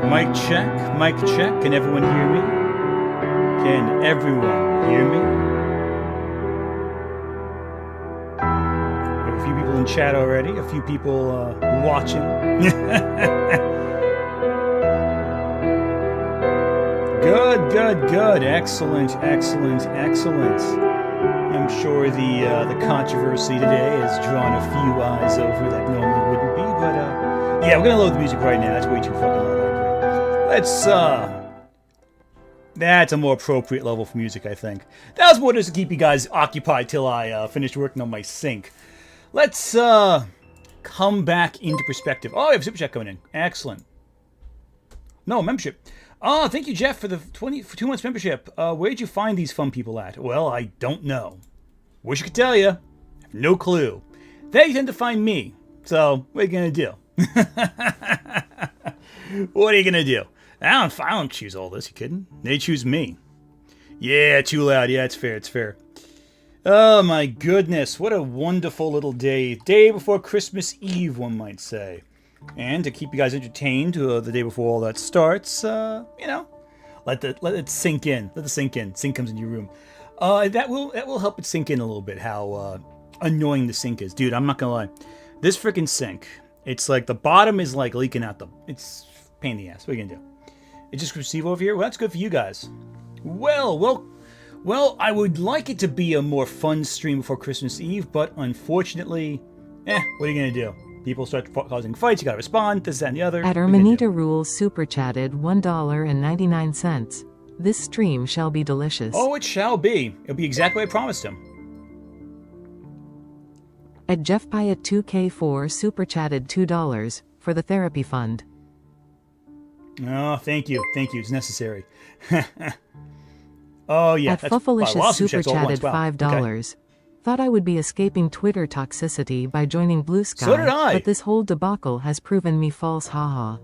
Mic check, mic check. Can everyone hear me? Can everyone hear me? We have a few people in chat already, a few people watching. Good, good, good. Excellent, excellent, excellent. I'm sure the controversy today has drawn a few eyes over that normally wouldn't be, but yeah, we're gonna load the music right now. That's way too fucking loud. Let's that's a more appropriate level for music, I think. That was more just to keep you guys occupied till I finished working on my sync. Let's come back into perspective. Oh, we have a super chat coming in. Excellent. No, membership. Oh, thank you, Jeff, for the 2 months membership. Where'd you find these fun people at? Well, I don't know. Wish I could tell you. I have no clue. They tend to find me. So, what are you gonna do? What are you gonna do? I don't choose all this, you kidding? They choose me. Yeah, too loud. Yeah, it's fair, it's fair. Oh my goodness, what a wonderful little day. Day before Christmas Eve, one might say. And to keep you guys entertained the day before all that starts, you know, let it sink in. Let it sink in. Sync comes into your room. That will help it sink in a little bit how annoying the sink is. Dude, I'm not gonna lie. This freaking sink, it's like the bottom is like leaking out it's pain in the ass. What are you gonna do? It just receive over here? Well, that's good for you guys. Well, I would like it to be a more fun stream before Christmas Eve, but unfortunately, what are you gonna do? People start causing fights, you gotta respond, this, that, and the other. At Hermanita Rules super chatted $1.99. This stream shall be delicious. Oh, it shall be. It'll be exactly what I promised him. At Jeff Pyatt 2K4 super chatted $2 for the therapy fund. Oh, thank you. Thank you. It's necessary. Oh, yeah. At Fuffalicious super chatted $5. Okay. Thought I would be escaping Twitter toxicity by joining Blue Sky. So did I. But this whole debacle has proven me false, haha.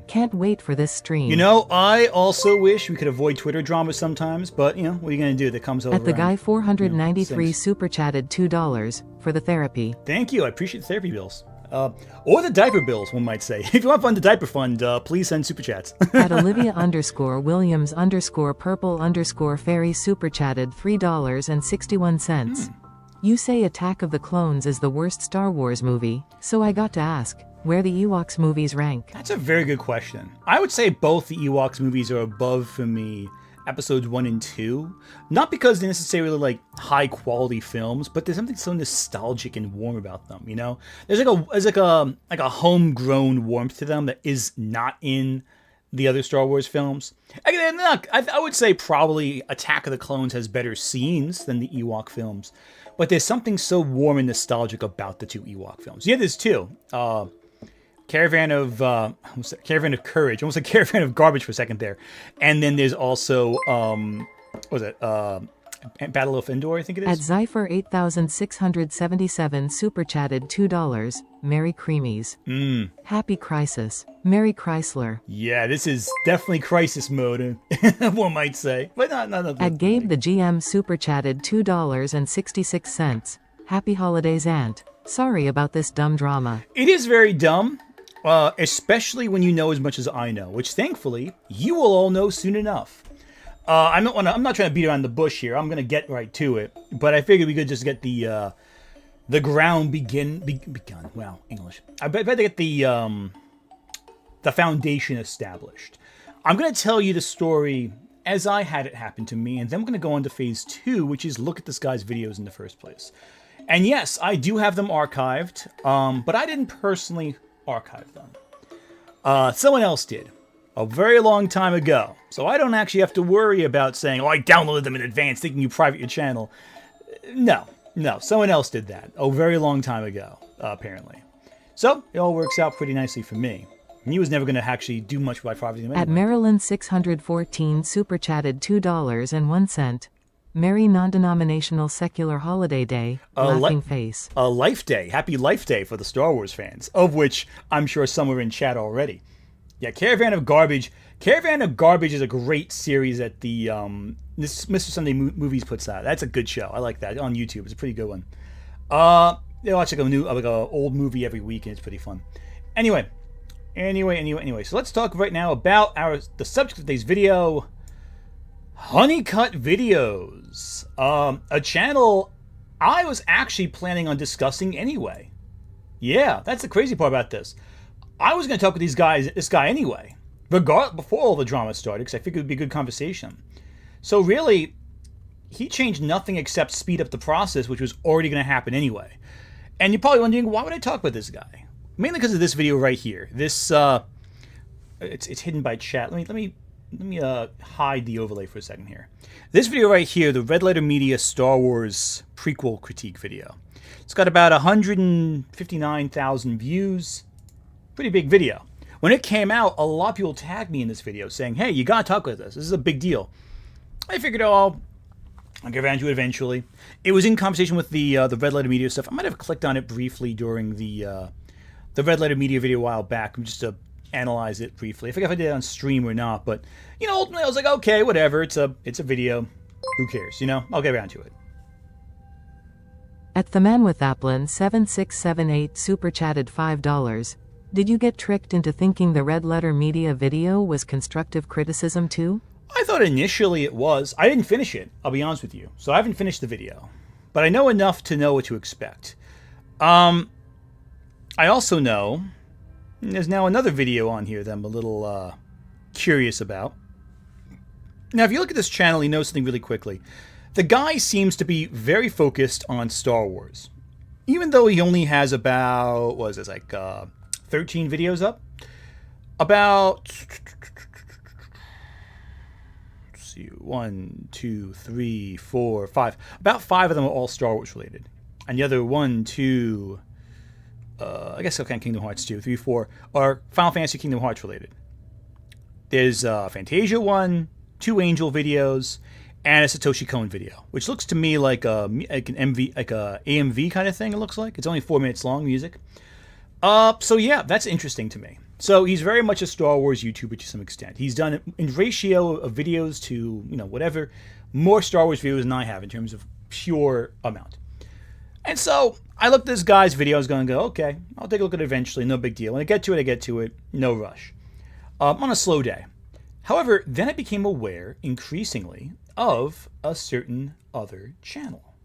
Can't wait for this stream. You know, I also wish we could avoid Twitter drama sometimes, but, you know, what are you going to do? That comes over. At the guy 493 super chatted $2 for the therapy. Thank you. I appreciate the therapy bills. Or the diaper bills, one might say. If you want to fund the diaper fund, please send super chats. At Olivia Williams purple fairy super chatted $3.61. You say Attack of the Clones is the worst Star Wars movie, so I got to ask, where the Ewoks movies rank? That's a very good question. I would say both the Ewoks movies are above for me episodes 1 and 2. Not because they're necessarily like high quality films, but there's something so nostalgic and warm about them, you know? There's like a homegrown warmth to them that is not in the other Star Wars films. I would say probably Attack of the Clones has better scenes than the Ewok films, but there's something so warm and nostalgic about the two Ewok films. Yeah, there's two. Caravan of Courage, almost like Caravan of Garbage for a second there, and then there's also what was it? Battle of Endor, I think it is. At Zypher 8677 super chatted $2. Merry Creamies. Happy Crisis. Merry Chrysler. Yeah, this is definitely crisis mode, one might say. But not At Gabe the GM super chatted $2.66. Happy Holidays, Aunt. Sorry about this dumb drama. It is very dumb. Especially when you know as much as I know, which thankfully you will all know soon enough. I'm not trying to beat around the bush here. I'm gonna get right to it, but I figured we could just get the ground begun. Wow, English. I better get the foundation established. I'm gonna tell you the story as I had it happen to me, and then we're gonna go on to phase 2, which is look at this guy's videos in the first place. And yes, I do have them archived, but I didn't personally archive them. Someone else did a very long time ago, so I don't actually have to worry about saying, oh, I downloaded them in advance thinking you private your channel. No, someone else did that a very long time ago, apparently. So it all works out pretty nicely for me. And he was never going to actually do much by privating them anyway. At Maryland 614 super chatted $2.01. Merry non-denominational secular holiday day, laughing face. A Life Day. Happy Life Day for the Star Wars fans, of which I'm sure some are in chat already. Yeah, Caravan of Garbage. Caravan of Garbage is a great series that the Mr. Sunday Movies puts out. That's a good show. I like that on YouTube. It's a pretty good one. They watch like a old movie every week, and it's pretty fun. Anyway, Anyway. So let's talk right now about the subject of today's video. HoneyCutt videos. A channel I was actually planning on discussing anyway. Yeah, that's the crazy part about this. I was going to talk with this guy anyway, before all the drama started, because I figured it would be a good conversation. So really, he changed nothing except speed up the process, which was already going to happen anyway. And you're probably wondering, why would I talk with this guy? Mainly because of this video right here. This it's hidden by chat. Let me hide the overlay for a second here. This video right here, the Red Letter Media Star Wars prequel critique video. It's got about 159,000 views. Pretty big video. When it came out, a lot of people tagged me in this video saying, hey, you gotta talk with us. This is a big deal. I figured, I'll get around to it eventually. It was in conversation with the Red Letter Media stuff. I might have clicked on it briefly during the Red Letter Media video a while back, just to analyze it briefly. I forget if I did it on stream or not, but ultimately I was like, okay, whatever. It's a video. Who cares? I'll get around to it. At the man with Applin 7678 super chatted $5. Did you get tricked into thinking the Red Letter Media video was constructive criticism too? I thought initially it was. I didn't finish it, I'll be honest with you. So I haven't finished the video. But I know enough to know what to expect. I also know there's now another video on here that I'm a little curious about. Now, if you look at this channel, you know something really quickly. The guy seems to be very focused on Star Wars. Even though he only has about, 13 videos up? About, let's see, 1, 2, 3, 4, 5. About 5 of them are all Star Wars related. And the other 1, 2, I guess kind of Kingdom Hearts 2, 3, 4 are Final Fantasy Kingdom Hearts related. There's a Fantasia one, 2 Angel videos, and a Satoshi Kon video, which looks to me like an AMV kind of thing. It looks like it's only 4 minutes long music. So yeah, that's interesting to me. So he's very much a Star Wars YouTuber to some extent. He's done in ratio of videos to whatever more Star Wars videos than I have in terms of pure amount. And so I looked at this guy's video. I was going to go, okay, I'll take a look at it eventually. No big deal. When I get to it. No rush. On a slow day. However, then I became aware increasingly of a certain other channel.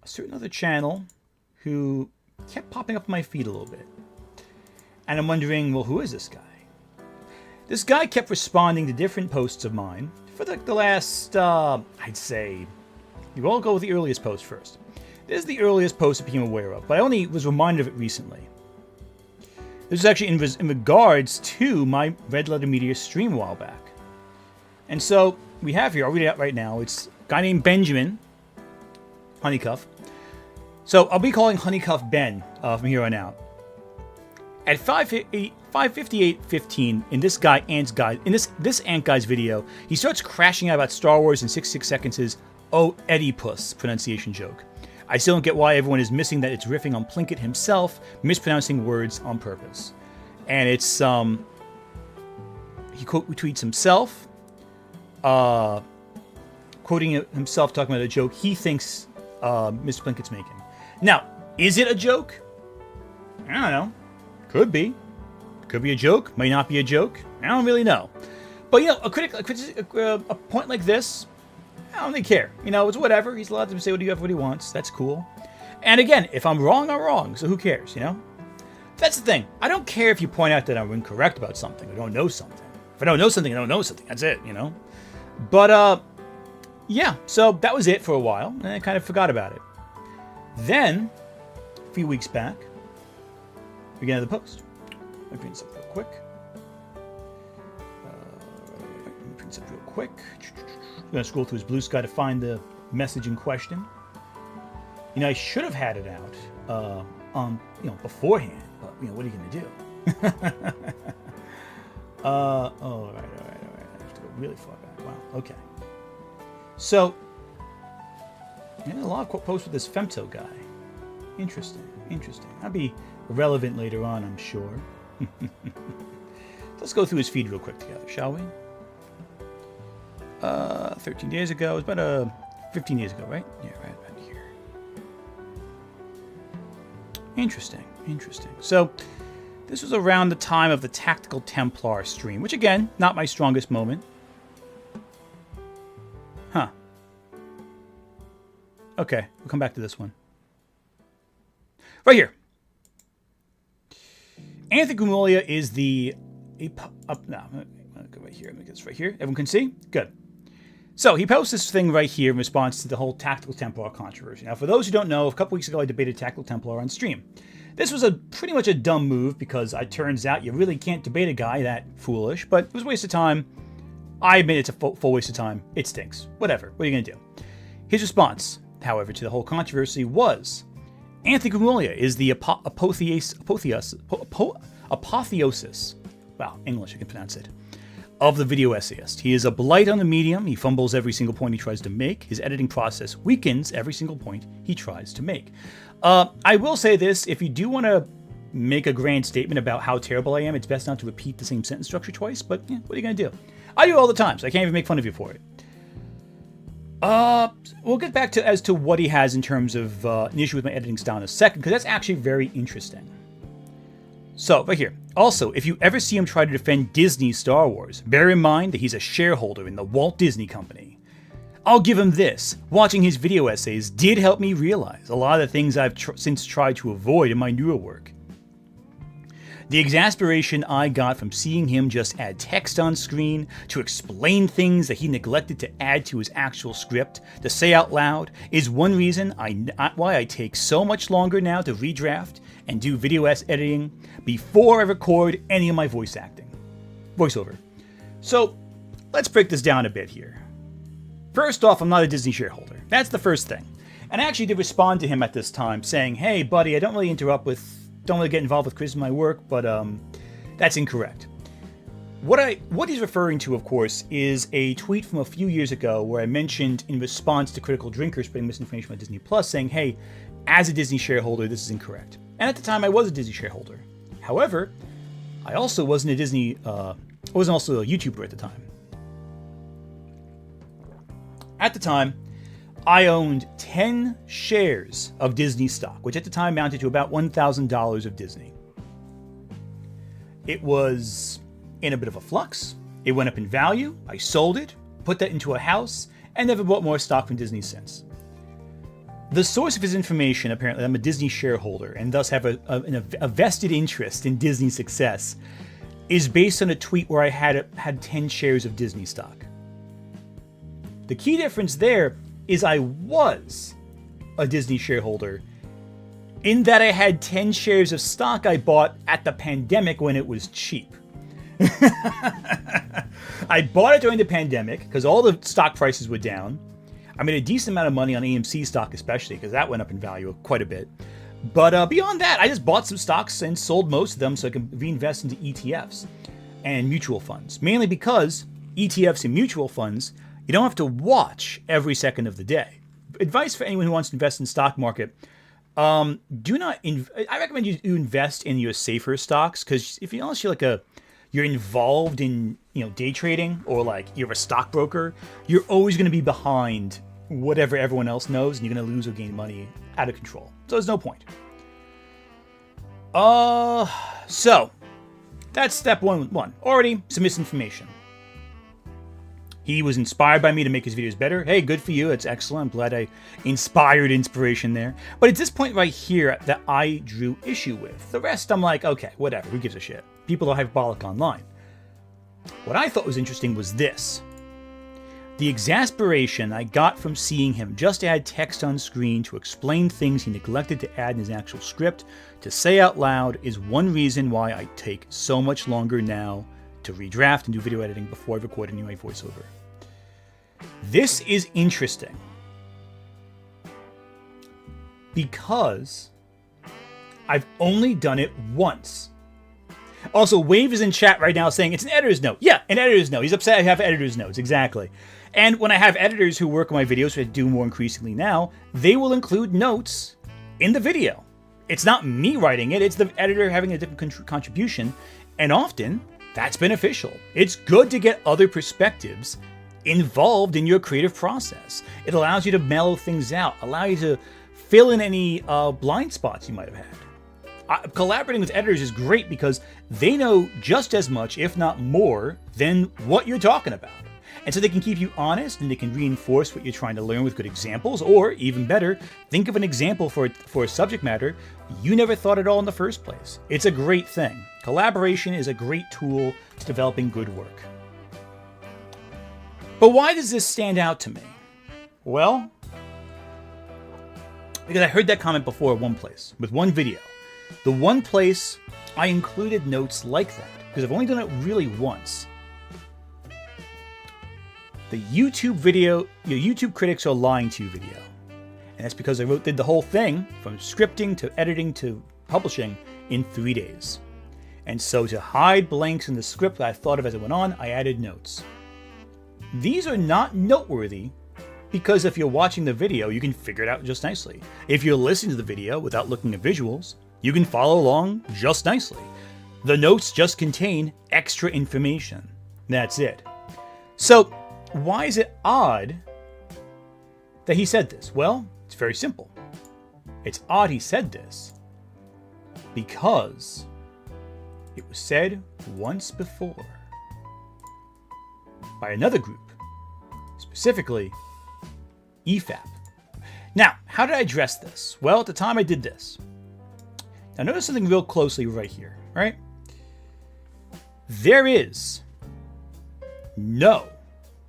A certain other channel who kept popping up on my feed a little bit. And I'm wondering, well, who is this guy? This guy kept responding to different posts of mine for the last, I'd say, we'll go with the earliest post first. This is the earliest post I became aware of, but I only was reminded of it recently. This is actually in regards to my Red Letter Media stream a while back. And so we have here, I'll read it out right now. It's a guy named Benjamin HoneyCutt. So I'll be calling HoneyCutt Ben from here on out. At 5:58:15 in this Ant guy's video, he starts crashing out about Star Wars in 66 seconds. Oh, Oedipus pronunciation joke. I still don't get why everyone is missing that it's riffing on Plinkett himself, mispronouncing words on purpose. And it's he tweets himself, quoting himself, talking about a joke he thinks Mr. Plinkett's making. Now, is it a joke? I don't know. Could be. Could be a joke. May not be a joke. I don't really know. But a point like this, I don't really care. It's whatever. He's allowed to say what he wants. That's cool. And again, if I'm wrong, I'm wrong. So who cares, That's the thing. I don't care if you point out that I'm incorrect about something or don't know something. If I don't know something, I don't know something. That's it, But, yeah. So that was it for a while. And I kind of forgot about it. Then, a few weeks back, we get another post. Let me bring this up real quick. I'm going to scroll through his Blue Sky to find the message in question. I should have had it out beforehand, but what are you going to do? All right. I have to go really far back. Wow. Okay. So, a lot of posts with this femto guy. Interesting. That'll be relevant later on, I'm sure. Let's go through his feed real quick together, shall we? 13 days ago. It was about 15 days ago, right? Yeah, right about here. Interesting. So, This was around the time of the Tactical Templar stream, which again, not my strongest moment. Huh. Okay, we'll come back to this one. Right here. Anthony Gumulya is the... no, I'm going to go right here. Let me get this right here. Everyone can see? Good. So he posts this thing right here in response to the whole Tactical Templar controversy. Now, for those who don't know, a couple weeks ago I debated Tactical Templar on stream. This was pretty much a dumb move because it turns out you really can't debate a guy that foolish, but it was a waste of time. I admit it's a full waste of time. It stinks. Whatever. What are you going to do? His response, however, to the whole controversy was, Anthony Gumulya is the apotheosis, wow, English, I can pronounce it, of the video essayist. He is a blight on the medium. He fumbles every single point he tries to make. His editing process weakens every single point he tries to make. I will say this, if you do want to make a grand statement about how terrible I am, it's best not to repeat the same sentence structure twice, but yeah, what are you going to do? I do it all the time, so I can't even make fun of you for it. We'll get back to as to what he has in terms of an issue with my editing style in a second, because that's actually very interesting. So, right here. Also, if you ever see him try to defend Disney's Star Wars, bear in mind that he's a shareholder in the Walt Disney Company. I'll give him this. Watching his video essays did help me realize a lot of the things I've since tried to avoid in my newer work. The exasperation I got from seeing him just add text on screen to explain things that he neglected to add to his actual script, to say out loud, is one reason why I take so much longer now to redraft and do video editing before I record any of my voiceover. So, let's break this down a bit here. First off, I'm not a Disney shareholder. That's the first thing. And I actually did respond to him at this time saying, hey buddy, I don't really get involved with criticism of my work, but that's incorrect. What he's referring to, of course, is a tweet from a few years ago where I mentioned in response to critical drinkers spreading misinformation about Disney Plus saying, hey, as a Disney shareholder, this is incorrect. And at the time, I was a Disney shareholder. However, I also wasn't I wasn't also a YouTuber at the time. At the time, I owned 10 shares of Disney stock, which at the time amounted to about $1,000 of Disney. It was in a bit of a flux. It went up in value. I sold it, put that into a house, and never bought more stock from Disney since. The source of his information, apparently, I'm a Disney shareholder and thus have a vested interest in Disney's success, is based on a tweet where I had 10 shares of Disney stock. The key difference there is I was a Disney shareholder in that I had 10 shares of stock I bought at the pandemic when it was cheap. I bought it during the pandemic because all the stock prices were down. I made a decent amount of money on AMC stock especially because that went up in value quite a bit. But beyond that, I just bought some stocks and sold most of them so I could reinvest into ETFs and mutual funds. Mainly because ETFs and mutual funds, you don't have to watch every second of the day. Advice for anyone who wants to invest in the stock market, I recommend you invest in your safer stocks because unless you're involved in day trading or like you're a stockbroker, you're always going to be behind whatever everyone else knows and you're going to lose or gain money out of control. So there's no point. So that's step one. Already some misinformation. He was inspired by me to make his videos better. Hey, good for you. That's excellent. I'm glad I inspired inspiration there. But it's this point right here that I drew issue with. The rest, I'm like, okay, whatever. Who gives a shit? People are hyperbolic online. What I thought was interesting was this. The exasperation I got from seeing him just add text on screen to explain things he neglected to add in his actual script to say out loud is one reason why I take so much longer now to redraft and do video editing before I record any of my voiceover. This is interesting because I've only done it once. Also, Wave is in chat right now saying it's an editor's note. Yeah, an editor's note. He's upset I have editor's notes. Exactly. And when I have editors who work on my videos, which I do more increasingly now, they will include notes in the video. It's not me writing it. It's the editor having a different contribution. And often, that's beneficial. It's good to get other perspectives involved in your creative process. It allows you to mellow things out, allow you to fill in any blind spots you might have had. Collaborating with editors is great because they know just as much, if not more, than what you're talking about. And so they can keep you honest and they can reinforce what you're trying to learn with good examples, or even better, think of an example for a subject matter you never thought at all in the first place. It's a great thing. Collaboration is a great tool to developing good work. But why does this stand out to me? Well, because I heard that comment before one place, with one video. The one place I included notes like that, because I've only done it really once. The YouTube video, your YouTube critics are lying to you video. And that's because I did the whole thing, from scripting to editing to publishing, in 3 days. And so to hide blanks in the script that I thought of as it went on, I added notes. These are not noteworthy because if you're watching the video, you can figure it out just nicely. If you're listening to the video without looking at visuals, you can follow along just nicely. The notes just contain extra information. That's it. So, why is it odd that he said this? Well, it's very simple. It's odd he said this because it was said once before by another group, specifically EFAP. Now, how did I address this? Well, at the time I did this. Now, notice something real closely right here, right? There is no...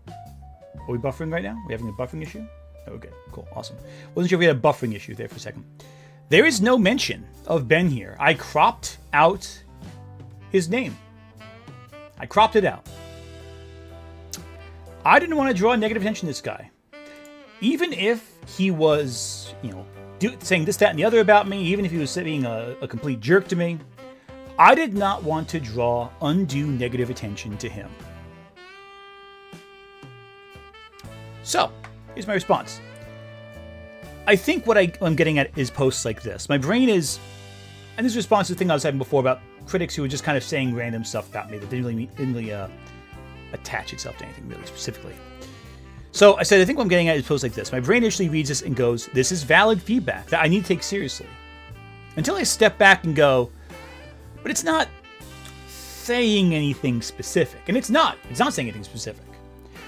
Are we buffering right now? Are we having a buffering issue? Okay, cool, awesome. Wasn't sure if we had a buffering issue there for a second. There is no mention of Ben here. I cropped out his name. I cropped it out. I didn't want to draw negative attention to this guy. Even if he was, saying this, that, and the other about me, even if he was being a complete jerk to me, I did not want to draw undue negative attention to him. So, here's my response. I think what I'm getting at is posts like this. My brain is, and this response to the thing I was having before about critics who were just kind of saying random stuff about me that didn't really attach itself to anything really specifically. So I said, I think what I'm getting at is posts like this. My brain initially reads this and goes, this is valid feedback that I need to take seriously. Until I step back and go, but it's not saying anything specific. And it's not saying anything specific.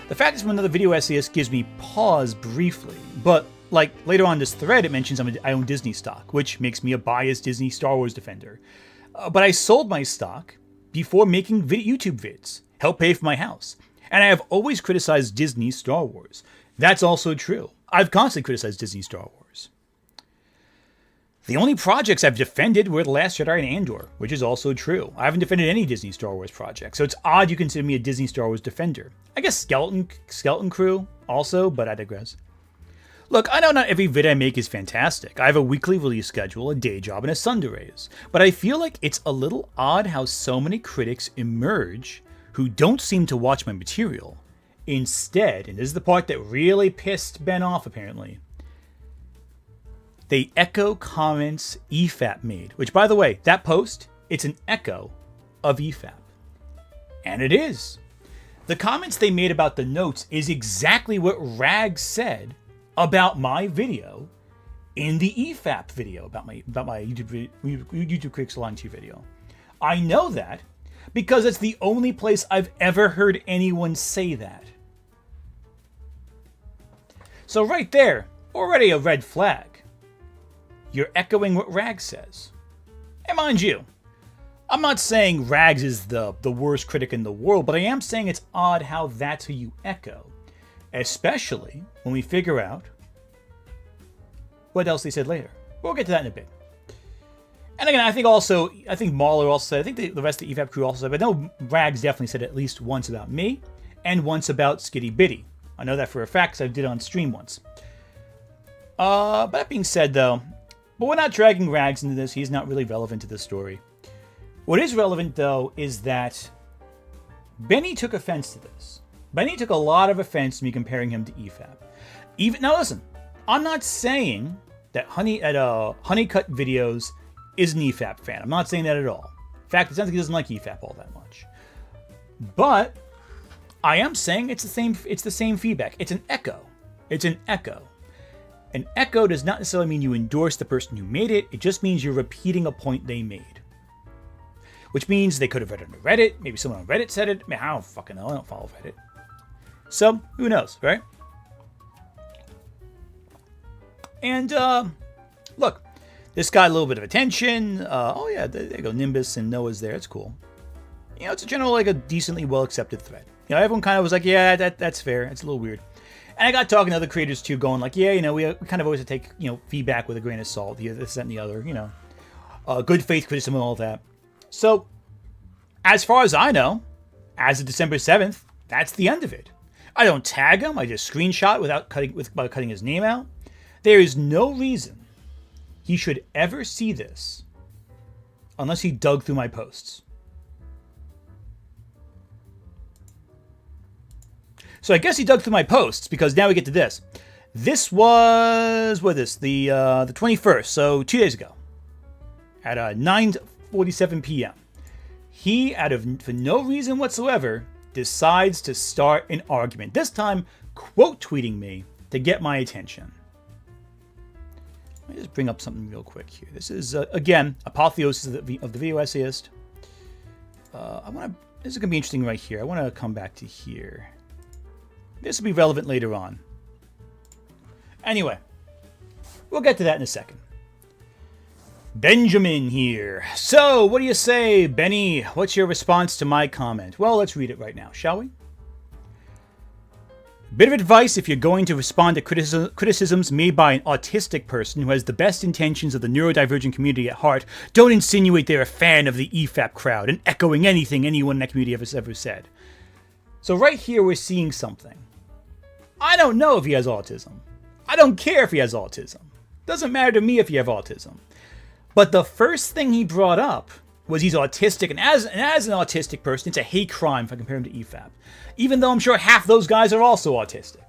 The fact is, from another video essayist gives me pause briefly, but like later on in this thread, it mentions I own Disney stock, which makes me a biased Disney Star Wars defender. But I sold my stock before making YouTube vids, help pay for my house. And I have always criticized Disney Star Wars. That's also true. I've constantly criticized Disney Star Wars. The only projects I've defended were The Last Jedi and Andor, which is also true. I haven't defended any Disney Star Wars projects, so it's odd you consider me a Disney Star Wars defender. I guess Skeleton Crew also, but I digress. Look, I know not every vid I make is fantastic. I have a weekly release schedule, a day job, and a son to raise. But I feel like it's a little odd how so many critics emerge who don't seem to watch my material. Instead, and this is the part that really pissed Ben off apparently, they echo comments EFAP made. Which, by the way, that post, it's an echo of EFAP. And it is. The comments they made about the notes is exactly what Rag said about my video in the EFAP video, about my YouTube Critics Lying to You video. I know that because it's the only place I've ever heard anyone say that. So right there, already a red flag. You're echoing what Rags says. And mind you, I'm not saying Rags is the worst critic in the world, but I am saying it's odd how that's who you echo. Especially when we figure out what else they said later. We'll get to that in a bit. And again, I think Mahler also said, I think the rest of the EFAP crew also said, but I know Rags definitely said at least once about me, and once about Skitty Bitty. I know that for a fact, because I did it on stream once. But that being said, though, but we're not dragging Rags into this. He's not really relevant to this story. What is relevant, though, is that Benny took offense to this. Benny took a lot of offense to me comparing him to EFAP. Now listen, I'm not saying that HoneyCutt videos is an EFAP fan. I'm not saying that at all. In fact, it sounds like he doesn't like EFAP all that much. But I am saying it's the same feedback. It's an echo. It's an echo. An echo does not necessarily mean you endorse the person who made it. It just means you're repeating a point they made. Which means they could have read it on Reddit. Maybe someone on Reddit said it. I mean, I don't fucking know. I don't follow Reddit. So, who knows, right? And, look. This got a little bit of attention. Oh yeah, there you go. Nimbus and Noah's there. It's cool. You know, it's a general, like, a decently well-accepted thread. You know, everyone kind of was like, yeah, that's fair. It's a little weird. And I got talking to other creators, too, going like, yeah, you know, we kind of always have to take, you know, feedback with a grain of salt. This, that, and the other, you know. Good faith criticism and all that. So, as far as I know, as of December 7th, that's the end of it. I don't tag him. I just screenshot without cutting his name out. There is no reason he should ever see this unless he dug through my posts. So I guess he dug through my posts, because now we get to this. This was, the 21st, so 2 days ago, at 9:47 p.m. He, for no reason whatsoever, decides to start an argument. This time, quote tweeting me to get my attention. Let me just bring up something real quick here. This is, again, apotheosis of the video essayist. This is going to be interesting right here. I want to come back to here. This will be relevant later on. Anyway, we'll get to that in a second. Benjamin here. So, what do you say, Benny? What's your response to my comment? Well, let's read it right now, shall we? Bit of advice if you're going to respond to criticisms made by an autistic person who has the best intentions of the neurodivergent community at heart. Don't insinuate they're a fan of the EFAP crowd and echoing anything anyone in that community has ever said. So right here we're seeing something. I don't know if he has autism. I don't care if he has autism. Doesn't matter to me if you have autism. But the first thing he brought up was he's autistic, and as an autistic person, it's a hate crime if I compare him to EFAP. Even though I'm sure half those guys are also autistic.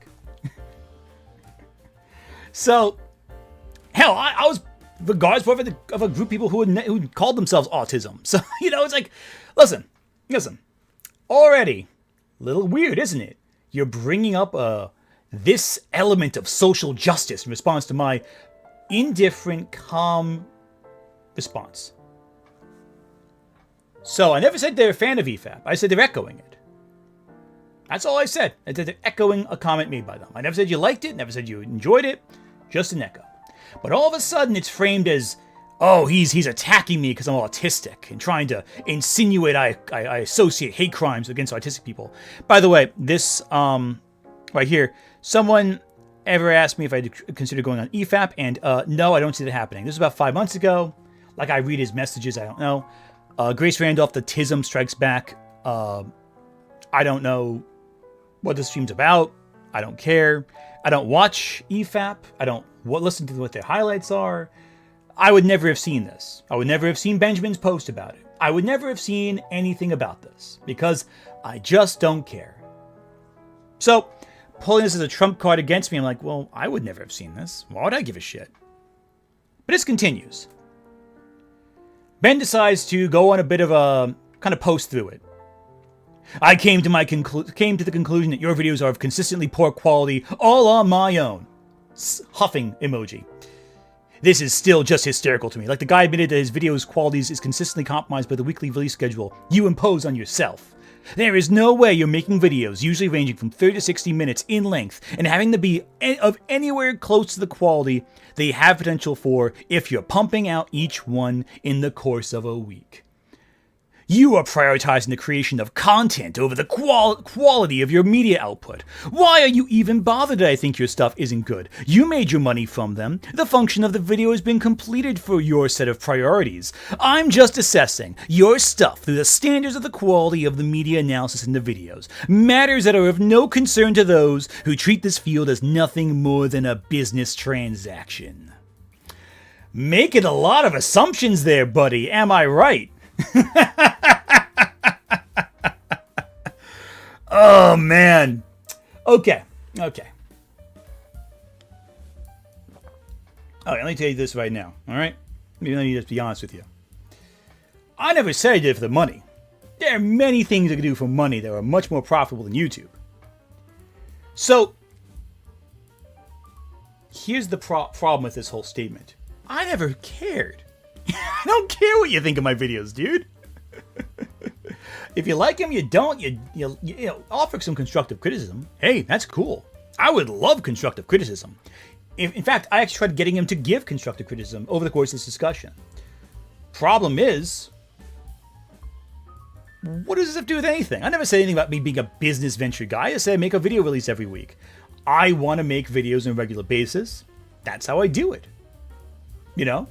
So, hell, I was the guards of a group of people who called themselves autism. So, you know, it's like, listen. Already, a little weird, isn't it? You're bringing up this element of social justice in response to my indifferent, calm response. So I never said they're a fan of EFAP. I said they're echoing it. That's all I said. I said they're echoing a comment made by them. I never said you liked it, never said you enjoyed it, just an echo. But all of a sudden it's framed as, oh, he's attacking me because I'm autistic and trying to insinuate I associate hate crimes against autistic people. By the way, this right here, someone ever asked me if I'd consider going on EFAP, and no, I don't see that happening. This was about 5 months ago. Like, I read his messages, I don't know. Grace Randolph, the Tism Strikes Back. I don't know what this stream's about. I don't care. I don't watch EFAP. I don't listen to what their highlights are. I would never have seen this. I would never have seen Benjamin's post about it. I would never have seen anything about this because I just don't care. So, pulling this as a trump card against me, I'm like, well, I would never have seen this. Why would I give a shit? But this continues. Ben decides to go on a bit of a kind of post through it. I came to the conclusion that your videos are of consistently poor quality, all on my own. Huffing emoji. This is still just hysterical to me. Like, the guy admitted that his videos' qualities is consistently compromised by the weekly release schedule you impose on yourself. There is no way you're making videos, usually ranging from 30 to 60 minutes in length, and having to be of anywhere close to the quality they have potential for if you're pumping out each one in the course of a week. You are prioritizing the creation of content over the quality of your media output. Why are you even bothered that I think your stuff isn't good? You made your money from them. The function of the video has been completed for your set of priorities. I'm just assessing your stuff through the standards of the quality of the media analysis in the videos. Matters that are of no concern to those who treat this field as nothing more than a business transaction. Making a lot of assumptions there, buddy. Am I right? Oh, man. Okay. All right, let me tell you this right now, all right? Let me just be honest with you. I never said I did it for the money. There are many things I can do for money that are much more profitable than YouTube. So here's the problem with this whole statement. I never cared. I don't care what you think of my videos, dude. If you like them, you don't. You know, offer some constructive criticism. Hey, that's cool. I would love constructive criticism. In fact, I actually tried getting him to give constructive criticism over the course of this discussion. Problem is, what does this have to do with anything? I never said anything about me being a business venture guy. I said I make a video release every week. I want to make videos on a regular basis. That's how I do it. You know?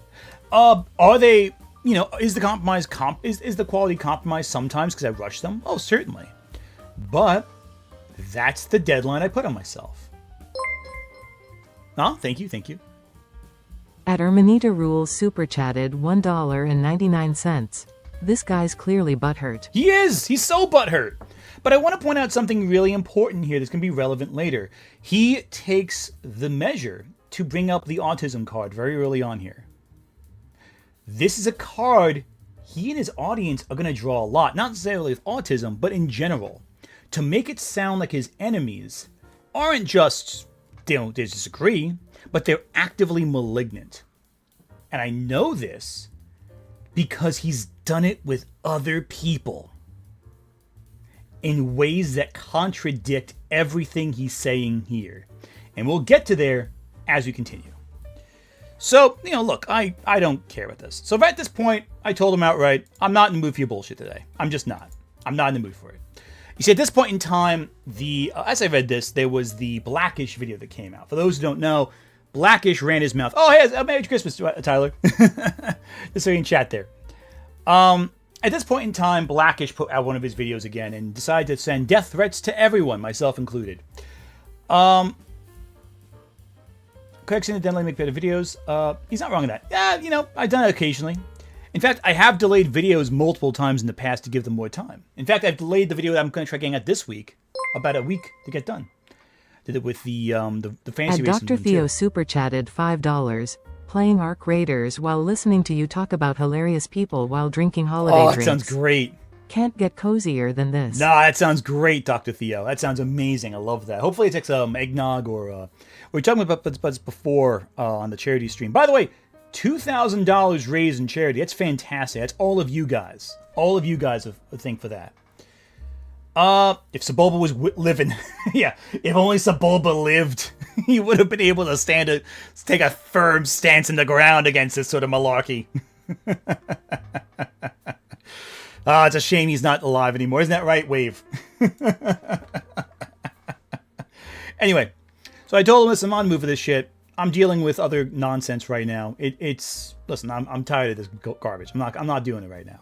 Are they, you know, is the compromise is the quality compromised sometimes because I rush them? Oh, certainly. But that's the deadline I put on myself. Oh, thank you. At Ermanita Rules super chatted $1.99. This guy's clearly butthurt. He is! He's so butthurt! But I want to point out something really important here that's going to be relevant later. He takes the measure to bring up the autism card very early on here. This is a card he and his audience are going to draw a lot, not necessarily with autism, but in general, to make it sound like his enemies aren't just, they disagree, but they're actively malignant. And I know this because he's done it with other people in ways that contradict everything he's saying here. And we'll get to there as we continue. So, you know, look, I don't care about this. So at this point, I told him outright, I'm not in the mood for your bullshit today. I'm just not. I'm not in the mood for it. You see, at this point in time, as I read this, there was the Blackishhh video that came out. For those who don't know, Blackishhh ran his mouth. Oh, hey, Merry Christmas, Tyler. Just so you can chat there. At this point in time, Blackishhh put out one of his videos again and decided to send death threats to everyone, myself included. Could accidentally make better videos. He's not wrong in that. Yeah, you know, I've done it occasionally. In fact, I have delayed videos multiple times in the past to give them more time. In fact, I've delayed the video that I'm going to try getting at this week about a week to get done. Did it with the fantasy racing. Dr. Theo super chatted $5. Playing Arc Raiders while listening to you talk about hilarious people while drinking holiday drinks. Oh, that sounds great. Can't get cozier than this. Nah, that sounds great, Dr. Theo. That sounds amazing. I love that. Hopefully it takes eggnog or... we were talking about this before on the charity stream. By the way, $2,000 raised in charity. That's fantastic. That's all of you guys. All of you guys have a thing for that. If Sebulba was living... yeah, if only Sebulba lived, he would have been able to take a firm stance in the ground against this sort of malarkey. It's a shame he's not alive anymore. Isn't that right, Wave? Anyway, so I told him, listen, I'm on the move for this shit. I'm dealing with other nonsense right now. Listen, I'm tired of this garbage. I'm not doing it right now.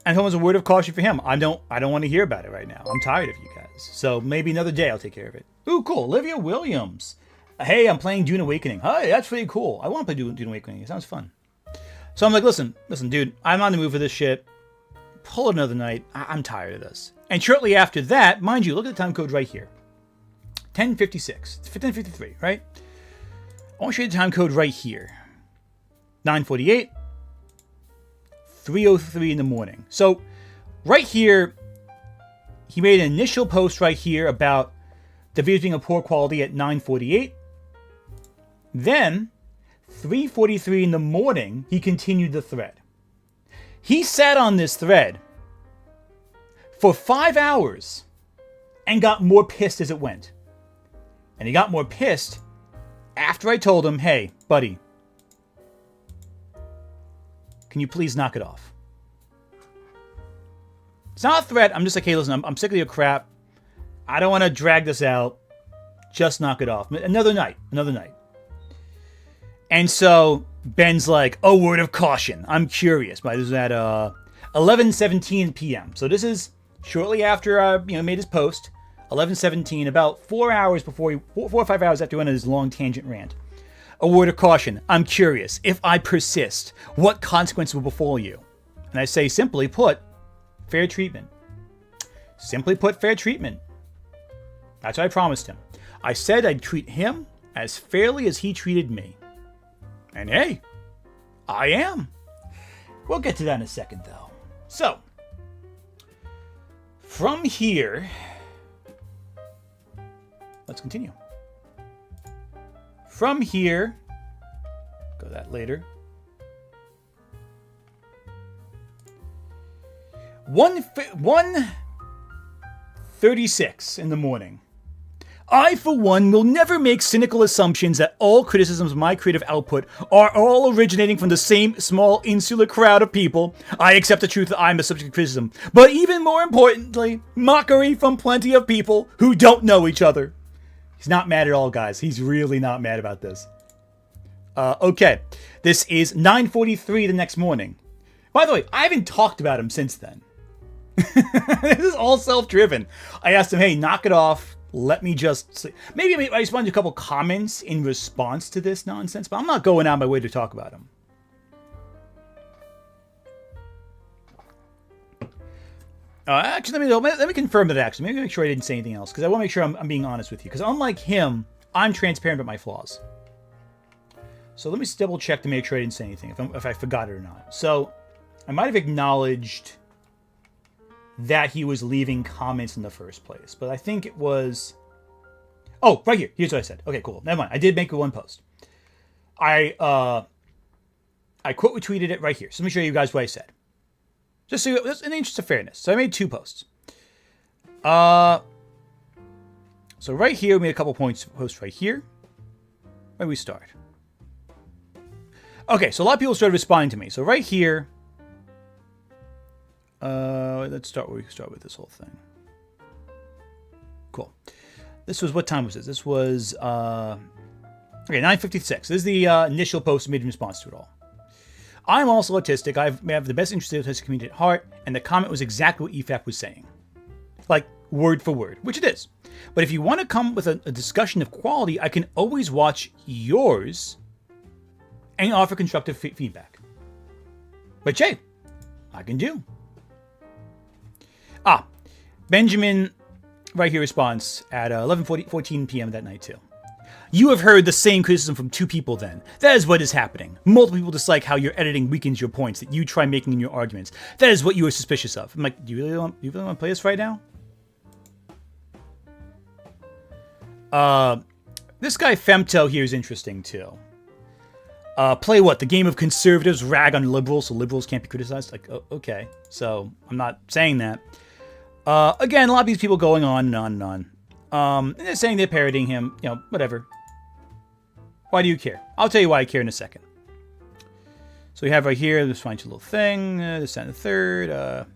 And home was a word of caution for him. I don't want to hear about it right now. I'm tired of you guys. So maybe another day I'll take care of it. Ooh, cool. Olivia Williams. Hey, I'm playing Dune Awakening. Hey, that's pretty cool. I want to play Dune Awakening. It sounds fun. So I'm like, listen, dude, I'm on the move for this shit. Pull it another night. I'm tired of this. And shortly after that, mind you, look at the time code right here. 10:56. It's 10:53, right? I want to show you the time code right here. 9:48. 3:03 in the morning. So right here, he made an initial post right here about the videos being of poor quality at 9:48. Then, 3:43 in the morning, he continued the thread. He sat on this thread for 5 hours and got more pissed as it went. And he got more pissed after I told him, hey, buddy, can you please knock it off? It's not a threat. I'm just like, hey, listen, I'm sick of your crap. I don't want to drag this out. Just knock it off. Another night. And so Ben's like, oh, word of caution. I'm curious. But this is at 11:17 p.m. So this is shortly after I made his post. 11:17, about 4 hours before 4 or 5 hours after he went on his long tangent rant. A word of caution. I'm curious. If I persist, what consequences will befall you? And I say, simply put, fair treatment. Simply put, fair treatment. That's what I promised him. I said I'd treat him as fairly as he treated me. And hey, I am. We'll get to that in a second, though. So, from here, let's continue. From here, go that later. 1:36 in the morning. I, for one, will never make cynical assumptions that all criticisms of my creative output are all originating from the same small insular crowd of people. I accept the truth that I'm a subject of criticism, but even more importantly, mockery from plenty of people who don't know each other. He's not mad at all, guys. He's really not mad about this. Okay, this is 9:43 the next morning. By the way, I haven't talked about him since then. This is all self-driven. I asked him, hey, knock it off. Let me just sleep. Maybe I responded to a couple comments in response to this nonsense, but I'm not going out of my way to talk about him. Actually, let me confirm that actually. Maybe make sure I didn't say anything else, because I want to make sure I'm being honest with you. Because unlike him, I'm transparent about my flaws. So let me double check to make sure I didn't say anything, if I forgot it or not. So I might have acknowledged that he was leaving comments in the first place, but I think it was... Oh, right here. Here's what I said. Okay, cool. Never mind. I did make one post. I quote retweeted it right here. So let me show you guys what I said. Just so in the interest of fairness. So I made 2 posts. So right here, we made a couple posts right here. Where do we start? Okay, so a lot of people started responding to me. So right here, let's start where we start with this whole thing. Cool. This was, what time was this? This was, okay, 9:56. This is the initial post made in response to it all. I'm also autistic. I have the best interest in the autistic community at heart, and the comment was exactly what EFAP was saying. Like, word for word, which it is. But if you want to come with a discussion of quality, I can always watch yours and offer constructive feedback. Which, hey, I can do. Benjamin right here responds at 11:14 p.m. that night too. You have heard the same criticism from 2 people then. That is what is happening. Multiple people dislike how your editing weakens your points that you try making in your arguments. That is what you are suspicious of. I'm like, do you really want to play this right now? This guy Femto here is interesting too. Play what? The game of conservatives rag on liberals so liberals can't be criticized? Like, okay. So, I'm not saying that. Again, a lot of these people going on and on and on. And they're saying they're parroting him. You know, whatever. Why do you care? I'll tell you why I care in a second. So we have right here, this fine little thing. This and the third.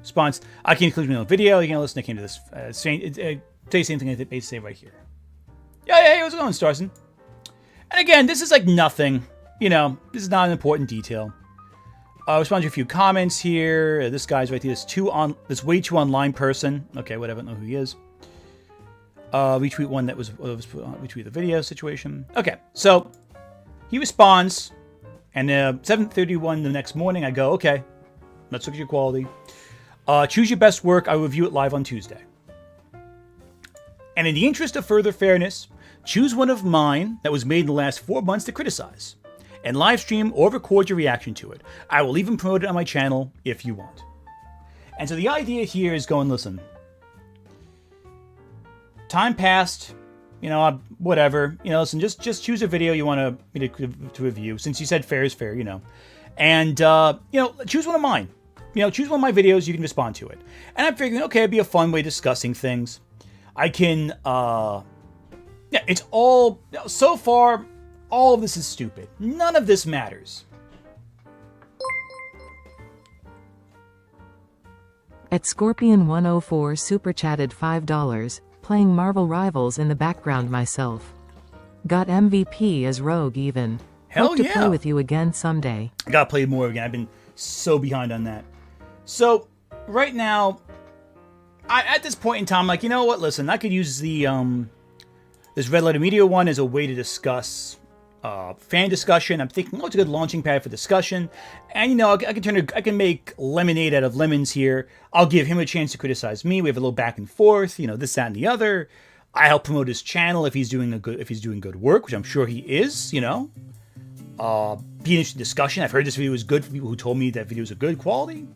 Response. I can't include me on the video. You can listen. I came to this. Say the same thing I basically say right here. Yeah, hey, how's it going, Starson? And again, this is like nothing. You know, this is not an important detail. Respond to a few comments here. This guy's right here. This way too online person. Okay, whatever. I don't know who he is. Retweet one that was retweet the video situation. Okay, so he responds, and 7:31 the next morning, I go, okay, let's look at your quality. Choose your best work. I will review it live on Tuesday. And in the interest of further fairness, choose one of mine that was made in the last 4 months to criticize, and live stream or record your reaction to it. I will even promote it on my channel if you want. And so the idea here is going, listen, time passed, you know, whatever, you know, listen, just choose a video you want me to review, since you said fair is fair, you know, and, you know, choose one of mine, you know, choose one of my videos, you can respond to it. And I'm figuring, okay, it'd be a fun way of discussing things. I can, yeah, it's all, so far, all of this is stupid. None of this matters. At Scorpion104 super chatted $5, playing Marvel Rivals in the background myself. Got MVP as Rogue even. Hell Hope to yeah. play with you again someday. I gotta play more again. I've been so behind on that. So, right now, at this point in time, like, you know what, listen, I could use the, this Red Letter Media one as a way to discuss fan discussion. I'm thinking, oh, it's a good launching pad for discussion. And, you know, I can make lemonade out of lemons here. I'll give him a chance to criticize me. We have a little back and forth, you know, this, that, and the other. I help promote his channel if he's doing good work, which I'm sure he is, you know. Be an interesting discussion. I've heard this video was good for people who told me that videos are good quality.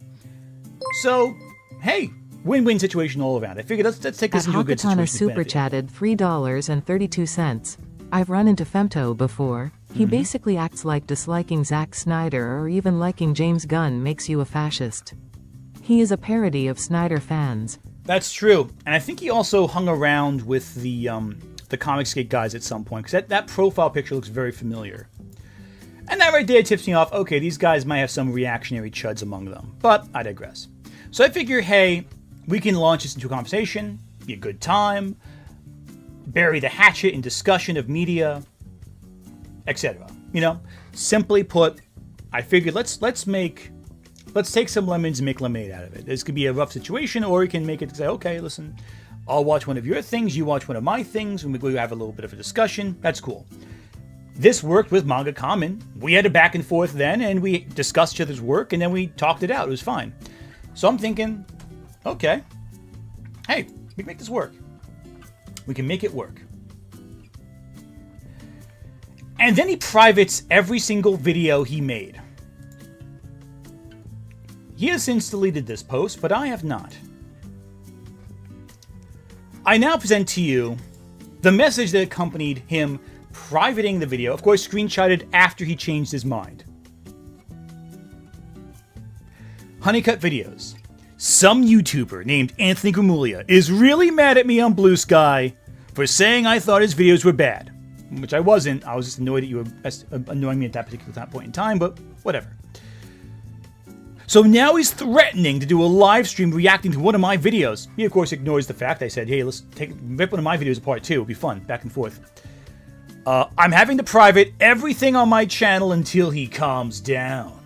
So, hey, Win-win situation all around. I figured let's take this At into a good Hakatana situation. super chatted $3.32. I've run into Femto before. He basically acts like disliking Zack Snyder or even liking James Gunn makes you a fascist. He is a parody of Snyder fans. That's true, and I think he also hung around with the Comicsgate guys at some point, because that profile picture looks very familiar. And that right there tips me off, okay, these guys might have some reactionary chuds among them, but I digress. So I figure, hey, we can launch this into a conversation, be a good time, bury the hatchet in discussion of media, etc. You know, simply put, I figured let's take some lemons and make lemonade out of it. This could be a rough situation, or you can make it say, okay, listen, I'll watch one of your things, you watch one of my things, and we go have a little bit of a discussion. That's cool. This worked with Manga Common. We had a back and forth then, and we discussed each other's work, and then we talked it out. It was fine. So I'm thinking, okay, hey, we can make this work. We can make it work. And then he privates every single video he made. He has since deleted this post, but I have not. I now present to you the message that accompanied him privating the video, of course screenshotted after he changed his mind. HoneyCutt videos. Some YouTuber named Anthony Gramuglia is really mad at me on Blue Sky for saying I thought his videos were bad. Which I wasn't. I was just annoyed that you were annoying me at that particular point in time, but whatever. So now he's threatening to do a live stream reacting to one of my videos. He, of course, ignores the fact I said, hey, let's rip one of my videos apart too. It'll be fun, back and forth. I'm having to private everything on my channel until he calms down.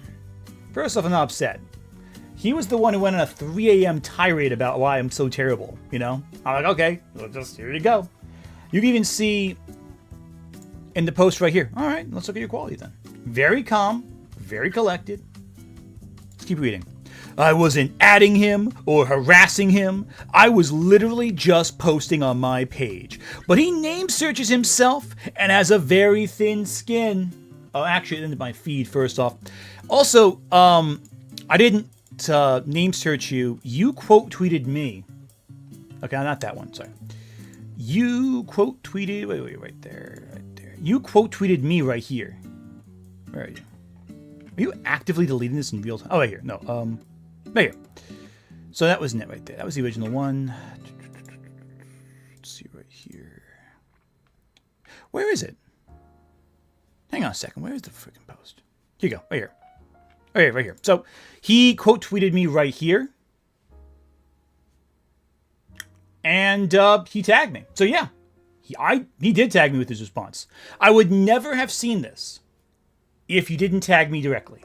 First off, I'm not upset. He was the one who went on a 3 a.m. tirade about why I'm so terrible, you know? I'm like, okay, well, just here you go. You can even see in the post right here. All right, let's look at your quality then. Very calm, very collected. Let's keep reading. I wasn't adding him or harassing him. I was literally just posting on my page. But he name searches himself and has a very thin skin. Oh, actually, it ended my feed first off. Also, I didn't name search you. You quote tweeted me. Okay, not that one. Sorry. You quote tweeted. Wait, right there. You quote tweeted me right here. Where are you? Are you actively deleting this in real time? Oh, right here. No. Right here. So that wasn't it right there. That was the original one. Let's see right here. Where is it? Hang on a second. Where is the freaking post? Here you go. Right here. Right here. So he quote tweeted me right here. And he tagged me. So yeah. He did tag me with his response. I would never have seen this if you didn't tag me directly.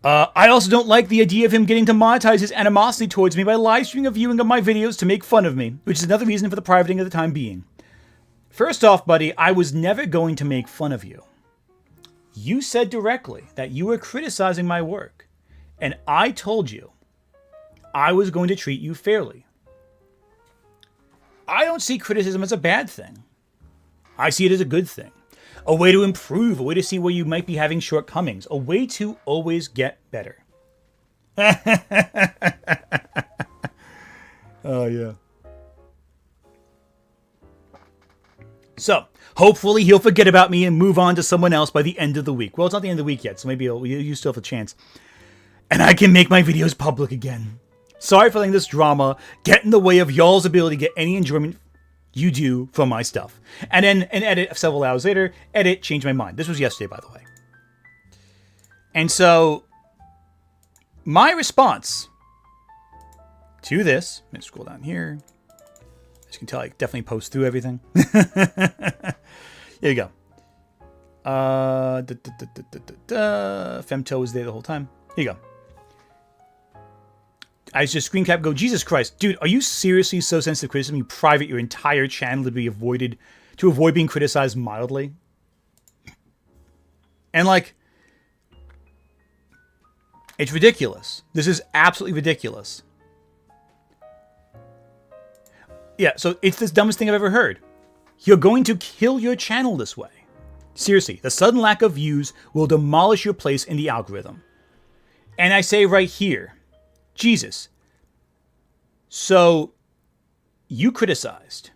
I also don't like the idea of him getting to monetize his animosity towards me by live streaming a viewing of my videos to make fun of me, which is another reason for the privating at the time being. First off, buddy, I was never going to make fun of you. You said directly that you were criticizing my work, and I told you I was going to treat you fairly. I don't see criticism as a bad thing. I see it as a good thing. A way to improve, a way to see where you might be having shortcomings, a way to always get better. Oh, yeah. So, hopefully he'll forget about me and move on to someone else by the end of the week. Well, it's not the end of the week yet, so maybe you still have a chance. And I can make my videos public again. Sorry for letting this drama get in the way of y'all's ability to get any enjoyment you do from my stuff. And then edit several hours later, change my mind. This was yesterday, by the way. And so, my response to this, let me scroll down here. As you can tell, I definitely post through everything. Here you go. Femto was there the whole time. Here you go. I just screen cap go, Jesus Christ, dude, are you seriously so sensitive to criticism you private your entire channel to avoid being criticized mildly? And like, it's ridiculous. This is absolutely ridiculous. Yeah, so it's the dumbest thing I've ever heard. You're going to kill your channel this way. Seriously, the sudden lack of views will demolish your place in the algorithm. And I say right here, Jesus, so you criticized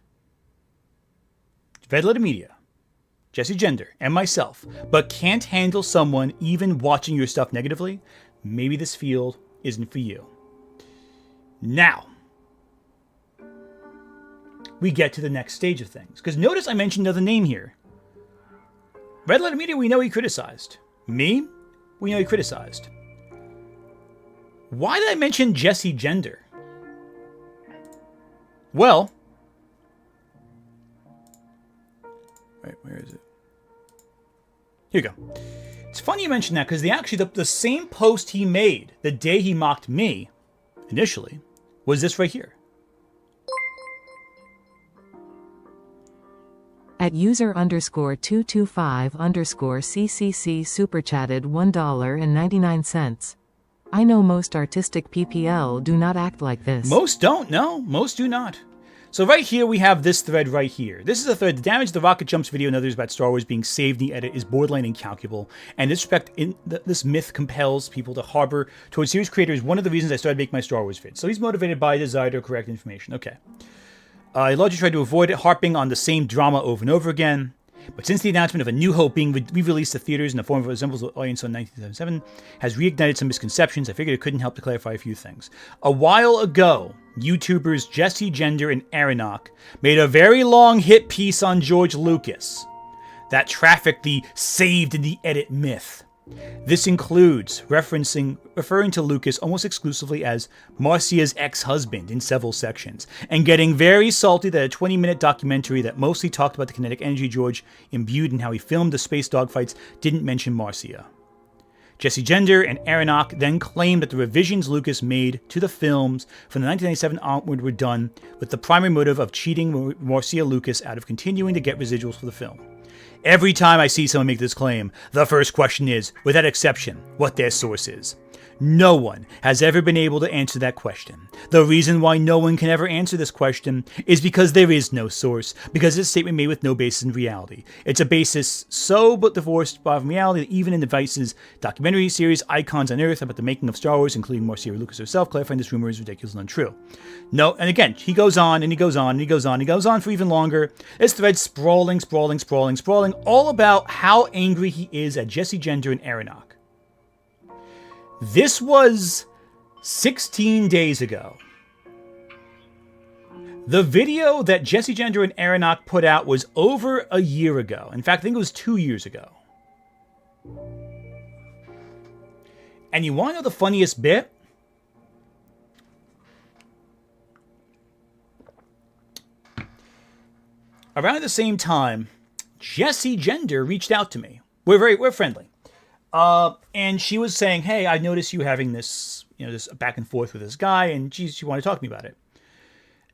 Red Letter Media, Jesse Gender, and myself, but can't handle someone even watching your stuff negatively? Maybe this field isn't for you. Now, we get to the next stage of things. Because notice I mentioned another name here. Red Letter Media, we know he criticized. Me, we know he criticized. Why did I mention Jesse Gender? Well, wait, where is it? Here you go. It's funny you mention that because the same post he made the day he mocked me, initially, was this right here. At user_225_CCC super chatted $1.99. I know most artistic PPL do not act like this. Most don't, no. Most do not. So right here we have this thread right here. This is a thread. The damage the rocket jumps video and others about Star Wars being saved in the edit is borderline incalculable. And this myth compels people to harbor towards series creators. One of the reasons I started making my Star Wars vids. So he's motivated by a desire to correct information. Okay. I largely tried to avoid it, harping on the same drama over and over again. But since the announcement of A New Hope being re-released to theaters in the form of a resembles audience in 1977 has reignited some misconceptions, I figured it couldn't help to clarify a few things. A while ago, YouTubers Jesse Gender and Aronach made a very long hit piece on George Lucas that trafficked the saved in the edit myth. This includes referring to Lucas almost exclusively as Marcia's ex-husband in several sections, and getting very salty that a 20-minute documentary that mostly talked about the kinetic energy George imbued in how he filmed the space dogfights didn't mention Marcia. Jesse Gender and Aronach then claimed that the revisions Lucas made to the films from the 1997 onward were done with the primary motive of cheating Marcia Lucas out of continuing to get residuals for the film. Every time I see someone make this claim, the first question is, without exception, what their source is. No one has ever been able to answer that question. The reason why no one can ever answer this question is because there is no source, because it's a statement made with no basis in reality. It's a basis so but divorced from reality that even in the Vice's documentary series Icons on Earth about the making of Star Wars, including Marcia Lucas herself, clarifying this rumor is ridiculous and untrue. No, and again, he goes on and he goes on and he goes on and he goes on for even longer. This thread sprawling, all about how angry he is at Jesse Gender and Aronach. This was 16 days ago. The video that Jesse Gender and Aronach put out was over a year ago. In fact, I think it was 2 years ago. And you want to know the funniest bit? Around the same time, Jesse Gender reached out to me. We're friendly. And she was saying, hey, I noticed you having this, this back and forth with this guy, and she wanted to talk to me about it.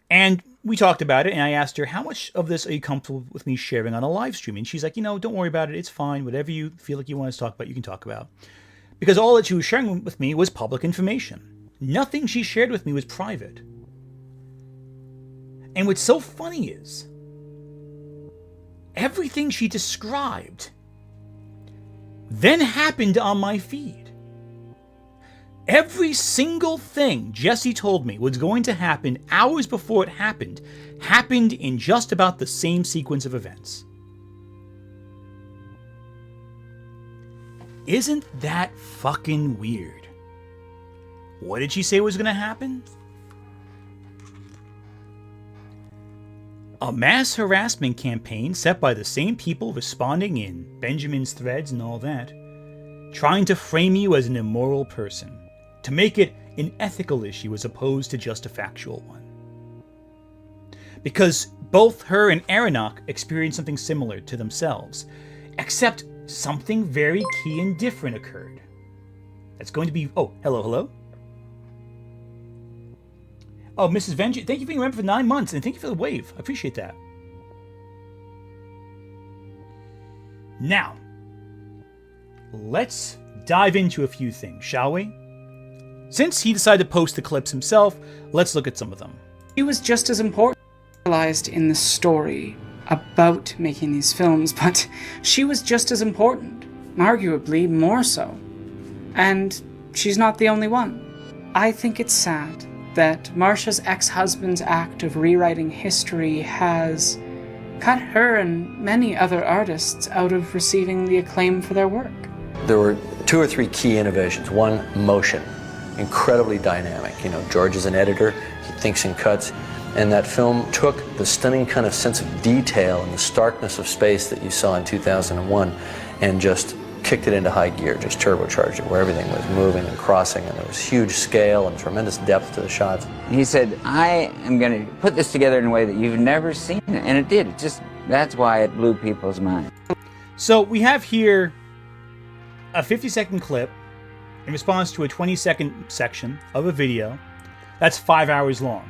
And we talked about it, and I asked her, how much of this are you comfortable with me sharing on a live stream? And she's like, don't worry about it. It's fine. Whatever you feel like you want us to talk about, you can talk about. Because all that she was sharing with me was public information. Nothing she shared with me was private. And what's so funny is, everything she described then happened on my feed. Every single thing Jesse told me was going to happen hours before it happened in just about the same sequence of events. Isn't that fucking weird? What did she say was going to happen? A mass harassment campaign set by the same people responding in Benjamin's threads and all that, trying to frame you as an immoral person, to make it an ethical issue as opposed to just a factual one. Because both her and Aronach experienced something similar to themselves, except something very key and different occurred. That's going to be... Oh, hello? Oh, Mrs. Vengeance, thank you for being around for 9 months, and thank you for the wave. I appreciate that. Now, let's dive into a few things, shall we? Since he decided to post the clips himself, let's look at some of them. She was just as important in the story about making these films, but she was just as important, arguably more so. And she's not the only one. I think it's sad that Marcia's ex-husband's act of rewriting history has cut her and many other artists out of receiving the acclaim for their work. There were 2 or 3 key innovations. One, motion, incredibly dynamic. You know, George is an editor, he thinks in cuts, and that film took the stunning kind of sense of detail and the starkness of space that you saw in 2001 and just kicked it into high gear, just turbocharged it, where everything was moving and crossing, and there was huge scale and tremendous depth to the shots. He said, I am going to put this together in a way that you've never seen it. And it did. It just, that's why it blew people's minds. So we have here a 50-second clip in response to a 20-second section of a video that's 5 hours long.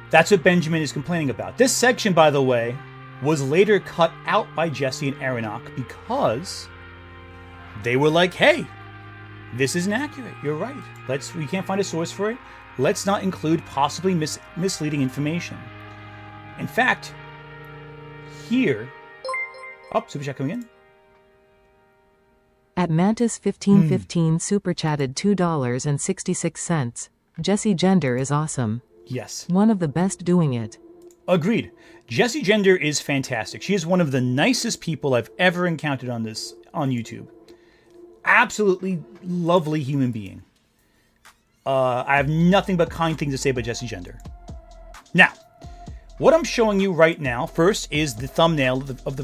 That's what Benjamin is complaining about. This section, by the way, was later cut out by Jesse and Aronach because they were like, hey, this isn't accurate. You're right. We can't find a source for it. Let's not include possibly misleading information. In fact, here... Oh, super chat coming in. At Mantis1515 super chatted $2.66. Jesse Gender is awesome. Yes. One of the best doing it. Agreed. Jessie Gender is fantastic. She is one of the nicest people I've ever encountered on YouTube. Absolutely lovely human being. I have nothing but kind things to say about Jessie Gender. Now, what I'm showing you right now, first is the thumbnail of the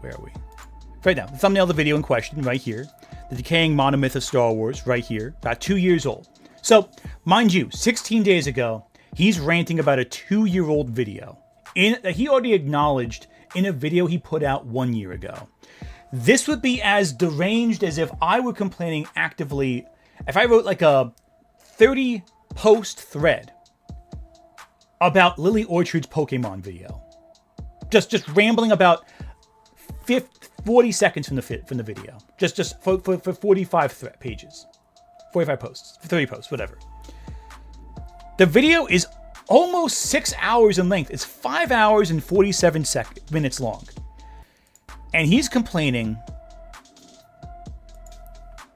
where are we? Right now, the thumbnail of the video in question, right here. The decaying monomyth of Star Wars, right here. About 2 years old. So, mind you, 16 days ago, he's ranting about a 2-year-old video that he already acknowledged in a video he put out 1 year ago. This would be as deranged as if I were complaining actively, if I wrote like a 30-post thread about Lily Orchard's Pokemon video. Just rambling about 40 seconds from the video. Just for 45 pages. 45 posts, 30 posts, whatever. The video is almost 6 hours in length. It's 5 hours and 47 minutes long. And he's complaining...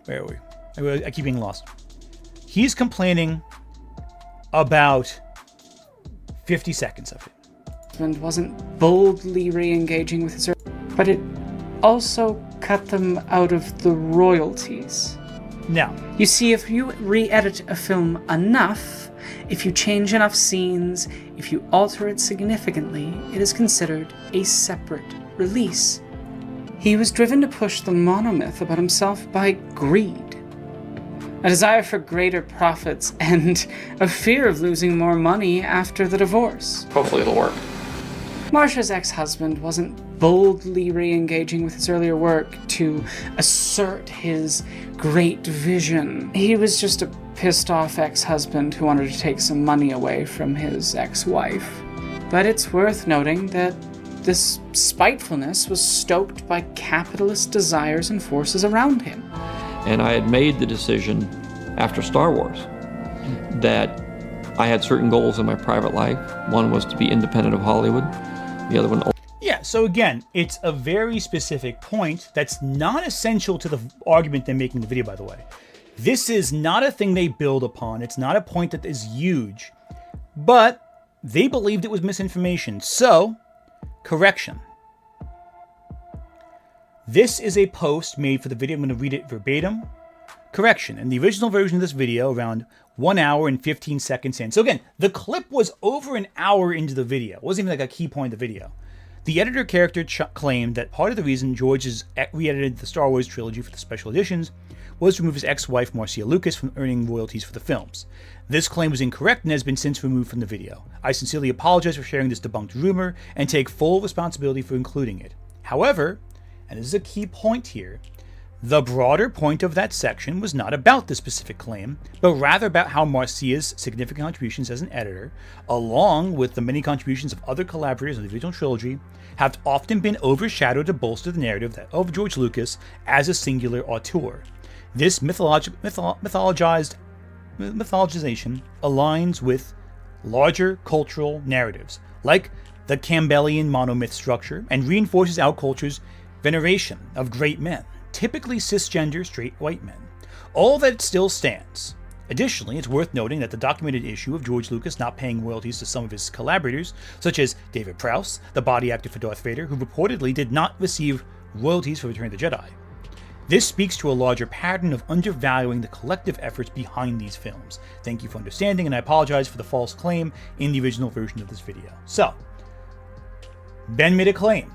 Where are we? I keep being lost. He's complaining about 50 seconds of it. And wasn't boldly re-engaging with his... But it also cut them out of the royalties. Now, you see, if you re-edit a film enough, if you change enough scenes, if you alter it significantly, it is considered a separate release. He was driven to push the monomyth about himself by greed, a desire for greater profits, and a fear of losing more money after the divorce. Hopefully it'll work. Marcia's ex-husband wasn't boldly re-engaging with his earlier work to assert his great vision. He was just a pissed-off ex-husband who wanted to take some money away from his ex-wife. But it's worth noting that this spitefulness was stoked by capitalist desires and forces around him. And I had made the decision after Star Wars that I had certain goals in my private life. One was to be independent of Hollywood. The other one... Yeah, so again, it's a very specific point that's not essential to the argument they're making in the video, by the way. This is not a thing they build upon. It's not a point that is huge. But they believed it was misinformation. So, correction. This is a post made for the video. I'm going to read it verbatim. Correction. In the original version of this video, around 1 hour and 15 seconds in. So again, the clip was over an hour into the video. It wasn't even like a key point of the video. The editor character claimed that part of the reason George has re-edited the Star Wars trilogy for the special editions was to remove his ex-wife Marcia Lucas from earning royalties for the films. This claim was incorrect and has been since removed from the video. I sincerely apologize for sharing this debunked rumor and take full responsibility for including it. However, and this is a key point here, the broader point of that section was not about this specific claim, but rather about how Marcia's significant contributions as an editor, along with the many contributions of other collaborators in the original trilogy, have often been overshadowed to bolster the narrative of George Lucas as a singular auteur. This mythologization aligns with larger cultural narratives, like the Campbellian monomyth structure, and reinforces our culture's veneration of great men, typically cisgender straight white men. All that still stands. Additionally, it's worth noting that the documented issue of George Lucas not paying royalties to some of his collaborators, such as David Prowse, the body actor for Darth Vader, who reportedly did not receive royalties for Return of the Jedi. This speaks to a larger pattern of undervaluing the collective efforts behind these films. Thank you for understanding, and I apologize for the false claim in the original version of this video. So, Ben made a claim.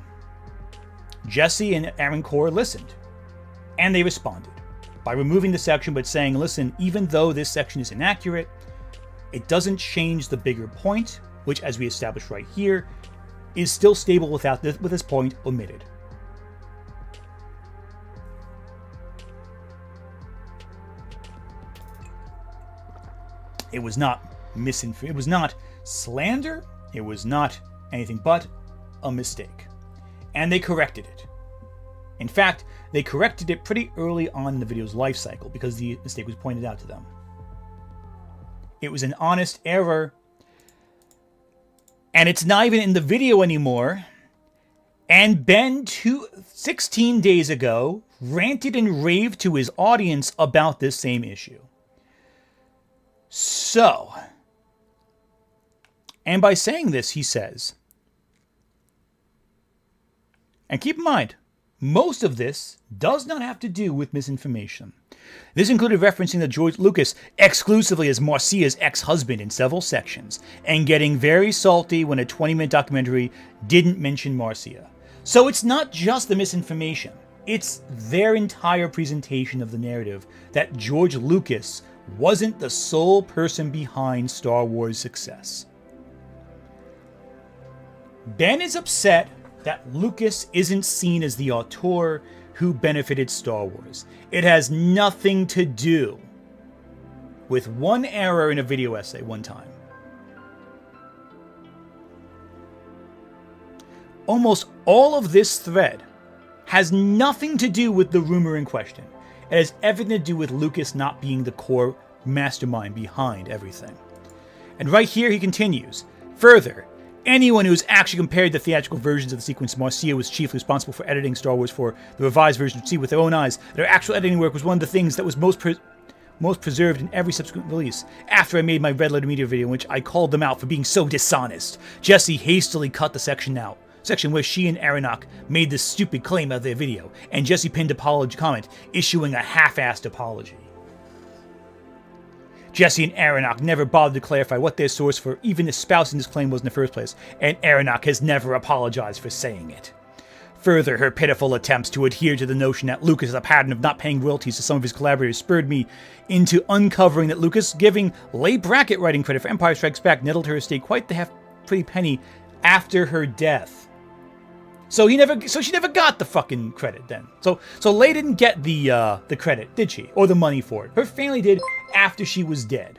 Jesse and Aaron Corr listened, and they responded by removing the section but saying, listen, even though this section is inaccurate, it doesn't change the bigger point, which, as we established right here, is still stable with this point omitted. It was not it was not slander, it was not anything but a mistake. And they corrected it. In fact, they corrected it pretty early on in the video's life cycle because the mistake was pointed out to them. It was an honest error. And it's not even in the video anymore. And Ben, 16 days ago, ranted and raved to his audience about this same issue. So, and by saying this, he says, and keep in mind, most of this does not have to do with misinformation. This included referencing that George Lucas exclusively as Marcia's ex-husband in several sections, and getting very salty when a 20-minute documentary didn't mention Marcia. So it's not just the misinformation, it's their entire presentation of the narrative that George Lucas wasn't the sole person behind Star Wars' success. Ben is upset that Lucas isn't seen as the auteur who benefited Star Wars. It has nothing to do with one error in a video essay one time. Almost all of this thread has nothing to do with the rumor in question. It has everything to do with Lucas not being the core mastermind behind everything. And right here he continues, further, anyone who has actually compared the theatrical versions of the sequence Marcia was chiefly responsible for editing Star Wars for the revised version to see with their own eyes that her actual editing work was one of the things that was most preserved in every subsequent release. After I made my Red Letter Media video in which I called them out for being so dishonest, Jesse hastily cut the section where she and Aronach made this stupid claim of their video, and Jesse pinned apology comment, issuing a half-assed apology. Jesse and Aronach never bothered to clarify what their source for even espousing this claim was in the first place, and Aronach has never apologized for saying it. Further, her pitiful attempts to adhere to the notion that Lucas has a pattern of not paying royalties to some of his collaborators spurred me into uncovering that Lucas giving Leigh Brackett writing credit for Empire Strikes Back nettled her estate quite the pretty penny after her death. So she never got the fucking credit then. So Leigh didn't get the credit, did she? Or the money for it. Her family did after she was dead.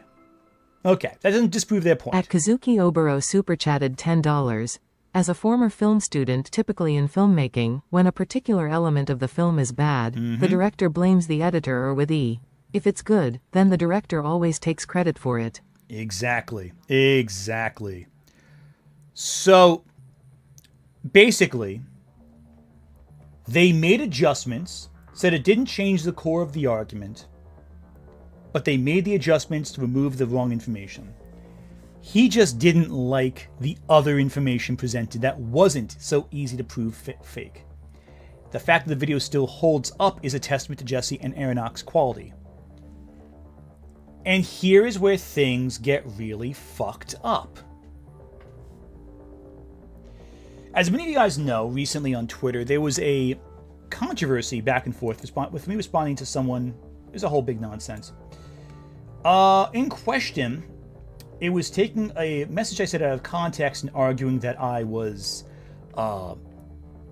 Okay, that doesn't disprove their point. At Kazuki Obero super chatted $10. As a former film student, typically in filmmaking, when a particular element of the film is bad, the director blames the editor or with E. If it's good, then the director always takes credit for it. Exactly. So, basically, they made adjustments, said it didn't change the core of the argument, but they made the adjustments to remove the wrong information. He just didn't like the other information presented that wasn't so easy to prove fake. The fact that the video still holds up is a testament to Jesse and Aronach's quality. And here is where things get really fucked up. As many of you guys know, recently on Twitter, there was a controversy back and forth with me responding to someone. It was a whole big nonsense. In question, it was taking a message I said out of context and arguing that I was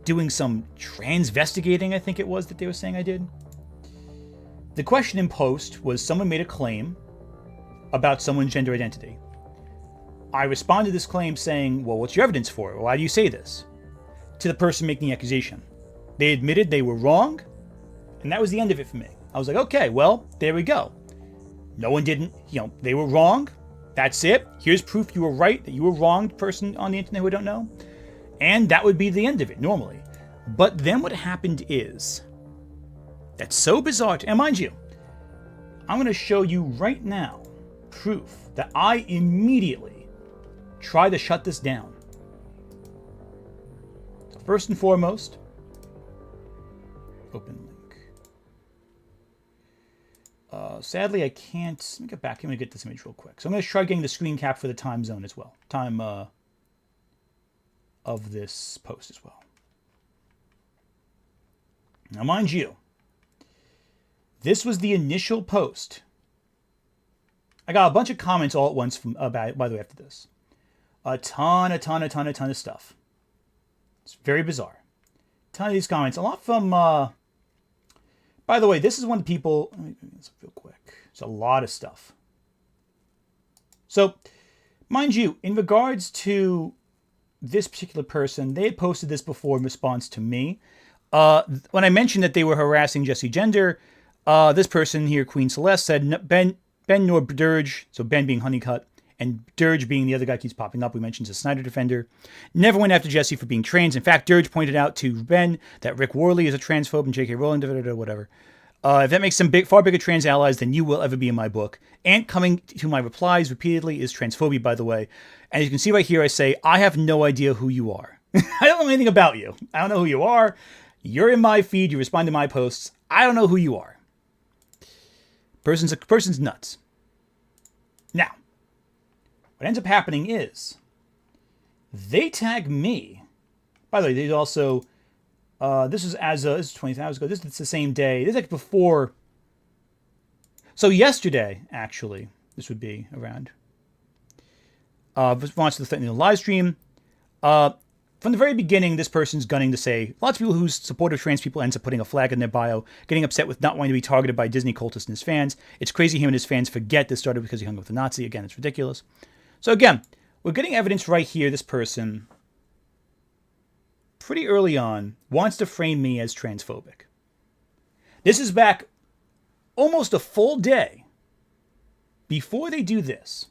doing some transvestigating, I think it was that they were saying I did. The question in post was someone made a claim about someone's gender identity. I responded to this claim saying, well, what's your evidence for it? Why do you say this? To the person making the accusation. They admitted they were wrong, and that was the end of it for me. I was like, okay, well, there we go. No one didn't, they were wrong. That's it. Here's proof you were right, that you were wrong, person on the internet who I don't know. And that would be the end of it, normally. But then what happened is, That's so bizarre. And mind you, I'm going to show you right now proof that I immediately try to shut this down. So first and foremost, open link. Sadly, I can't. Let me get back. I'm going to get this image real quick. So I'm going to try getting the screen cap for the time zone as well. Time of this post as well. Now, mind you, this was the initial post. I got a bunch of comments all at once from about, by the way, after this. A ton of stuff. It's very bizarre. A ton of these comments. A lot from, by the way, this is one of the people, let me do this real quick. It's a lot of stuff. So, mind you, in regards to this particular person, they had posted this before in response to me. When I mentioned that they were harassing Jesse Gender, this person here, Queen Celeste, said Ben nor Dirge, so Ben being HoneyCutt, and Dirge being the other guy keeps popping up, we mentioned is a Snyder defender, never went after Jesse for being trans. In fact, Dirge pointed out to Ben that Rick Worley is a transphobe and J.K. Rowling, whatever. If that makes them far bigger trans allies than you will ever be in my book. And coming to my replies repeatedly is transphobia, by the way. And you can see right here, I say, I have no idea who you are. I don't know anything about you. I don't know who you are. You're in my feed. You respond to my posts. I don't know who you are. Person's nuts. Now, what ends up happening is they tag me. By the way, they also, this is this is 20 hours ago. This is the same day. This is like before. So yesterday, actually, this would be around. Response to the live stream. From the very beginning, this person's gunning to say, lots of people who support trans people ends up putting a flag in their bio, getting upset with not wanting to be targeted by Disney cultists and his fans. It's crazy him and his fans forget this started because he hung with a Nazi. Again, it's ridiculous. So again, we're getting evidence right here. This person, pretty early on, wants to frame me as transphobic. This is back almost a full day before they do this.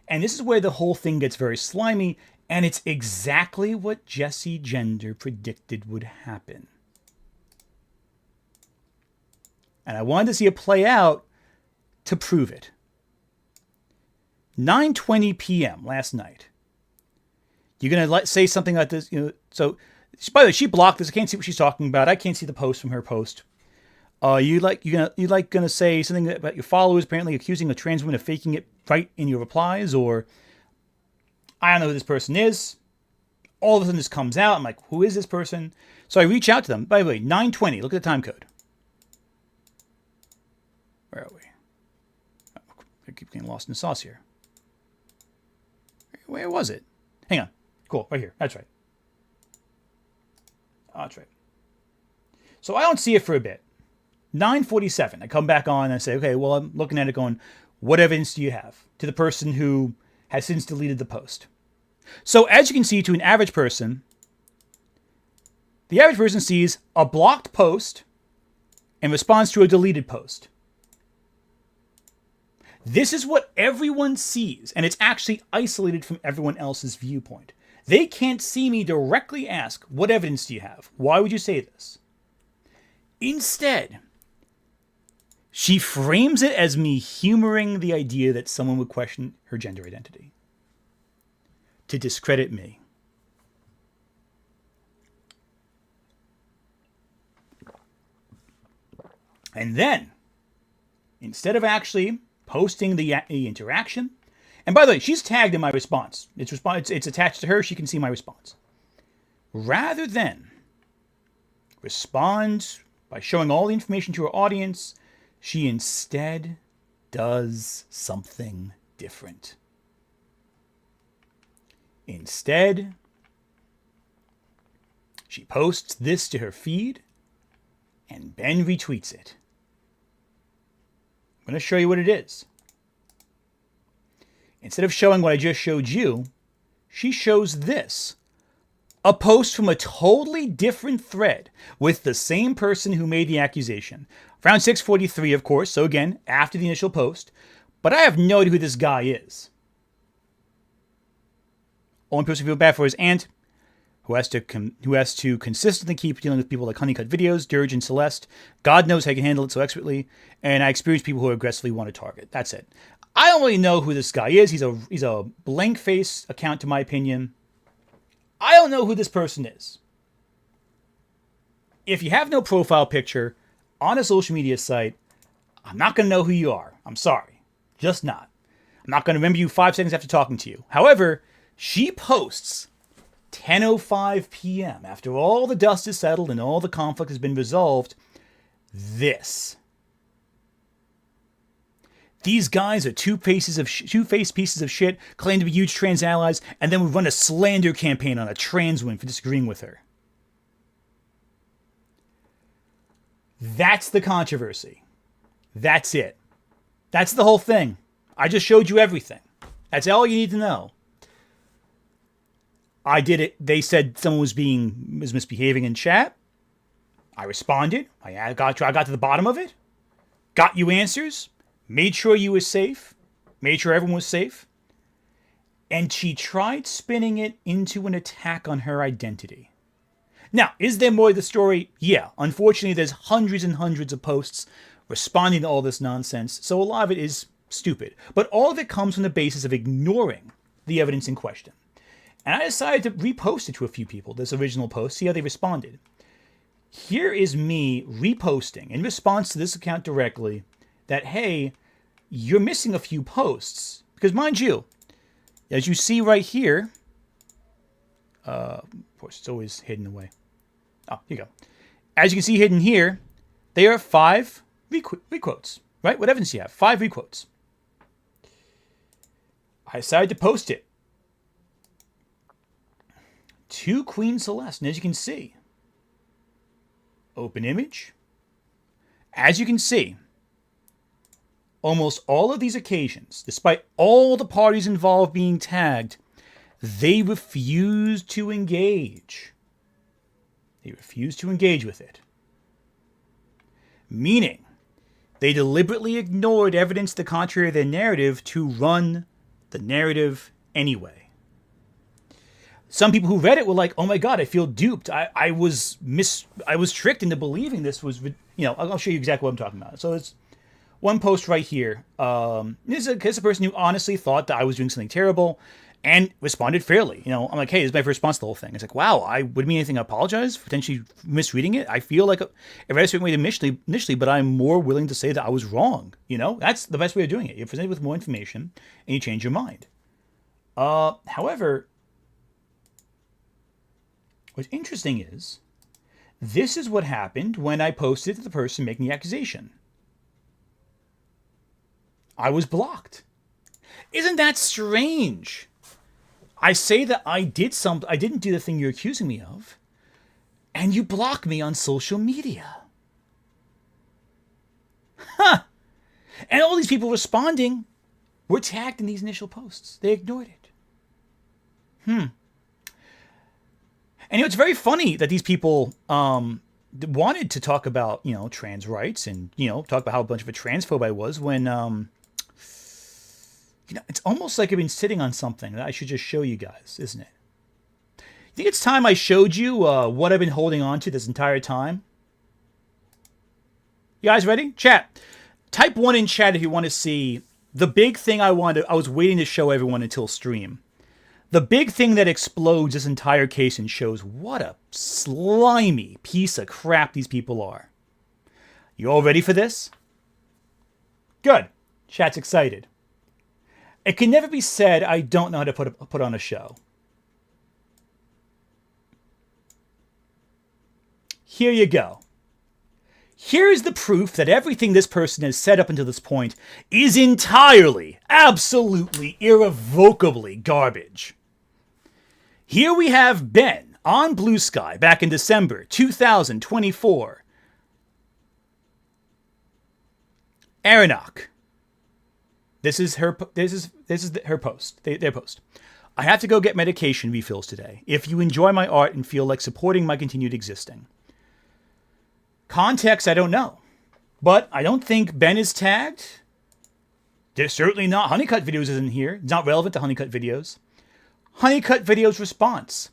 And this is where the whole thing gets very slimy. And it's exactly what Jesse Gender predicted would happen. And I wanted to see it play out to prove it. 9:20 p.m. last night. You're going to say something like this. So, by the way, she blocked this. I can't see what she's talking about. I can't see the post from her post. You're gonna say something about your followers apparently accusing a trans woman of faking it right in your replies, or I don't know who this person is. All of a sudden this comes out. I'm like, who is this person? So I reach out to them. By the way, 9:20. Look at the time code. Where are we? I keep getting lost in the sauce here. Where was it? Hang on. Cool. Right here. That's right. Oh, that's right. So I don't see it for a bit. 9:47. I come back on and I say, okay, well, I'm looking at it going, what evidence do you have? To the person who has since deleted the post. So as you can see, to an average person, the average person sees a blocked post and responds to a deleted post. This is what everyone sees, and it's actually isolated from everyone else's viewpoint. They can't see me directly ask, what evidence do you have? Why would you say this? Instead, she frames it as me humoring the idea that someone would question her gender identity to discredit me. And then, instead of actually posting the interaction, and by the way, she's tagged in my response. It's attached to her. She can see my response. Rather than respond by showing all the information to her audience, she instead does something different. Instead, she posts this to her feed, and Ben retweets it. I'm going to show you what it is. Instead of showing what I just showed you, she shows this. A post from a totally different thread with the same person who made the accusation. Around 6:43, of course, so again, after the initial post. But I have no idea who this guy is. Only person I feel bad for is Ant. who has to consistently keep dealing with people like HoneyCutt videos, Dirge, and Celeste. God knows I can handle it so expertly, and I experience people who aggressively want to target. That's it. I don't really know who this guy is. He's a blank face account, to my opinion. I don't know who this person is. If you have no profile picture on a social media site, I'm not going to know who you are. I'm sorry. Just not. I'm not going to remember you 5 seconds after talking to you. However, she posts 10:05 p.m. after all the dust is settled and all the conflict has been resolved. This. These guys are two-faced pieces of shit, claim to be huge trans allies, and then we run a slander campaign on a trans woman for disagreeing with her. That's the controversy. That's it. That's the whole thing. I just showed you everything. That's all you need to know. I did it. They said someone was misbehaving in chat. I responded. I got to the bottom of it. Got you answers. Made sure you were safe. Made sure everyone was safe. And she tried spinning it into an attack on her identity. Now, is there more to the story? Yeah. Unfortunately, there's hundreds and hundreds of posts responding to all this nonsense, so a lot of it is stupid. But all of it comes from the basis of ignoring the evidence in question. And I decided to repost it to a few people, this original post, see how they responded. Here is me reposting in response to this account directly that, hey, you're missing a few posts. Because mind you, as you see right here, of course, it's always hidden away. Oh, here you go. As you can see hidden here, there are 5 requotes, right? What evidence do you have? 5 requotes. I decided to post it to Queen Celeste, and as you can see, open image. As you can see, almost all of these occasions, despite all the parties involved being tagged, they refused to engage. They refused to engage with it. Meaning, they deliberately ignored evidence to the contrary of their narrative to run the narrative anyway. Some people who read it were like, oh my God, I feel duped. I was tricked into believing this was, I'll show you exactly what I'm talking about. So it's one post right here. This is a person who honestly thought that I was doing something terrible and responded fairly. I'm like, hey, this is my first response to the whole thing. It's like, wow, I wouldn't mean anything. I apologize for potentially misreading it. I feel like it read a certain way initially, but I'm more willing to say that I was wrong. That's the best way of doing it. You're presented with more information and you change your mind. However, what's interesting is, this is what happened when I posted to the person making the accusation. I was blocked. Isn't that strange? I say that I didn't do the thing you're accusing me of, and you block me on social media. Huh. And all these people responding were tagged in these initial posts. They ignored it. And it's very funny that these people wanted to talk about, trans rights and, talk about how much of a transphobe I was when, it's almost like I've been sitting on something that I should just show you guys, isn't it? You think it's time I showed you what I've been holding on to this entire time? You guys ready? Chat. Type 1 in chat if you want to see the big thing I was waiting to show everyone until stream. The big thing that explodes this entire case and shows what a slimy piece of crap these people are. You all ready for this? Good. Chat's excited. It can never be said I don't know how to put on a show. Here you go. Here's the proof that everything this person has said up until this point is entirely, absolutely, irrevocably garbage. Here we have Ben on Blue Sky back in December 2024. Aronach. This is her post. Their post. I have to go get medication refills today. If you enjoy my art and feel like supporting my continued existing. Context, I don't know. But I don't think Ben is tagged. There's certainly not. HoneyCutt videos isn't here. It's not relevant to HoneyCutt videos. HoneyCutt videos response.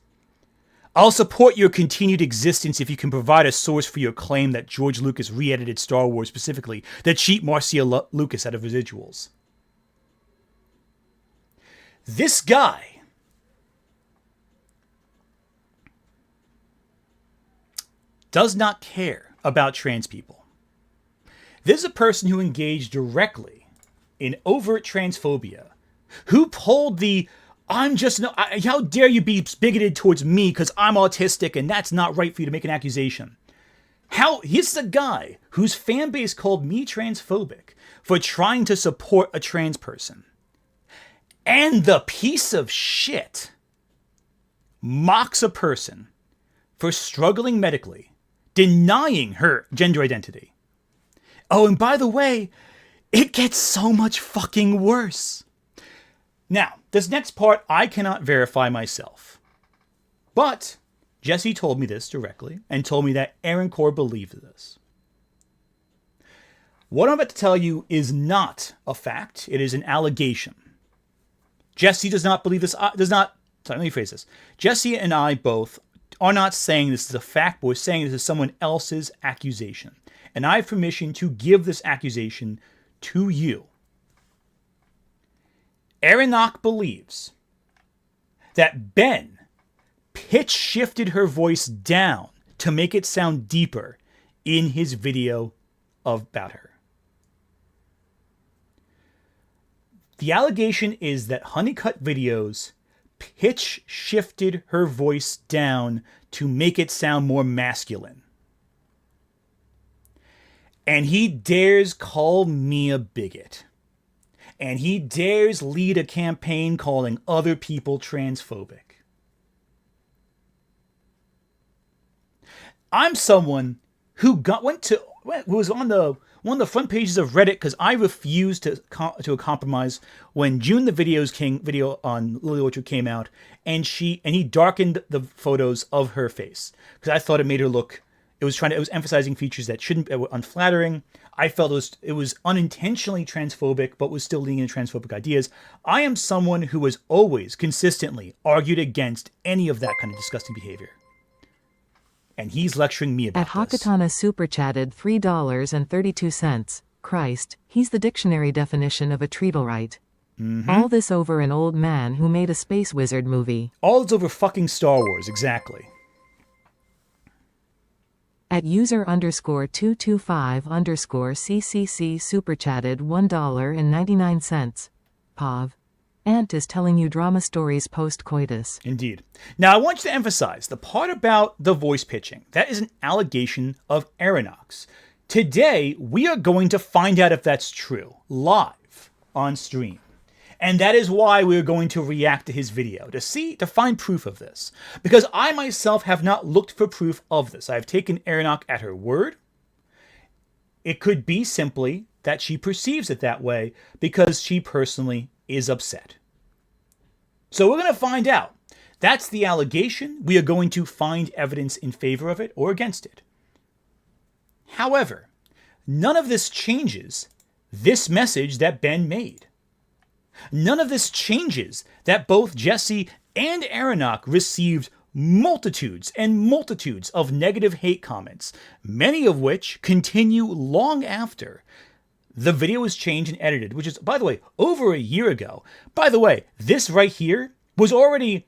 I'll support your continued existence if you can provide a source for your claim that George Lucas re-edited Star Wars, specifically that cheat Marcia Lucas out of residuals. This guy does not care about trans people. This is a person who engaged directly in overt transphobia, who pulled the how dare you be bigoted towards me because I'm autistic and that's not right for you to make an accusation. He's the guy whose fan base called me transphobic for trying to support a trans person. And the piece of shit mocks a person for struggling medically, denying her gender identity. Oh, and by the way, it gets so much fucking worse. Now, this next part I cannot verify myself. But Jesse told me this directly and told me that Aaron Core believed this. What I'm about to tell you is not a fact. It is an allegation. Jesse does not believe this. Let me phrase this. Jesse and I both are not saying this is a fact, but we're saying this is someone else's accusation. And I have permission to give this accusation to you. Aronach believes that Ben pitch shifted her voice down to make it sound deeper in his video about her. The allegation is that HoneyCutt videos pitch shifted her voice down to make it sound more masculine. And he dares call me a bigot. And he dares lead a campaign calling other people transphobic. I'm someone who was on one of the front pages of Reddit because I refused to compromise when June the video on Lily Orchard came out, and he darkened the photos of her face because I thought it made her look. It was emphasizing features that were unflattering. I felt it was unintentionally transphobic, but was still leaning into transphobic ideas. I am someone who has always consistently argued against any of that kind of disgusting behavior. And he's lecturing me about this. Hakatana super chatted $3.32. Christ, he's the dictionary definition of a treadlewright. Mm-hmm. All this over an old man who made a space wizard movie. All this over fucking Star Wars, exactly. At user_225_CCC super chatted $1.99. Pav. Ant is telling you drama stories post-coitus. Indeed. Now, I want you to emphasize the part about the voice pitching. That is an allegation of Aronach's. Today, we are going to find out if that's true, live on stream. And that is why we're going to react to his video, to find proof of this. Because I myself have not looked for proof of this. I have taken Aronach at her word. It could be simply that she perceives it that way because she personally is upset. So we're going to find out. That's the allegation. We are going to find evidence in favor of it or against it. However, none of this changes this message that Ben made. None of this changes that both Jesse and Aronach received multitudes and multitudes of negative hate comments, many of which continue long after the video was changed and edited, which is, by the way, over a year ago. By the way, this right here was already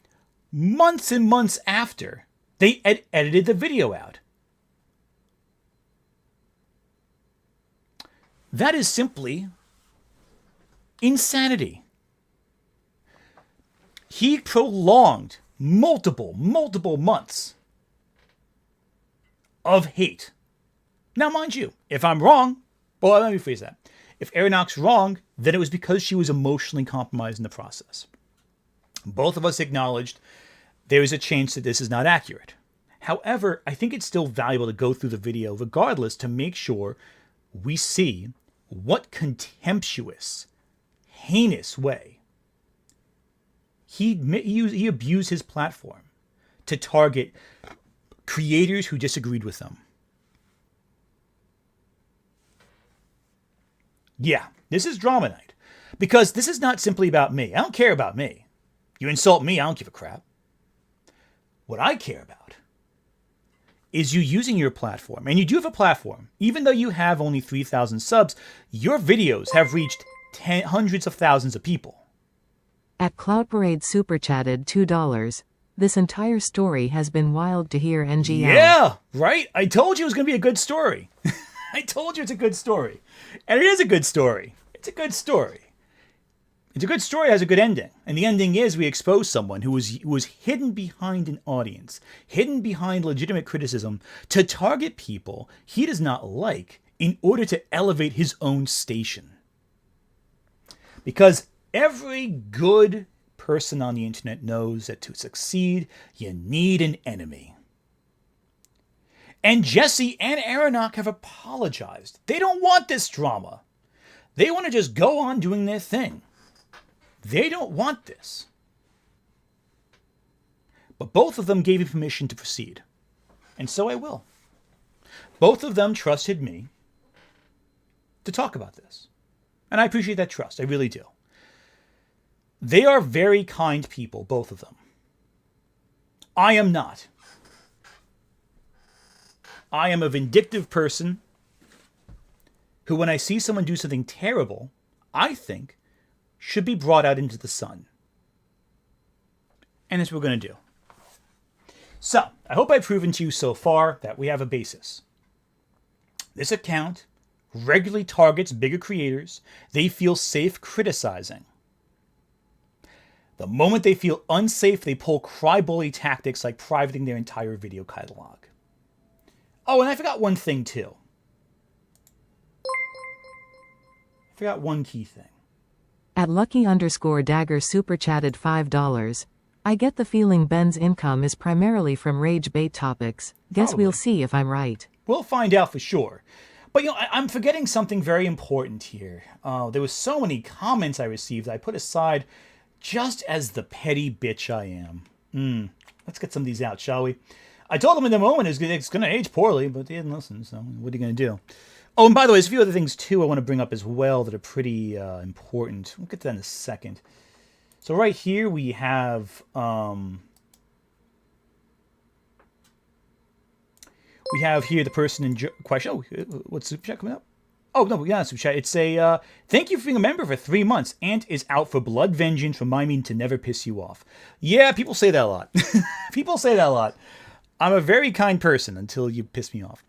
months and months after they edited the video out. That is simply insanity. He prolonged multiple months of hate. Now, mind you, if I'm wrong, well, let me rephrase that. If Aronach's wrong, then it was because she was emotionally compromised in the process. Both of us acknowledged there is a chance that this is not accurate. However, I think it's still valuable to go through the video regardless to make sure we see what contemptuous, heinous way he abused his platform to target creators who disagreed with them. Yeah, this is drama night. Because this is not simply about me. I don't care about me. You insult me, I don't give a crap. What I care about is you using your platform. And you do have a platform. Even though you have only 3,000 subs, your videos have reached hundreds of thousands of people. At Cloud Parade Super Chatted $2. This entire story has been wild to hear NGL. Yeah, right? I told you it was going to be a good story. I told you it's a good story. And it is a good story. It's a good story. It's a good story, has a good ending. And the ending is we expose someone who was hidden behind an audience, hidden behind legitimate criticism to target people he does not like in order to elevate his own station. Because every good person on the internet knows that to succeed, you need an enemy. And Jesse and Aronach have apologized. They don't want this drama. They want to just go on doing their thing. They don't want this. But both of them gave me permission to proceed. And so I will. Both of them trusted me to talk about this. And I appreciate that trust. I really do. They are very kind people, both of them. I am not. I am a vindictive person who, when I see someone do something terrible, I think should be brought out into the sun. And that's what we're going to do. So, I hope I've proven to you so far that we have a basis. This account regularly targets bigger creators they feel safe criticizing. The moment they feel unsafe, they pull cry-bully tactics like privating their entire video catalog. Oh, and I forgot one thing too. I forgot one key thing. At Lucky_Dagger Super Chatted $5. I get the feeling Ben's income is primarily from rage bait topics. Guess Probably. we'll see if I'm right. We'll find out for sure. But, I'm forgetting something very important here. There was so many comments I received I put aside just as the petty bitch I am. Let's get some of these out, shall we? I told them in the moment it's going to age poorly, but they didn't listen, so what are you going to do? Oh, and by the way, there's a few other things, too, I want to bring up as well that are pretty important. We'll get to that in a second. So right here we have... we have here the person in question. Oh, what's Super Chat coming up? Oh, no, yeah, Super Chat. It's a, thank you for being a member for 3 months. Ant is out for blood vengeance. Remind me to never piss you off. Yeah, people say that a lot. People say that a lot. I'm a very kind person until you piss me off.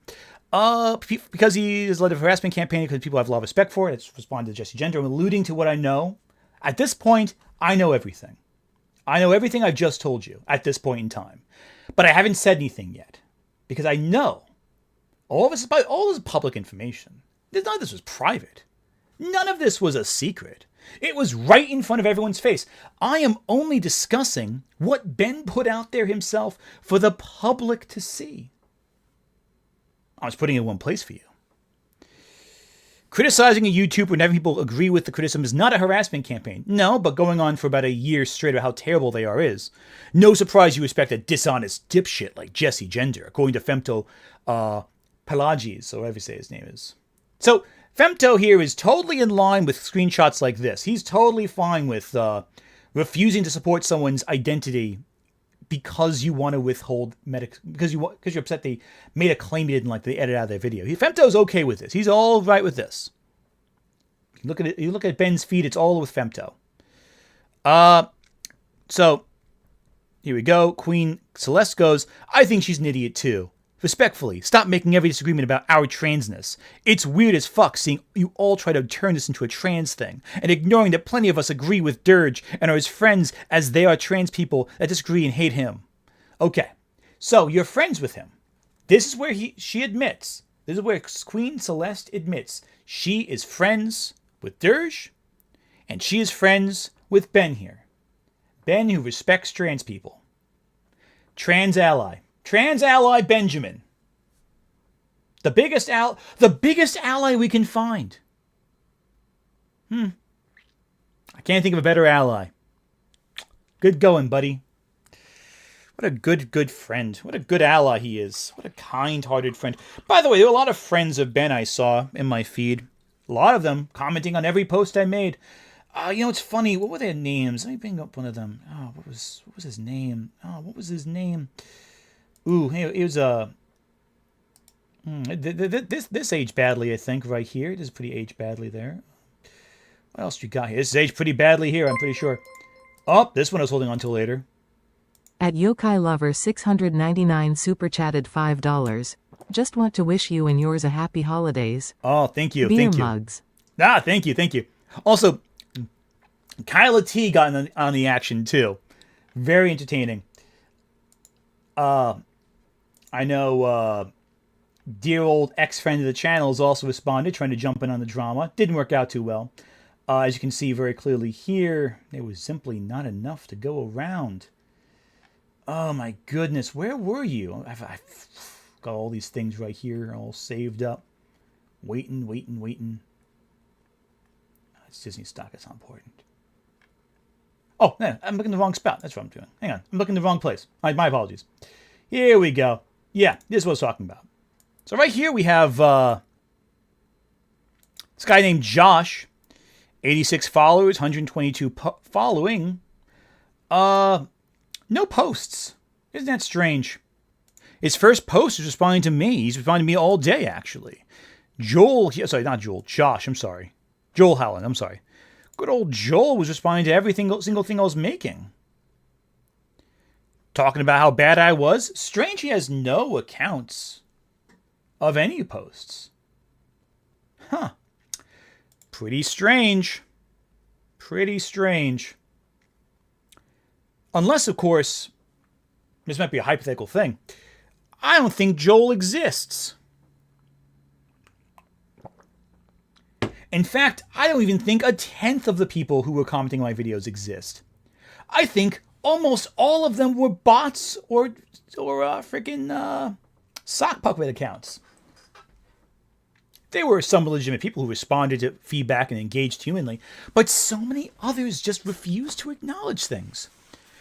Because he has led a harassment campaign, because people have a lot of respect for it. It's responded to Jesse Gender. I'm alluding to what I know. At this point, I know everything. I know everything I've just told you at this point in time. But I haven't said anything yet. Because I know all this is public information. None of this was private. None of this was a secret. It was right in front of everyone's face. I am only discussing what Ben put out there himself for the public to see. I was putting it in one place for you. Criticizing a YouTuber whenever people agree with the criticism is not a harassment campaign. No, but going on for about a year straight about how terrible they are is. No surprise you respect a dishonest dipshit like Jesse Gender, according to Femto Pelagis, or whatever you say his name is. So, Femto here is totally in line with screenshots like this. He's totally fine with refusing to support someone's identity because you want to withhold because you're upset they made a claim you didn't like, they edited out their video. Femto's okay with this. He's all right with this. You look at it. You look at Ben's feed. It's all with Femto. So here we go. Queen Celeste goes, I think she's an idiot too. Respectfully, stop making every disagreement about our transness. It's weird as fuck seeing you all try to turn this into a trans thing, and ignoring that plenty of us agree with Dirge and are his friends as they are trans people that disagree and hate him. Okay, so you're friends with him. This is where she admits. This is where Queen Celeste admits she is friends with Dirge, and she is friends with Ben here. Ben who respects trans people. Trans ally. Trans ally Benjamin. The biggest ally we can find. I can't think of a better ally. Good going, buddy. What a good friend. What a good ally he is. What a kind-hearted friend. By the way, there were a lot of friends of Ben I saw in my feed. A lot of them commenting on every post I made. You know, it's funny. What were their names? Let me bring up one of them. Oh, what was his name? Oh, what was his name? Ooh, hey, it was this aged badly, I think, right here. It is pretty aged badly there. What else you got here? This is aged pretty badly here, I'm pretty sure. Oh, this one I was holding on till later. At Yokai Lover 699 super chatted $5. Just want to wish you and yours a happy holidays. Oh, thank you, Beer thank you. mugs. Ah, thank you. Also, Kyla T got on the action too. Very entertaining. I know dear old ex-friend of the channel has also responded, trying to jump in on the drama. Didn't work out too well. As you can see very clearly here, there was simply not enough to go around. Oh my goodness, where were you? I've got all these things right here all saved up. Waiting. It's Disney stock, it's not important. Oh, yeah, I'm looking in the wrong spot. That's what I'm doing. Hang on, I'm looking in the wrong place. My apologies. Here we go. Yeah, this is what I was talking about. So right here we have this guy named Josh. 86 followers, 122 following. No posts. Isn't that strange? His first post is responding to me. He's responding to me all day, actually. Josh, I'm sorry. Joel Howland, I'm sorry. Good old Joel was responding to every single thing I was making. Talking about how bad I was. Strange he has no accounts of any posts. Huh. Pretty strange. Unless, of course, this might be a hypothetical thing. I don't think Joel exists. In fact, I don't even think 1/10 of the people who were commenting on my videos exist. I think almost all of them were bots or freaking sock puppet accounts. There were some legitimate people who responded to feedback and engaged humanly, but so many others just refused to acknowledge things.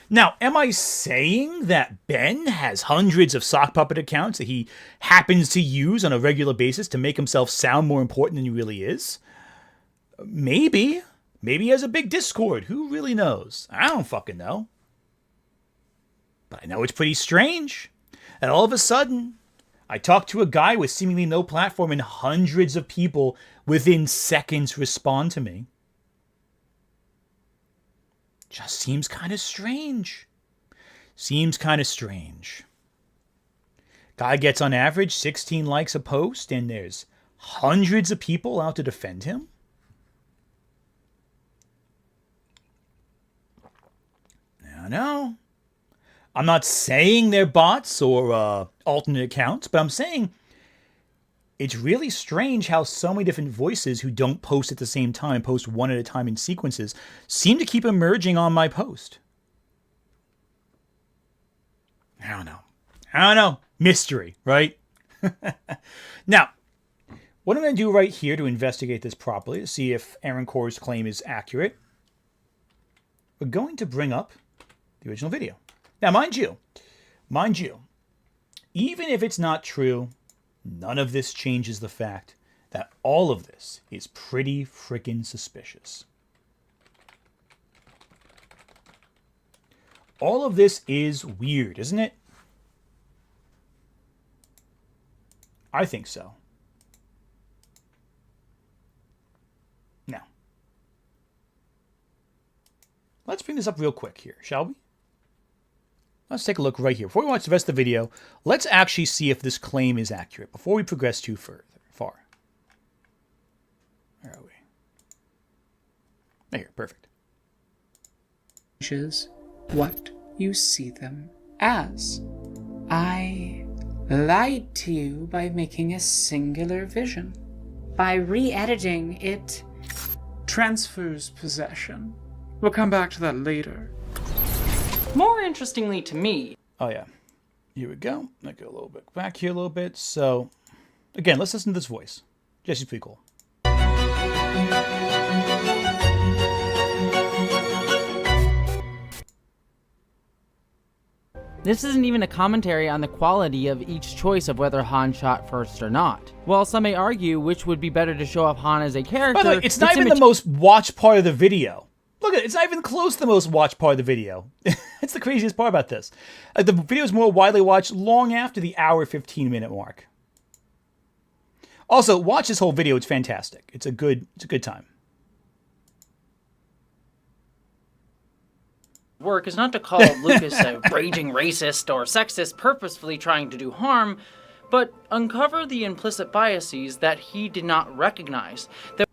Now, am I saying that Ben has hundreds of sock puppet accounts that he happens to use on a regular basis to make himself sound more important than he really is? Maybe. Maybe he has a big Discord. Who really knows? I don't fucking know. But I know it's pretty strange. And all of a sudden, I talk to a guy with seemingly no platform and hundreds of people within seconds respond to me. Just seems kind of strange. Guy gets on average 16 likes a post and there's hundreds of people out to defend him. No. I'm not saying they're bots or alternate accounts, but I'm saying it's really strange how so many different voices who don't post at the same time, post one at a time in sequences, seem to keep emerging on my post. I don't know. Mystery, right? Now, what I'm going to do right here to investigate this properly, to see if Aaron Core's claim is accurate, we're going to bring up the original video. Now, mind you, even if it's not true, none of this changes the fact that all of this is pretty freaking suspicious. All of this is weird, isn't it? I think so. Now, let's bring this up real quick here, shall we? Let's take a look right here. Before we watch the rest of the video, let's actually see if this claim is accurate before we progress too far. Where are we? Right here, perfect. Is what you see them as. I lied to you by making a singular vision. By re-editing, it transfers possession. We'll come back to that later. More interestingly to me. Oh yeah, here we go. Let go a little bit back here a little bit. So, again, let's listen to this voice. Jesse's pretty cool. This isn't even a commentary on the quality of each choice of whether Han shot first or not. While some may argue which would be better to show off Han as a character... By the way, it's not even the most watched part of the video. Look at it, it's not even close to the most watched part of the video. It's the craziest part about this. The video is more widely watched long after the hour 15-minute mark. Also, watch this whole video, it's fantastic. It's a good time. Work is not to call Lucas a raging racist or sexist purposefully trying to do harm, but uncover the implicit biases that he did not recognize. Get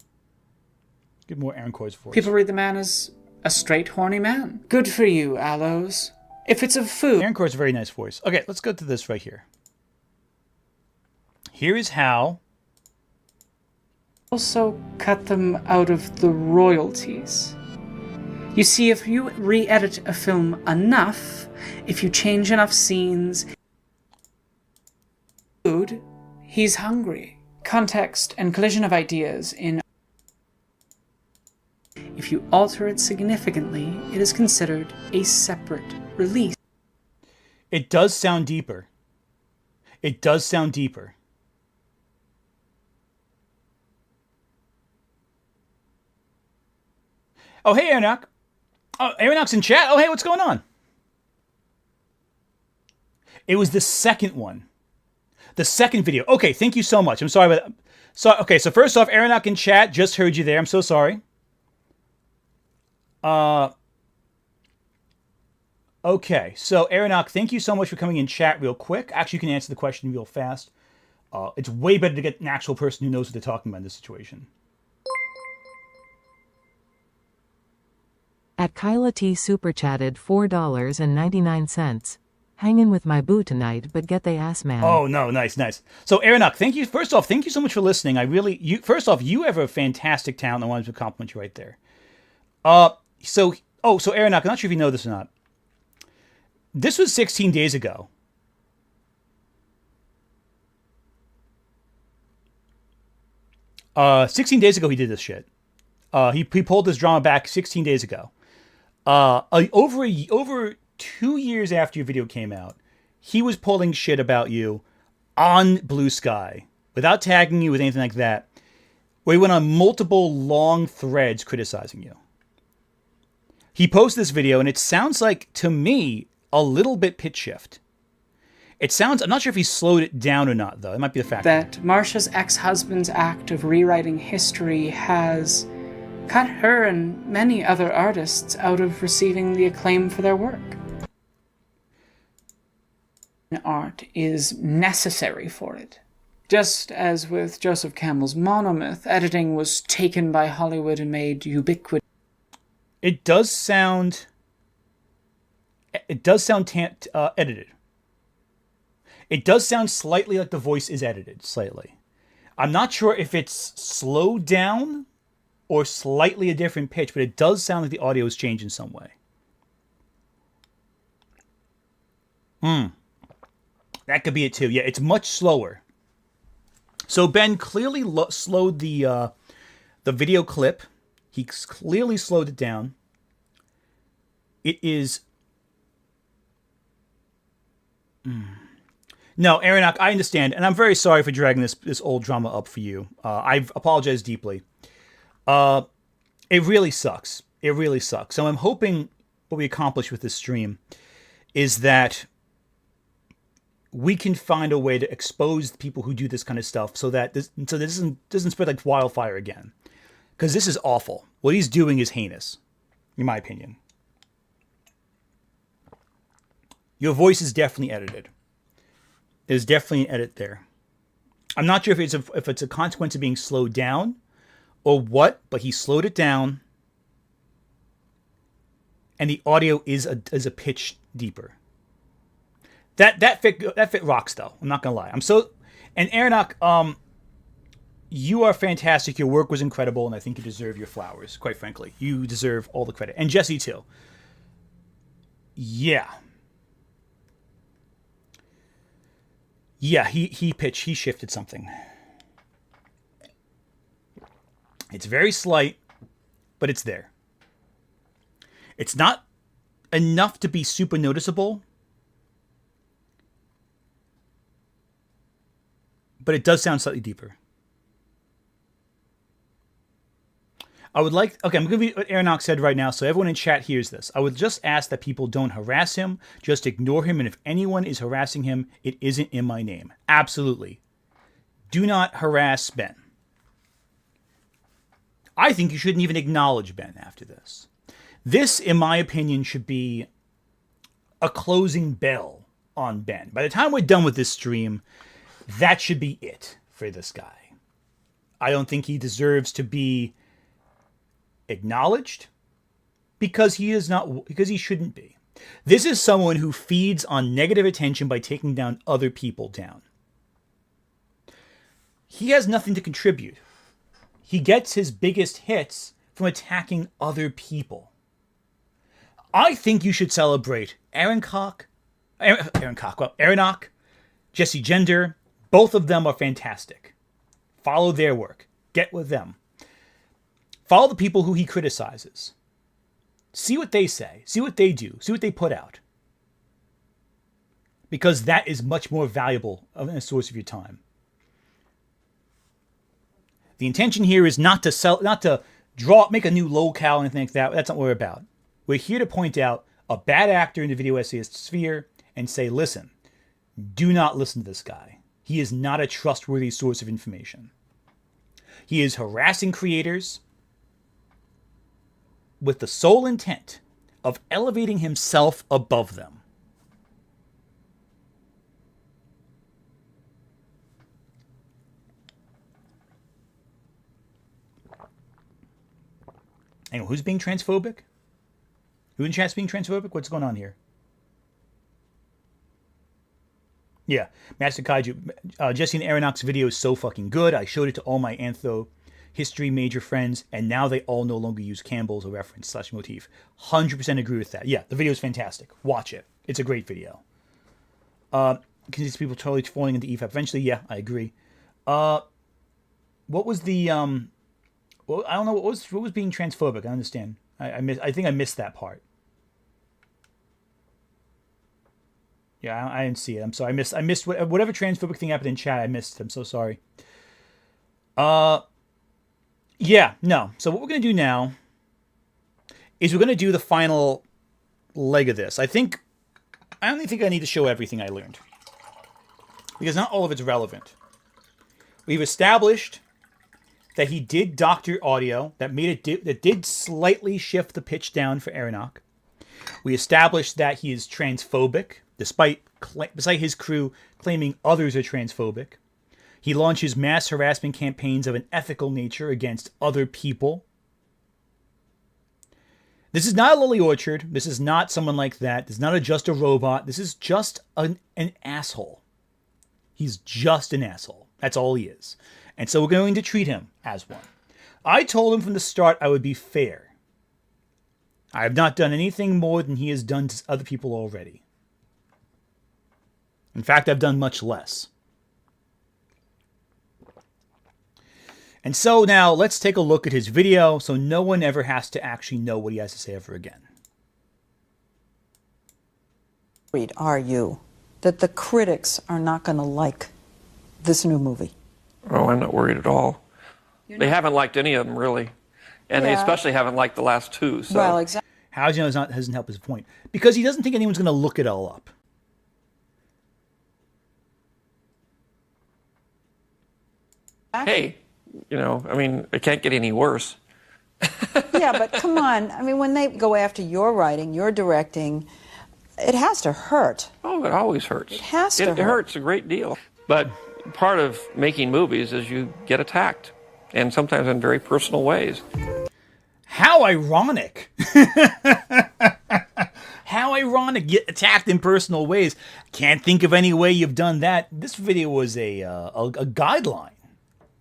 more Aaron Coy's voice. People read the man as a straight, horny man. Good for you, Aloes. If it's of food... Aaron Coy's a very nice voice. Okay, let's go to this right here. Here is how... Also cut them out of the royalties. You see, if you re-edit a film enough, if you change enough scenes, food, he's hungry. Context and collision of ideas in... If you alter it significantly, it is considered a separate release. It does sound deeper. It does sound deeper. Oh, hey, Aronok. Oh, Aronok's in chat. Oh, hey, what's going on? It was the second one. The second video. Okay, thank you so much. I'm sorry about that. So, okay, so first off, Aronok in chat. Just heard you there. I'm so sorry. Okay, so Aronok, thank you so much for coming in chat real quick. Actually, you can answer the question real fast. It's way better to get an actual person who knows what they're talking about in this situation. At Kyla T super chatted $4.99. Hanging with my boo tonight, but get the ass man. Oh no, nice. So Aronok, thank you. First off, thank you so much for listening. First off, you have a fantastic talent. I wanted to compliment you right there. So Aronok, I'm not sure if you know this or not. This was 16 days ago. Uh, 16 days ago he did this shit. He pulled this drama back 16 days ago. Over 2 years after your video came out, he was pulling shit about you on Blue Sky without tagging you with anything like that, where he went on multiple long threads criticizing you. He posted this video, and it sounds like, to me, a little bit pitch shift. It sounds... I'm not sure if he slowed it down or not, though. It might be the fact that Marsha's ex-husband's act of rewriting history has cut her and many other artists out of receiving the acclaim for their work. Art is necessary for it. Just as with Joseph Campbell's monomyth, editing was taken by Hollywood and made ubiquitous. It does sound edited. It does sound slightly like the voice is edited, slightly. I'm not sure if it's slowed down or slightly a different pitch, but it does sound like the audio is changed in some way. That could be it too. Yeah, it's much slower. So Ben clearly slowed the video clip. He clearly slowed it down. It is... No, Aronok, I understand, and I'm very sorry for dragging this old drama up for you. I've apologized deeply. It really sucks. It really sucks. So I'm hoping what we accomplish with this stream is that we can find a way to expose people who do this kind of stuff so that this doesn't spread like wildfire again. Because this is awful. What he's doing is heinous, in my opinion. Your voice is definitely edited. There's definitely an edit there. I'm not sure if it's a consequence of being slowed down or what, but he slowed it down, and the audio is a pitch deeper. That fit rocks though. I'm not gonna lie. And Aronok, you are fantastic. Your work was incredible, and I think you deserve your flowers. Quite frankly, you deserve all the credit, and Jesse too. Yeah. Yeah, he shifted something. It's very slight, but it's there. It's not enough to be super noticeable, but it does sound slightly deeper. I would like... Okay, I'm going to read what Aronok said right now, so everyone in chat hears this. I would just ask that people don't harass him, just ignore him, and if anyone is harassing him, it isn't in my name. Absolutely. Do not harass Ben. I think you shouldn't even acknowledge Ben after this. This, in my opinion, should be a closing bell on Ben. By the time we're done with this stream, that should be it for this guy. I don't think he deserves to be acknowledged because he shouldn't be. This is someone who feeds on negative attention by taking down other people down. He has nothing to contribute. He gets his biggest hits from attacking other people. I think you should celebrate Aronok, Jesse Gender. Both of them are fantastic. Follow their work. Get with them. Follow the people who he criticizes. See what they say. See what they do. See what they put out. Because that is much more valuable of a source of your time. The intention here is not to make a new locale or anything like that. That's not what we're about. We're here to point out a bad actor in the video essayist sphere and say, listen, do not listen to this guy. He is not a trustworthy source of information. He is harassing creators with the sole intent of elevating himself above them. Anyway, who's being transphobic? Who in chat's being transphobic? What's going on here? Yeah, Master Kaiju. Jesse and Aronok's video is so fucking good. I showed it to all my Anthro history major friends, and now they all no longer use Campbell as a reference / motif. 100% agree with that. Yeah, the video is fantastic. Watch it. It's a great video. Can these people totally falling into EFAP eventually? Yeah, I agree. What was the well, I don't know what was being transphobic. I understand. I think I missed that part. Yeah, I didn't see it. I'm sorry. I missed whatever transphobic thing happened in chat. I missed. I'm so sorry. Yeah, no. So what we're gonna do now is we're gonna do the final leg of this. I only think I need to show everything I learned because not all of it's relevant. We've established that he did doctor audio that did slightly shift the pitch down for Aronok. We established that he is transphobic, despite his crew claiming others are transphobic. He launches mass harassment campaigns of an ethical nature against other people. This is not a Lily Orchard. This is not someone like that. This is not just a robot. This is just an asshole. He's just an asshole. That's all he is. And so we're going to treat him as one. I told him from the start I would be fair. I have not done anything more than he has done to other people already. In fact, I've done much less. And so now let's take a look at his video so no one ever has to actually know what he has to say ever again. Are you that the critics are not going to like this new movie? Oh, I'm not worried at all. They haven't liked any of them, really. And they especially haven't liked the last two. So. Well, exactly. How does he know it doesn't help his point? Because he doesn't think anyone's going to look it all up. Hey, I mean, it can't get any worse. Yeah, but come on. I mean, when they go after your writing, your directing, it has to hurt. Oh, it always hurts. It has to hurt. It hurts a great deal. But part of making movies is you get attacked, and sometimes in very personal ways. How ironic. How ironic, get attacked in personal ways. Can't think of any way you've done that. This video was a guideline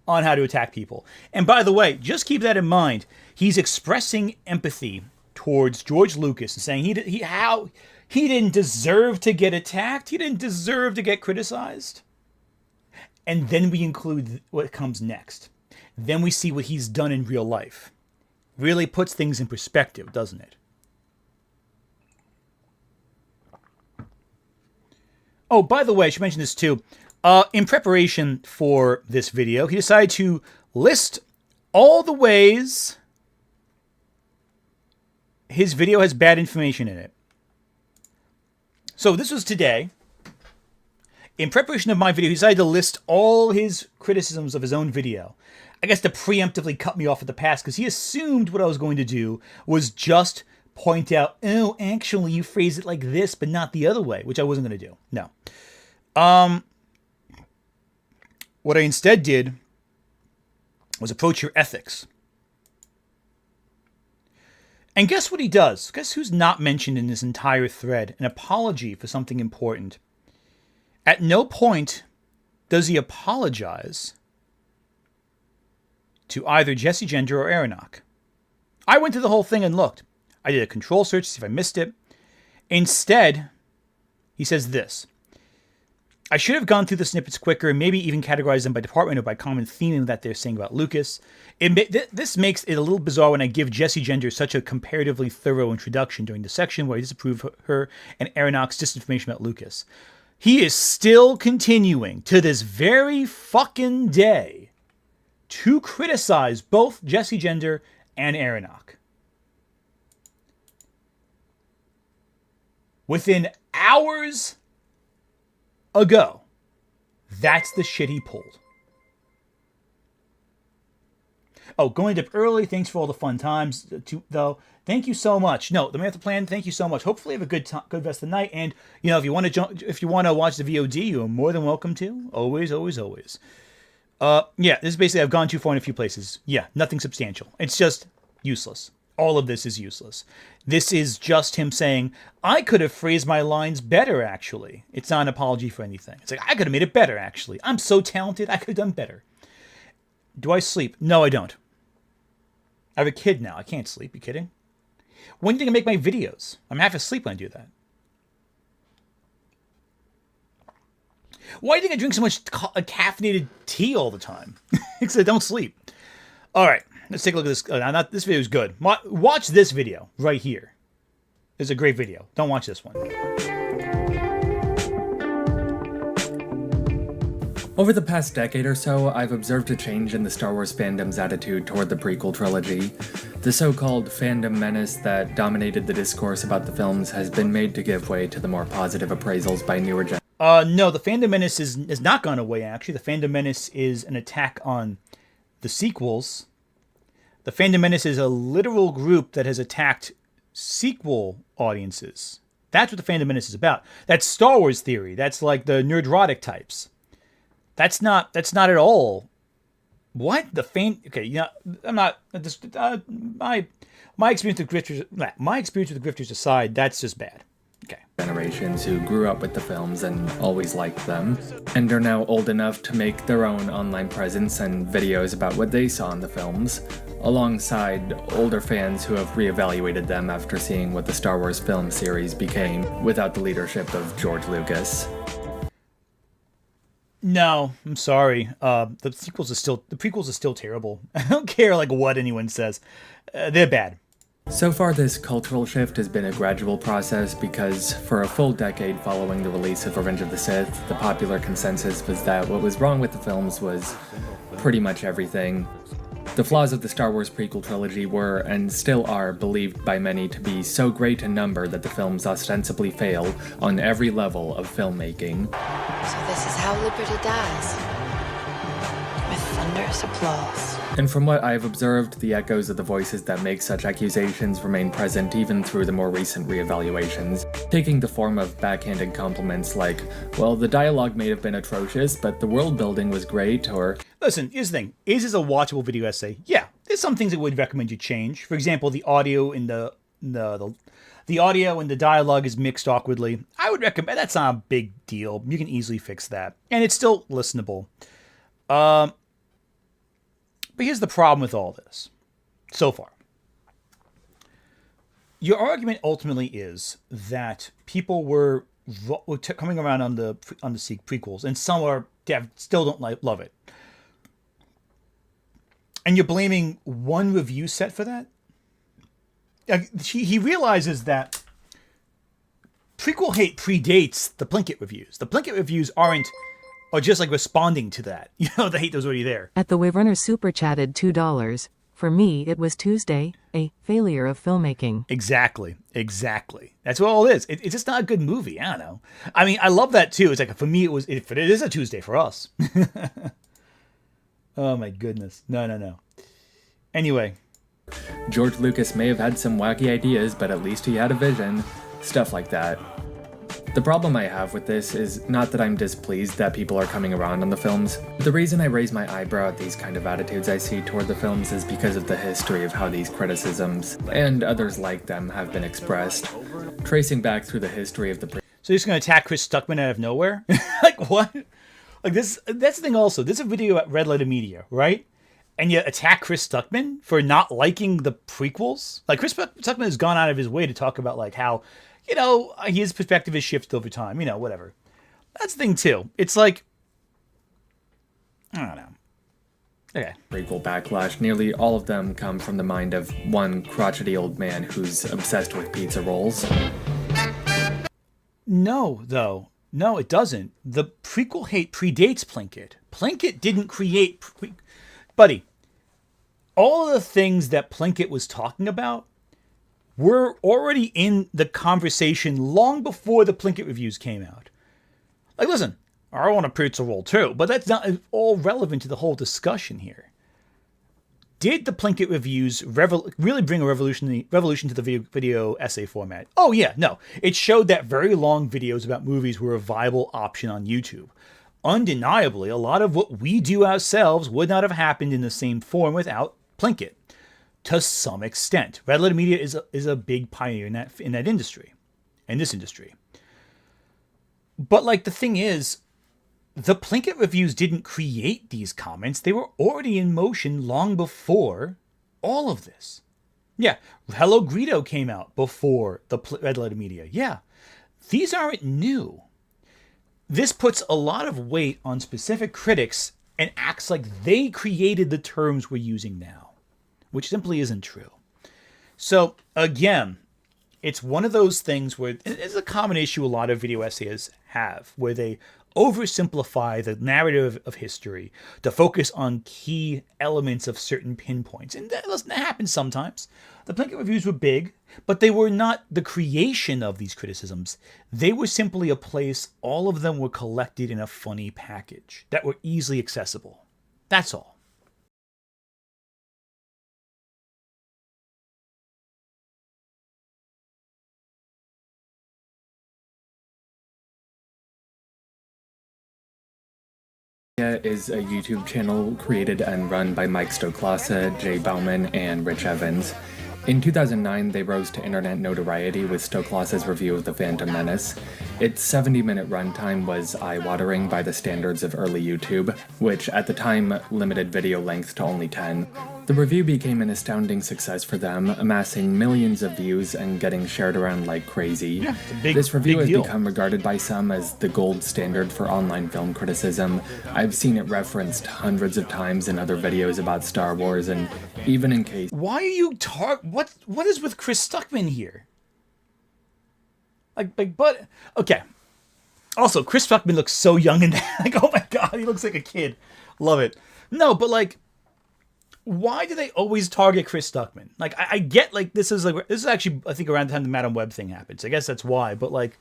on how to attack people. And by the way, just keep that in mind. He's expressing empathy towards George Lucas and saying he didn't deserve to get attacked. He didn't deserve to get criticized. And then we include what comes next. Then we see what he's done in real life. Really puts things in perspective, doesn't it? Oh, by the way, I should mention this too. In preparation for this video, he decided to list all the ways his video has bad information in it. So this was today. In preparation of my video, he decided to list all his criticisms of his own video. I guess to preemptively cut me off at the pass, because he assumed what I was going to do was just point out, oh, actually, you phrase it like this, but not the other way, which I wasn't going to do. No. What I instead did was approach your ethics. And guess what he does? Guess who's not mentioned in this entire thread? An apology for something important. At no point does he apologize to either Jesse Gender or Aronach. I went through the whole thing and looked. I did a control search to see if I missed it. Instead, he says this. I should have gone through the snippets quicker and maybe even categorized them by department or by common theme that they're saying about Lucas. This makes it a little bizarre when I give Jesse Gender such a comparatively thorough introduction during the section where I disapprove her and Aronach's disinformation about Lucas. He is still continuing to this very fucking day to criticize both Jesse Gender and Aronach. Within hours ago, that's the shit he pulled. Oh, going up early. Thanks for all the fun times, though. Thank you so much. No, the Marathon Plan. Thank you so much. Hopefully, have a good rest of the night. And you know, if you want to watch the VOD, you are more than welcome to. Always, always, always. Yeah, this is basically I've gone too far in a few places. Yeah, nothing substantial. It's just useless. All of this is useless. This is just him saying, I could have phrased my lines better, actually. It's not an apology for anything. It's like, I could have made it better, actually. I'm so talented, I could have done better. Do I sleep? No, I don't. I have a kid now. I can't sleep. You kidding? When do you think I make my videos? I'm half asleep when I do that. Why do you think I drink so much caffeinated tea all the time? Because I don't sleep. All right. Let's take a look at this. This video is good. Watch this video right here. It's a great video. Don't watch this one. Over the past decade or so, I've observed a change in the Star Wars fandom's attitude toward the prequel trilogy. The so-called fandom menace that dominated the discourse about the films has been made to give way to the more positive appraisals by newer generations. No, the fandom menace is not gone away, actually. The fandom menace is an attack on the sequels. The fandom menace is a literal group that has attacked sequel audiences. That's what the fandom menace is about. That's Star Wars theory. That's like the nerdrotic types. That's not at all. What? The fan? Okay, you know, I'm not. My experience with grifters aside, that's just bad. Okay. Generations who grew up with the films and always liked them, and are now old enough to make their own online presence and videos about what they saw in the films, alongside older fans who have reevaluated them after seeing what the Star Wars film series became without the leadership of George Lucas. No, I'm sorry. The prequels are still terrible. I don't care like what anyone says. They're bad. So far, this cultural shift has been a gradual process because for a full decade following the release of Revenge of the Sith, the popular consensus was that what was wrong with the films was pretty much everything. The flaws of the Star Wars prequel trilogy were, and still are, believed by many to be so great in number that the films ostensibly fail on every level of filmmaking. So this is how liberty dies. With thunderous applause. And from what I've observed, the echoes of the voices that make such accusations remain present even through the more recent reevaluations, taking the form of backhanded compliments like, well, the dialogue may have been atrocious, but the world building was great, or... Listen, here's the thing. Is this a watchable video essay? Yeah, there's some things I would recommend you change. For example, the audio in the audio and the dialogue is mixed awkwardly. I would recommend, that's not a big deal. You can easily fix that. And it's still listenable. But here's the problem with all this so far. Your argument ultimately is that people were coming around on the prequels, and some still don't love it. And you're blaming one review set for that? He realizes that prequel hate predates the Plinkett reviews. The Plinkett reviews aren't or just like responding to that. You know, the hate that was already there. At the Waverner super chatted $2. For me, it was Tuesday, a failure of filmmaking. Exactly. That's what all it is. It's just not a good movie. I don't know. I mean, I love that too. It's like, for me, it is a Tuesday for us. Oh my goodness. No. Anyway. George Lucas may have had some wacky ideas, but at least he had a vision. Stuff like that. The problem I have with this is not that I'm displeased that people are coming around on the films. The reason I raise my eyebrow at these kind of attitudes I see toward the films is because of the history of how these criticisms, and others like them, have been expressed. Tracing back through the history of the... So you're just going to attack Chris Stuckman out of nowhere? Like, what? Like, that's the thing also. This is a video at Red Letter Media, right? And you attack Chris Stuckman for not liking the prequels? Like, Chris Stuckman has gone out of his way to talk about, like, how, you know, his perspective has shifted over time. You know, whatever. That's the thing, too. It's like, I don't know. Okay. Prequel backlash. Nearly all of them come from the mind of one crotchety old man who's obsessed with pizza rolls. No, though. No, it doesn't. The prequel hate predates Plinkett. Plinkett didn't create... Buddy, all of the things that Plinkett was talking about were already in the conversation long before the Plinkett reviews came out. Like, listen, I want a pizza roll too, but that's not all relevant to the whole discussion here. Did the Plinkett reviews really bring a revolution to the video essay format? Oh yeah, no. It showed that very long videos about movies were a viable option on YouTube. Undeniably, a lot of what we do ourselves would not have happened in the same form without Plinkett. To some extent, Red Letter Media is a big pioneer in that industry, in this industry. But like the thing is, the Plinkett reviews didn't create these comments. They were already in motion long before all of this. Yeah, Hello Greedo came out before the Red Letter Media. Yeah, these aren't new. This puts a lot of weight on specific critics and acts like they created the terms we're using now, which simply isn't true. So again, it's one of those things where it's a common issue a lot of video essayists have, where they oversimplify the narrative of history to focus on key elements of certain pinpoints. And that happens sometimes. The Plinkett reviews were big, but they were not the creation of these criticisms. They were simply a place all of them were collected in a funny package that were easily accessible. That's all. Is a YouTube channel created and run by Mike Stoklasa, Jay Bauman, and Rich Evans. In 2009, they rose to internet notoriety with Stoklasa's review of The Phantom Menace. Its 70-minute runtime was eye-watering by the standards of early YouTube, which at the time limited video length to only 10. The review became an astounding success for them, amassing millions of views and getting shared around like crazy. Yeah, it's a big, this review big has deal. become regarded by some as the gold standard for online film criticism. I've seen it referenced hundreds of times in other videos about Star Wars, and even in case... Why are you what is with Chris Stuckman here? But okay. Also, Chris Stuckman looks so young in that. Like, oh my god, he looks like a kid. Love it. No, but like, why do they always target Chris Stuckman? Like, I get like this is actually I think around the time the Madam Web thing happened. So I guess that's why. But like,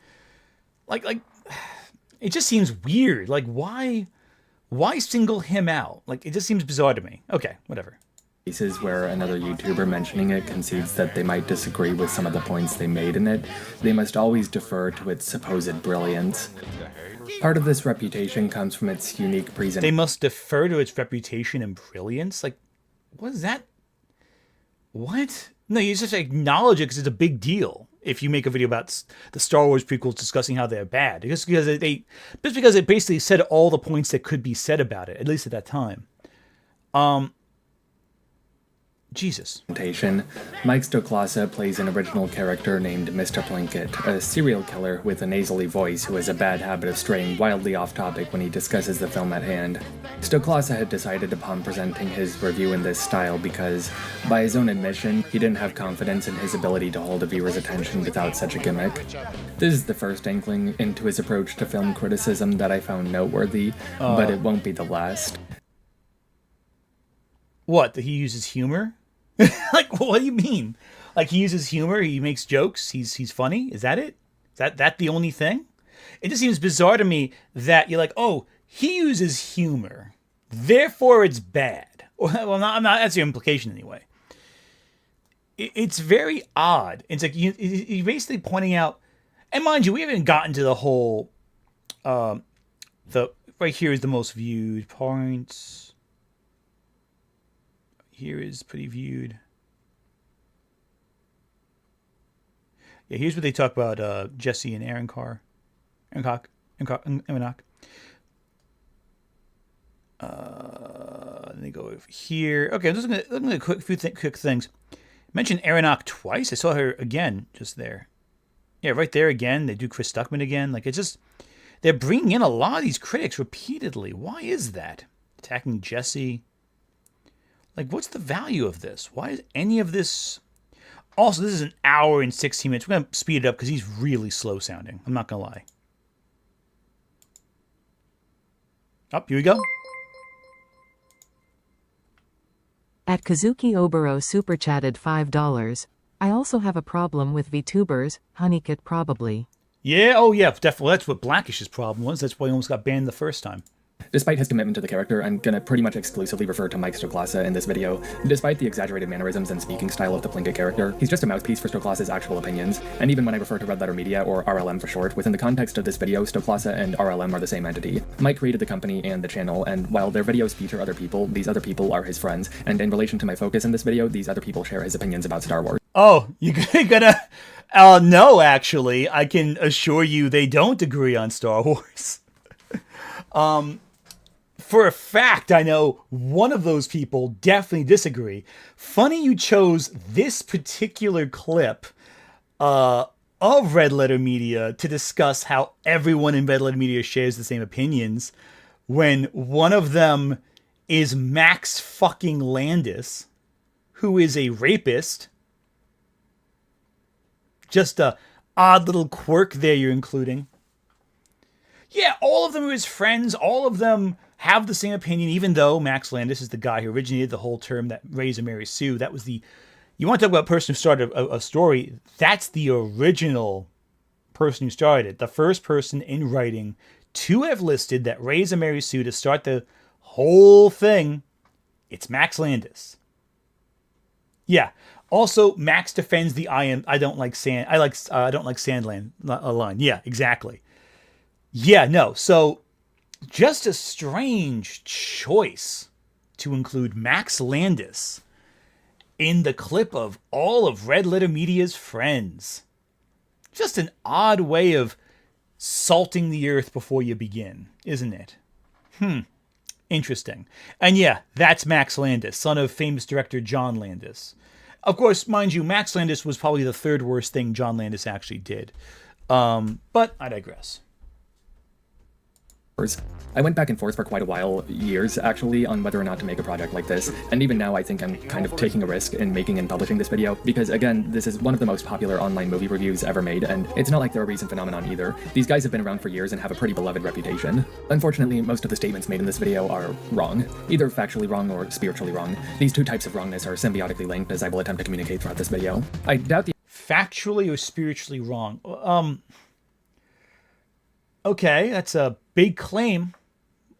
it just seems weird. Like, why single him out? Like, it just seems bizarre to me. Okay, whatever. Cases where another YouTuber mentioning it concedes that they might disagree with some of the points they made in it, they must always defer to its supposed brilliance. Part of this reputation comes from its unique presentation. They must defer to its reputation and brilliance? Like, what is that? What? No, you just acknowledge it because it's a big deal if you make a video about the Star Wars prequels discussing how they're bad. Just because it basically said all the points that could be said about it, at least at that time. Jesus. Mike Stoklasa plays an original character named Mr. Plinkett, a serial killer with a nasally voice who has a bad habit of straying wildly off topic when he discusses the film at hand. Stoklasa had decided upon presenting his review in this style because, by his own admission, he didn't have confidence in his ability to hold a viewer's attention without such a gimmick. This is the first inkling into his approach to film criticism that I found noteworthy, but it won't be the last. What, that he uses humor? Like, what do you mean? Like, he uses humor, he makes jokes, he's funny? Is that it? Is that the only thing? It just seems bizarre to me that you're like, oh, he uses humor, therefore it's bad. Well, not that's your implication anyway. It's very odd. It's like you're basically pointing out, and mind you, we haven't gotten to the whole, the right here is the most viewed points. Here is pretty viewed. Yeah, here's what they talk about Jesse and Aaron Carr. Aaron Cock. Let me go over here. Okay, I'm just looking at a few quick things. Mentioned Aronach twice. I saw her again just there. Yeah, right there again. They do Chris Stuckman again. Like, it's just, they're bringing in a lot of these critics repeatedly. Why is that? Attacking Jesse. Like, what's the value of this? Why is any of this... Also, this is an hour and 16 minutes. We're going to speed it up because he's really slow sounding. I'm not going to lie. Oh, here we go. At Kazuki Obero super chatted $5. I also have a problem with VTubers, HoneyCutt probably. Yeah, oh yeah, definitely. That's what Blackish's problem was. That's why he almost got banned the first time. Despite his commitment to the character, I'm gonna pretty much exclusively refer to Mike Stoklasa in this video. Despite the exaggerated mannerisms and speaking style of the Plinkett character, he's just a mouthpiece for Stoklasa's actual opinions, and even when I refer to Red Letter Media, or RLM for short, within the context of this video, Stoklasa and RLM are the same entity. Mike created the company and the channel, and while their videos feature other people, these other people are his friends, and in relation to my focus in this video, these other people share his opinions about Star Wars. Oh, you're gonna... no, actually, I can assure you they don't agree on Star Wars. For a fact, I know one of those people definitely disagree. Funny you chose this particular clip of Red Letter Media to discuss how everyone in Red Letter Media shares the same opinions, when one of them is Max fucking Landis, who is a rapist. Just a odd little quirk there you're including. Yeah, all of them are his friends. All of them have the same opinion, even though Max Landis is the guy who originated the whole term that Raise and Mary Sue. That was the... You want to talk about a person who started a story, that's the original person who started it. The first person in writing to have listed that Raise and Mary Sue to start the whole thing, it's Max Landis. Yeah. Also, Max defends the I don't like Sandland line. Yeah, exactly. Yeah, no. So, just a strange choice to include Max Landis in the clip of all of Red Letter Media's friends. Just an odd way of salting the earth before you begin, isn't it? Interesting. And yeah, that's Max Landis, son of famous director John Landis. Of course, mind you, Max Landis was probably the third worst thing John Landis actually did. But I digress. I went back and forth for quite a while, years actually, on whether or not to make a project like this, and even now I think I'm kind of taking a risk in making and publishing this video, because again, this is one of the most popular online movie reviews ever made, and it's not like they're a recent phenomenon either. These guys have been around for years and have a pretty beloved reputation. Unfortunately, most of the statements made in this video are wrong, either factually wrong or spiritually wrong. These two types of wrongness are symbiotically linked, as I will attempt to communicate throughout this video. I doubt the... Factually or spiritually wrong? Okay, that's a big claim.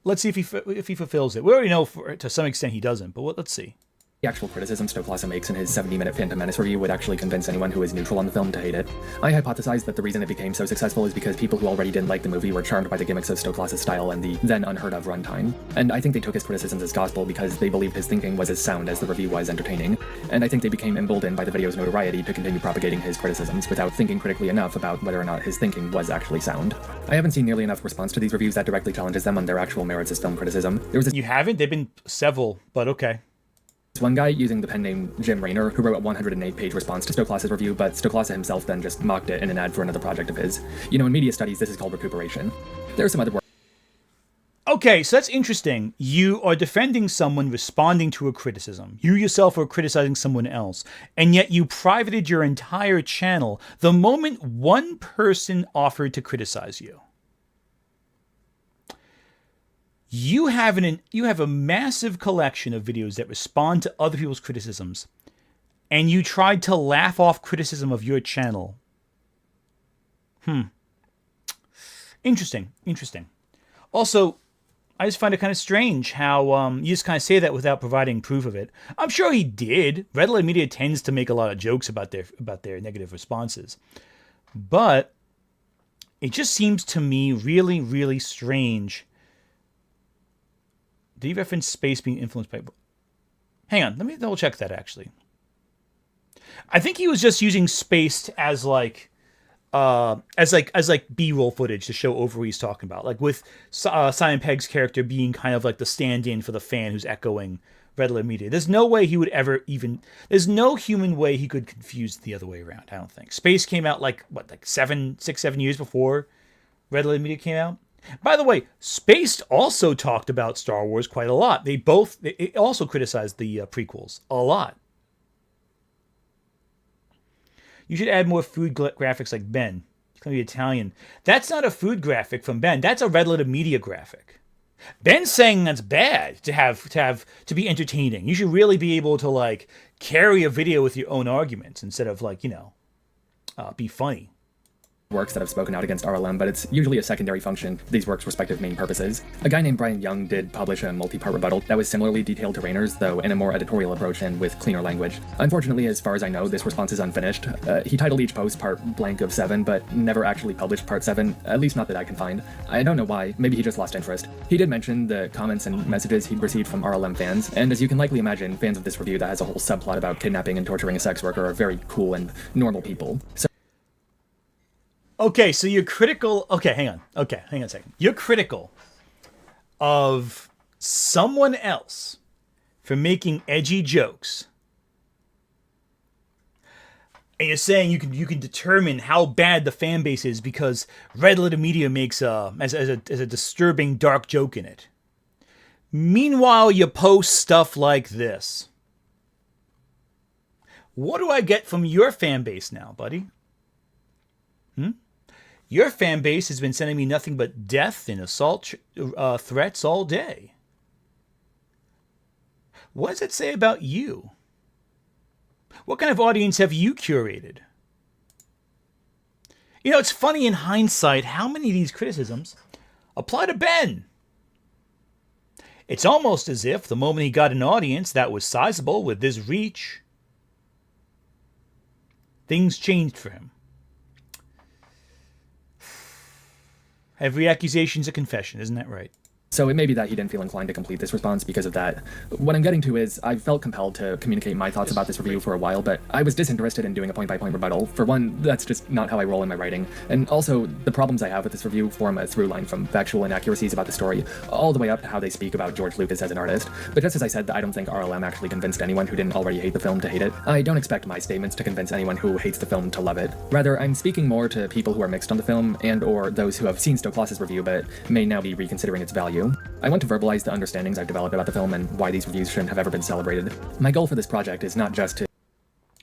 Let's see if he fulfills it. We already know to some extent he doesn't, but let's see. The actual criticism Stoklasa makes in his 70-minute Phantom Menace review would actually convince anyone who is neutral on the film to hate it. I hypothesized that the reason it became so successful is because people who already didn't like the movie were charmed by the gimmicks of Stoklasa's style and the then unheard of runtime. And I think they took his criticisms as gospel because they believed his thinking was as sound as the review was entertaining. And I think they became emboldened by the video's notoriety to continue propagating his criticisms without thinking critically enough about whether or not his thinking was actually sound. I haven't seen nearly enough response to these reviews that directly challenges them on their actual merits as film criticism. You haven't? They've been several, but okay. One guy using the pen name Jim Raynor, who wrote a 108-page response to Stoklass's review, but Stoklassa himself then just mocked it in an ad for another project of his. You know, in media studies, this is called recuperation. There are some other work. Okay, so that's interesting. You are defending someone responding to a criticism. You yourself are criticizing someone else, and yet you privated your entire channel the moment one person offered to criticize you. You have a massive collection of videos that respond to other people's criticisms, and you tried to laugh off criticism of your channel. Interesting. Also, I just find it kind of strange how you just kind of say that without providing proof of it. I'm sure he did. Red Letter Media tends to make a lot of jokes about their negative responses, but it just seems to me really, really strange. Did he reference space being influenced by... Hang on, let me double check that actually. I think he was just using space as like B-roll footage to show over what he's talking about. Like with Simon Pegg's character being kind of like the stand-in for the fan who's echoing Red Letter Media. There's no way he would ever even... There's no human way he could confuse the other way around, I don't think. Space came out like 7 years before Red Letter Media came out. By the way, Spaced also talked about Star Wars quite a lot. They also criticized the prequels a lot. You should add more food graphics like Ben. He's going to be Italian. That's not a food graphic from Ben. That's a Red Letter Media graphic. Ben's saying that's bad to be entertaining. You should really be able to like carry a video with your own arguments instead of like, be funny. Works that have spoken out against RLM, but it's usually a secondary function to these works' respective main purposes. A guy named Brian Young did publish a multi-part rebuttal that was similarly detailed to Raynor's, though in a more editorial approach and with cleaner language. Unfortunately, as far as I know, this response is unfinished. He titled each post Part blank of 7, but never actually published Part 7, at least not that I can find. I don't know why, maybe he just lost interest. He did mention the comments and messages he'd received from RLM fans, and as you can likely imagine, fans of this review that has a whole subplot about kidnapping and torturing a sex worker are very cool and normal people. Okay, so you're critical... Okay, hang on a second. You're critical of someone else for making edgy jokes. And you're saying you can determine how bad the fan base is because Red Letter Media makes as a disturbing dark joke in it. Meanwhile, you post stuff like this. What do I get from your fan base now, buddy? Your fan base has been sending me nothing but death and assault threats all day. What does it say about you? What kind of audience have you curated? It's funny in hindsight how many of these criticisms apply to Ben. It's almost as if the moment he got an audience that was sizable with this reach, things changed for him. Every accusation's a confession, isn't that right? So it may be that he didn't feel inclined to complete this response because of that. What I'm getting to is, I felt compelled to communicate my thoughts about this review for a while, but I was disinterested in doing a point-by-point rebuttal. For one, that's just not how I roll in my writing. And also, the problems I have with this review form a through line from factual inaccuracies about the story, all the way up to how they speak about George Lucas as an artist. But just as I said, I don't think RLM actually convinced anyone who didn't already hate the film to hate it. I don't expect my statements to convince anyone who hates the film to love it. Rather, I'm speaking more to people who are mixed on the film, and or those who have seen Stoklass's review but may now be reconsidering its value. I want to verbalize the understandings I've developed about the film and why these reviews shouldn't have ever been celebrated. My goal for this project is not just to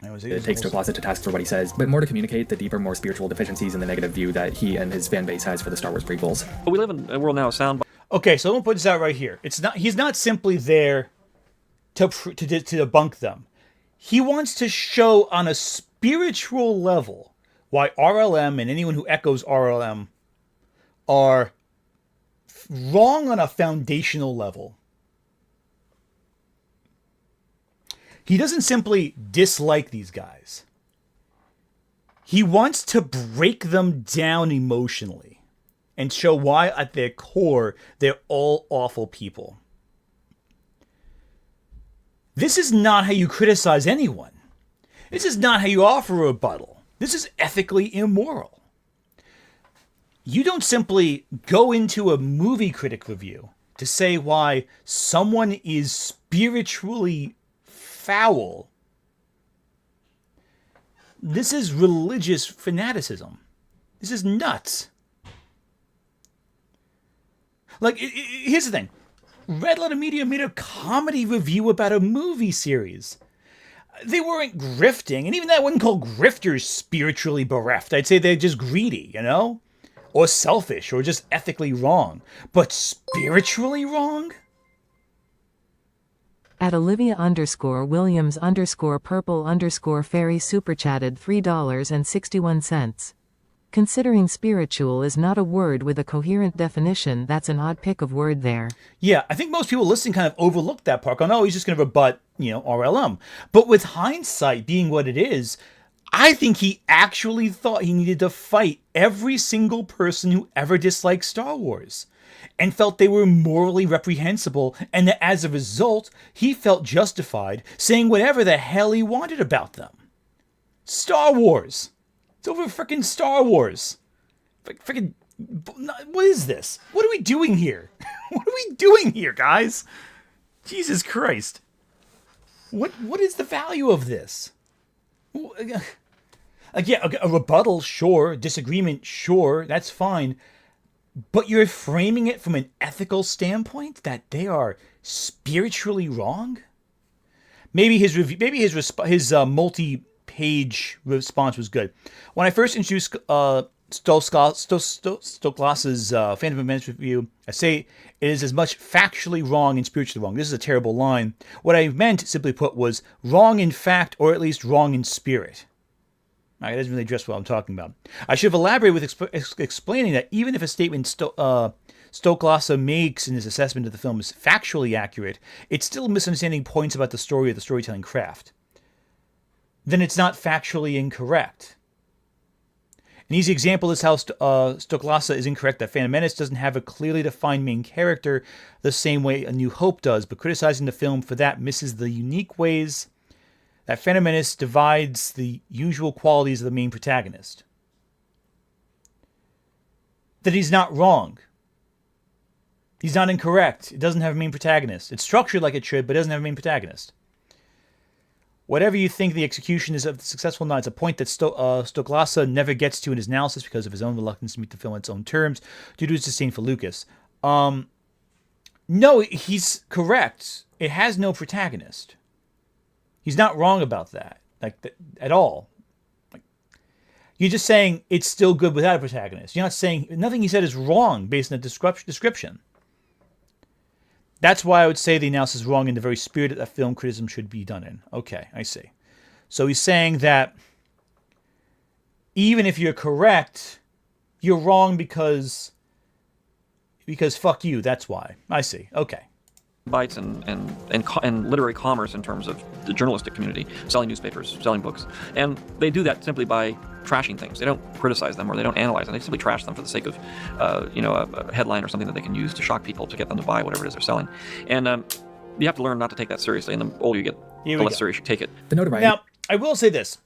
take Stoklassa to task for what he says, but more to communicate the deeper, more spiritual deficiencies in the negative view that he and his fan base has for the Star Wars prequels. We live in a world now of sound. Okay, so I'm gonna put this out right here. He's not simply there to debunk them. He wants to show on a spiritual level why RLM and anyone who echoes RLM are wrong on a foundational level. He doesn't simply dislike these guys. He wants to break them down emotionally and show why at their core they're all awful people. This is not how you criticize anyone. This is not how you offer a rebuttal. This is ethically immoral. You don't simply go into a movie critic review to say why someone is spiritually foul. This is religious fanaticism. This is nuts. Like, here's the thing. Red Letter Media made a comedy review about a movie series. They weren't grifting, and even that I wouldn't call grifters spiritually bereft. I'd say they're just greedy, you know? Or selfish, or just ethically wrong. But spiritually wrong? At Olivia_Williams_purple_fairy super chatted $3.61. Considering spiritual is not a word with a coherent definition, that's an odd pick of word there. Yeah, I think most people listening kind of overlooked that part. Oh, he's just going to rebut, RLM. But with hindsight being what it is, I think he actually thought he needed to fight every single person who ever disliked Star Wars and felt they were morally reprehensible, and that as a result, he felt justified saying whatever the hell he wanted about them. Star Wars. It's over frickin' Star Wars. Frickin', what is this? What are we doing here? What are we doing here, guys? Jesus Christ. What is the value of this? Again, a rebuttal, sure. Disagreement, sure. That's fine. But you're framing it from an ethical standpoint that they are spiritually wrong? Maybe his review, multi-page response was good. When I first introduced Stoklas's Phantom of Menace review, I say it is as much factually wrong and spiritually wrong. This is a terrible line. What I meant, simply put, was wrong in fact, or at least wrong in spirit. It doesn't really address what I'm talking about. I should have elaborated with explaining that even if a statement Stoklasa makes in his assessment of the film is factually accurate, it's still misunderstanding points about the story or the storytelling craft. Then it's not factually incorrect. An easy example is how Stoklasa is incorrect that Phantom Menace doesn't have a clearly defined main character the same way A New Hope does, but criticizing the film for that misses the unique ways that Phantom Menace divides the usual qualities of the main protagonist. That he's not wrong. He's not incorrect. It doesn't have a main protagonist. It's structured like it should, but it doesn't have a main protagonist. Whatever you think the execution is of the successful not, it's a point that Stoklasa never gets to in his analysis because of his own reluctance to meet the film on its own terms due to his disdain for Lucas. No, he's correct. It has no protagonist. He's not wrong about that, at all. You're just saying it's still good without a protagonist. You're not saying nothing he said is wrong based on the description. That's why I would say the analysis is wrong in the very spirit that film criticism should be done in. Okay, I see. So he's saying that even if you're correct, you're wrong because fuck you. That's why. I see. Okay. Bites and literary commerce in terms of the journalistic community, selling newspapers, selling books. And they do that simply by trashing things. They don't criticize them or they don't analyze them. They simply trash them for the sake of, a headline or something that they can use to shock people to get them to buy whatever it is they're selling. And you have to learn not to take that seriously. And the older you get, the less serious you take it. The notoriety. Now, I will say this.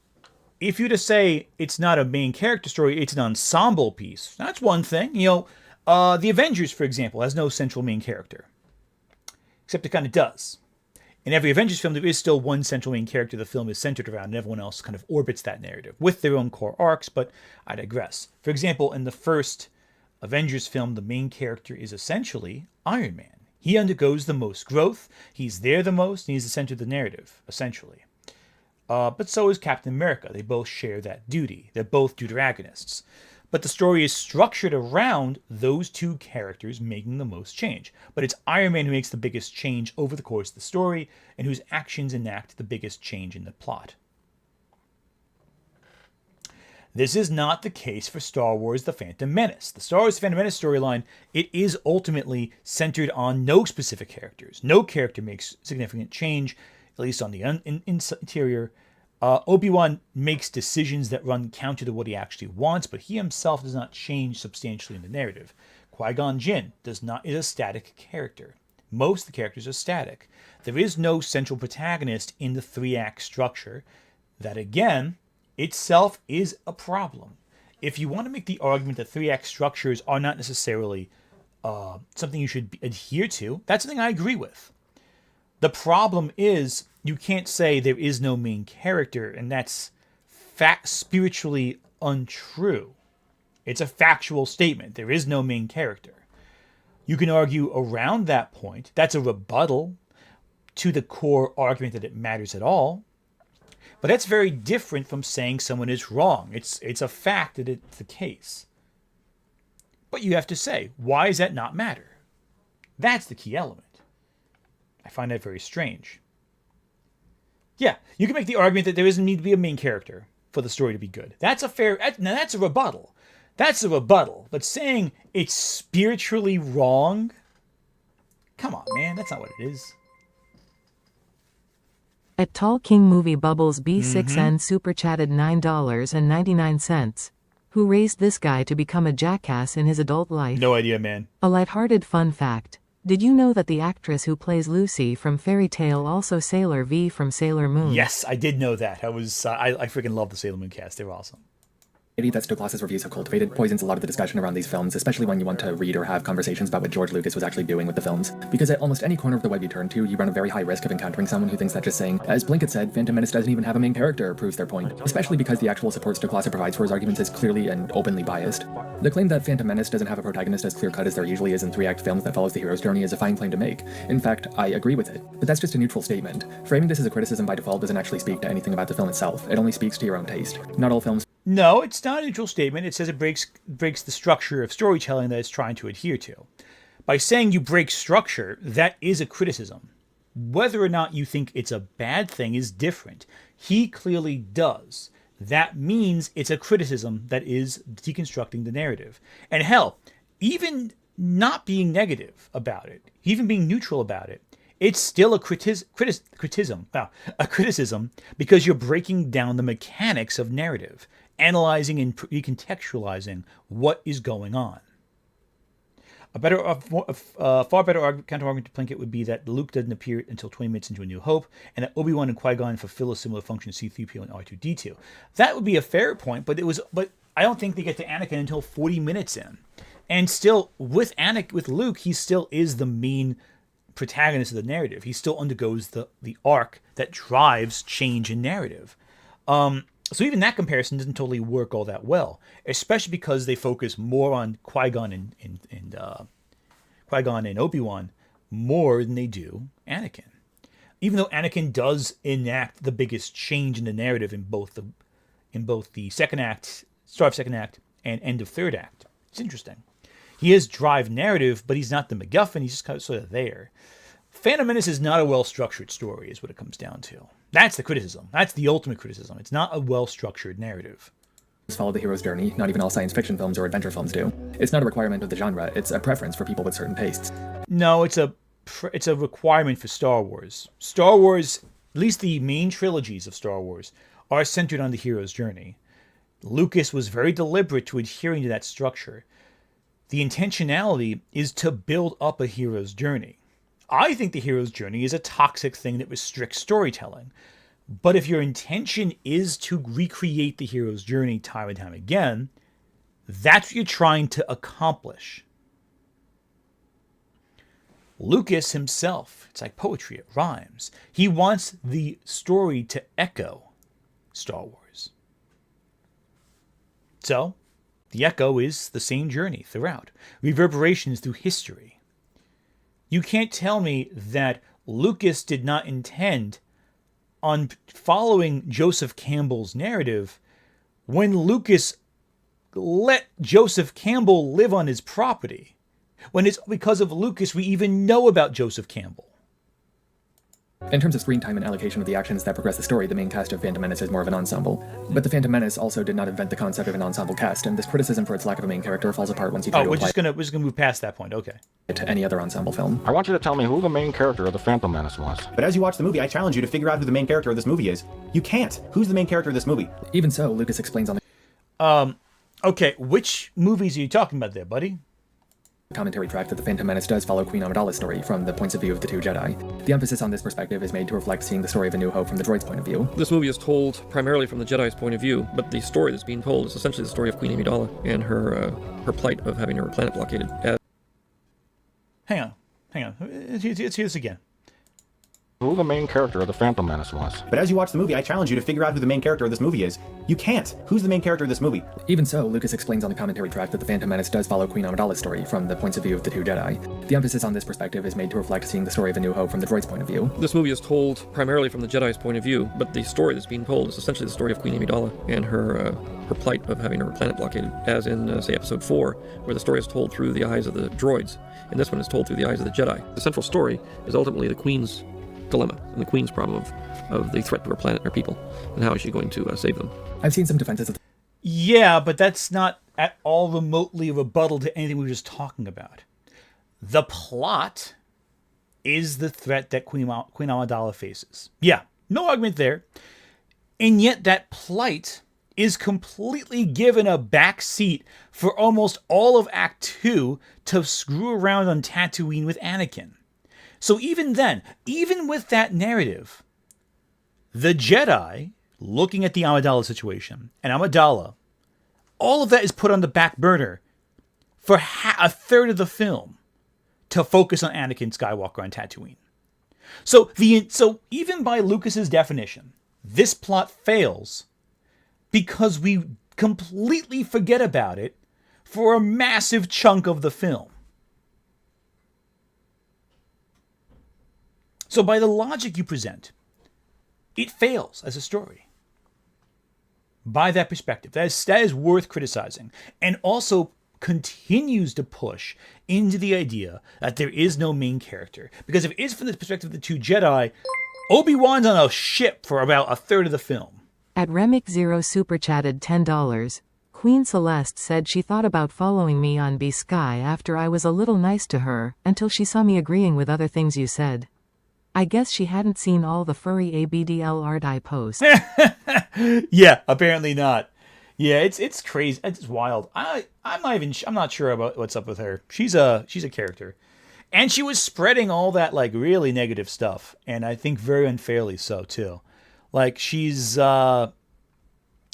If you to say it's not a main character story, it's an ensemble piece. That's one thing. The Avengers, for example, has no central main character. Except it kind of does. In every Avengers film, there is still one central main character the film is centered around, and everyone else kind of orbits that narrative with their own core arcs, but I digress. For example, in the first Avengers film, the main character is essentially Iron Man. He undergoes the most growth, he's there the most, and he's the center of the narrative, essentially. But so is Captain America. They both share that duty. They're both deuteragonists. But the story is structured around those two characters making the most change. But it's Iron Man who makes the biggest change over the course of the story, and whose actions enact the biggest change in the plot. This is not the case for Star Wars The Phantom Menace. The Star Wars The Phantom Menace storyline, it is ultimately centered on no specific characters. No character makes significant change, at least on the interior. Obi-Wan makes decisions that run counter to what he actually wants, but he himself does not change substantially in the narrative. Qui-Gon Jinn is a static character. Most of the characters are static. There is no central protagonist in the three-act structure. That, again, itself is a problem. If you want to make the argument that three-act structures are not necessarily something you should adhere to, that's something I agree with. The problem is you can't say there is no main character, and that's spiritually untrue. It's a factual statement. There is no main character. You can argue around that point. That's a rebuttal to the core argument that it matters at all. But that's very different from saying someone is wrong. It's a fact that it's the case. But you have to say, why does that not matter? That's the key element. I find that very strange. Yeah, you can make the argument that there doesn't need to be a main character for the story to be good. That's a rebuttal. That's a rebuttal. But saying it's spiritually wrong? Come on, man. That's not what it is. At Tall King Movie Bubbles B6N super chatted $9.99. Who raised this guy to become a jackass in his adult life? No idea, man. A lighthearted fun fact. Did you know that the actress who plays Lucy from Fairy Tale also Sailor V from Sailor Moon? Yes, I did know that. I freaking love the Sailor Moon cast. They were awesome. That Stoklass's reviews have cultivated poisons a lot of the discussion around these films, especially when you want to read or have conversations about what George Lucas was actually doing with the films. Because at almost any corner of the web you turn to, you run a very high risk of encountering someone who thinks that just saying, as Blinkett said, Phantom Menace doesn't even have a main character, proves their point. Especially because the actual support Stoklassa provides for his arguments is clearly and openly biased. The claim that Phantom Menace doesn't have a protagonist as clear-cut as there usually is in 3-act films that follows the hero's journey is a fine claim to make. In fact, I agree with it. But that's just a neutral statement. Framing this as a criticism by default doesn't actually speak to anything about the film itself. It only speaks to your own taste. Not all films... No, it's not a neutral statement. It says it breaks the structure of storytelling that it's trying to adhere to. By saying you break structure, that is a criticism. Whether or not you think it's a bad thing is different. He clearly does. That means it's a criticism that is deconstructing the narrative. And hell, even not being negative about it, even being neutral about it, it's still a criticism because you're breaking down the mechanics of narrative, analyzing and recontextualizing what is going on. A far better counter-argument to Plinkett would be that Luke doesn't appear until 20 minutes into A New Hope, and that Obi-Wan and Qui-Gon fulfill a similar function to C-3PO and R2-D2. That would be a fair point, but I don't think they get to Anakin until 40 minutes in. And still, with Luke, he still is the main protagonist of the narrative. He still undergoes the arc that drives change in narrative. So even that comparison doesn't totally work all that well, especially because they focus more on Qui-Gon and Obi-Wan more than they do Anakin. Even though Anakin does enact the biggest change in the narrative in both the second act, start of second act, and end of third act. It's interesting. He is drive narrative, but he's not the MacGuffin. He's just kind of sort of there. Phantom Menace is not a well-structured story, is what it comes down to. That's the criticism. That's the ultimate criticism. It's not a well-structured narrative. Follow the hero's journey. Not even all science fiction films or adventure films do. It's not a requirement of the genre. It's a preference for people with certain tastes. No, it's a requirement for Star Wars. Star Wars, at least the main trilogies of Star Wars, are centered on the hero's journey. Lucas was very deliberate to adhering to that structure. The intentionality is to build up a hero's journey. I think the hero's journey is a toxic thing that restricts storytelling. But if your intention is to recreate the hero's journey time and time again, that's what you're trying to accomplish. Lucas himself, it's like poetry, it rhymes. He wants the story to echo Star Wars. So, the echo is the same journey throughout. Reverberations through history. You can't tell me that Lucas did not intend on following Joseph Campbell's narrative when Lucas let Joseph Campbell live on his property. When it's because of Lucas we even know about Joseph Campbell. In terms of screen time and allocation of the actions that progress the story, the main cast of Phantom Menace is more of an ensemble. But the Phantom Menace also did not invent the concept of an ensemble cast, and this criticism for its lack of a main character falls apart once you try to apply we're just gonna move past that point, okay. it to any other ensemble film. I want you to tell me who the main character of the Phantom Menace was. But as you watch the movie, I challenge you to figure out who the main character of this movie is. You can't. Who's the main character of this movie? Even so, Lucas explains on the okay, which movies are you talking about there, buddy? commentary track that the Phantom Menace does follow Queen Amidala's story from the points of view of the two Jedi. The emphasis on this perspective is made to reflect seeing the story of A New Hope from the droid's point of view. This movie is told primarily from the Jedi's point of view, but the story that's being told is essentially the story of Queen Amidala and her plight of having her planet blockaded. Hang on. Let's hear this again. Who the main character of the Phantom Menace was. But as you watch the movie, I challenge you to figure out who the main character of this movie is. You can't. Who's the main character of this movie? Even so, Lucas explains on the commentary track that the Phantom Menace does follow Queen Amidala's story from the points of view of the two Jedi. The emphasis on this perspective is made to reflect seeing the story of A New Hope from the droid's point of view. This movie is told primarily from the Jedi's point of view, but the story that's being told is essentially the story of Queen Amidala and her plight of having her planet blockaded, as in, say, Episode 4, where the story is told through the eyes of the droids, and this one is told through the eyes of the Jedi. The central story is ultimately the Queen's dilemma and the Queen's problem of the threat to her planet and her people, and how is she going to save them. I've seen some defenses of... Yeah, but that's not at all remotely a rebuttal to anything we were just talking about. The plot is the threat that Queen Amidala faces. Yeah, no argument there. And yet that plight is completely given a back seat for almost all of Act 2 to screw around on Tatooine with Anakin. So even then, even with that narrative, the Jedi, looking at the Amidala situation, and Amidala, all of that is put on the back burner for a third of the film to focus on Anakin Skywalker on Tatooine. So even by Lucas's definition, this plot fails because we completely forget about it for a massive chunk of the film. So by the logic you present, it fails as a story. By that perspective, that is worth criticizing, and also continues to push into the idea that there is no main character. Because if it is from the perspective of the two Jedi, Obi-Wan's on a ship for about a third of the film. At Remick Zero super chatted $10. Queen Celeste said she thought about following me on B-Sky after I was a little nice to her, until she saw me agreeing with other things you said. I guess she hadn't seen all the furry ABDL art I post. Yeah, apparently not. Yeah, it's crazy. It's wild. I'm not sure about what's up with her. She's a character. And she was spreading all that like really negative stuff, and I think very unfairly so too. Like she's I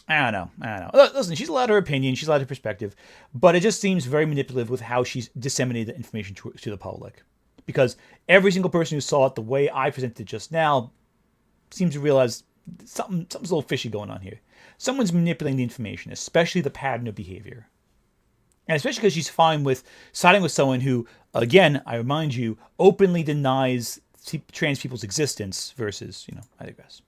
don't know. Listen, she's allowed her opinion, she's allowed her perspective, but it just seems very manipulative with how she's disseminated the information to the public. Because every single person who saw it the way I presented it just now seems to realize something's a little fishy going on here. Someone's manipulating the information, especially the pattern of behavior. And especially because she's fine with siding with someone who, again, I remind you, openly denies trans people's existence versus, I digress.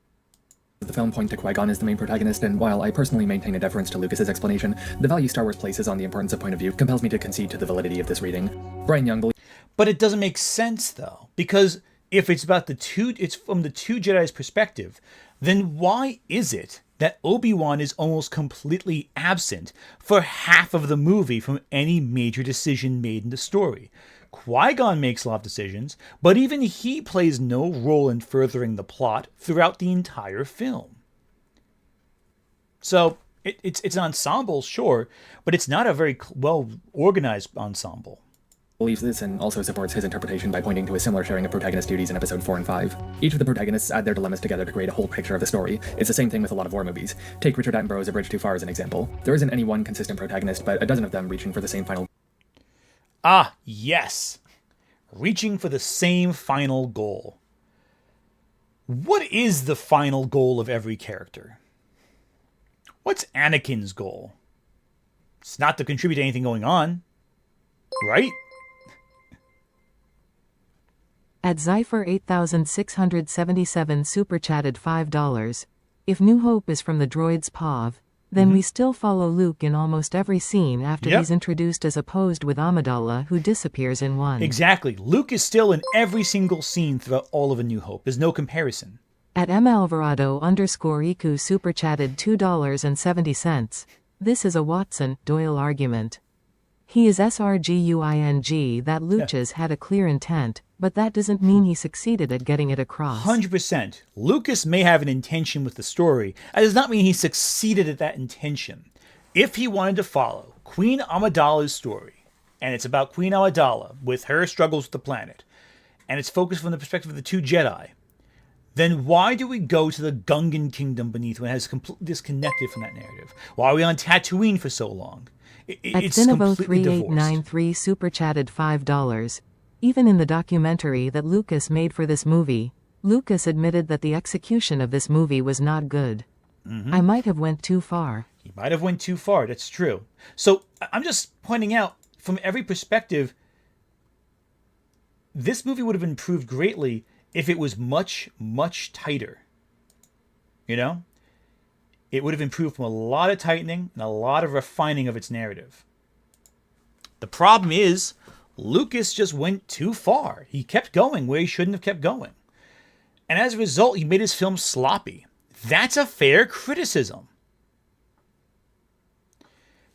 The film point to Qui-Gon as the main protagonist, and while I personally maintain a deference to Lucas's explanation, the value Star Wars places on the importance of point of view compels me to concede to the validity of this reading. Brian Young believes... But it doesn't make sense, though, because if it's about it's from the two Jedi's perspective, then why is it that Obi-Wan is almost completely absent for half of the movie from any major decision made in the story? Qui-Gon makes a lot of decisions, but even he plays no role in furthering the plot throughout the entire film. So it's an ensemble, sure, but it's not a very well-organized ensemble. Believes this and also supports his interpretation by pointing to a similar sharing of protagonist duties in episode 4 and 5. Each of the protagonists add their dilemmas together to create a whole picture of the story. It's the same thing with a lot of war movies. Take Richard Attenborough's A Bridge Too Far as an example. There isn't any one consistent protagonist, but a dozen of them reaching for the same final... Ah, yes. Reaching for the same final goal. What is the final goal of every character? What's Anakin's goal? It's not to contribute to anything going on, right? At Zypher 8677 super chatted $5. If New Hope is from the droid's POV, then we still follow Luke in almost every scene after he's introduced as opposed with Amidala, who disappears in one. Exactly. Luke is still in every single scene throughout all of A New Hope. There's no comparison. At _Alvarado_Iku super chatted $2.70. This is a Watson Doyle argument. He is SRGUING that Lucas had a clear intent, but that doesn't mean he succeeded at getting it across. 100%. Lucas may have an intention with the story. That does not mean he succeeded at that intention. If he wanted to follow Queen Amidala's story, and it's about Queen Amidala with her struggles with the planet, and it's focused from the perspective of the two Jedi, then why do we go to the Gungan kingdom beneath when it has completely disconnected from that narrative? Why are we on Tatooine for so long? It's completely divorced. 3893 super chatted $5. Even in the documentary that Lucas made for this movie, Lucas admitted that the execution of this movie was not good. I might have went too far. He might have went too far, that's true. So I'm just pointing out, from every perspective, this movie would have improved greatly if it was much, much tighter. You know? It would have improved from a lot of tightening and a lot of refining of its narrative. The problem is, Lucas just went too far. He kept going where he shouldn't have kept going. And as a result, he made his film sloppy. That's a fair criticism.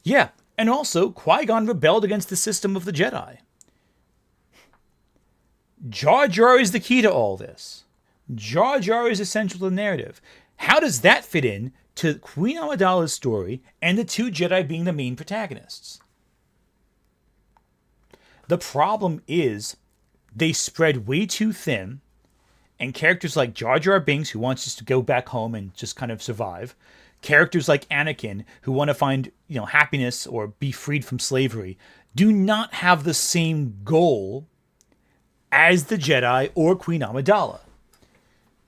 Yeah, and also, Qui-Gon rebelled against the system of the Jedi. Jar Jar is the key to all this. Jar Jar is essential to the narrative. How does that fit in to Queen Amidala's story and the two Jedi being the main protagonists? The problem is they spread way too thin, and characters like Jar Jar Binks, who wants us to go back home and just kind of survive, characters like Anakin, who want to find, happiness or be freed from slavery, do not have the same goal as the Jedi or Queen Amidala.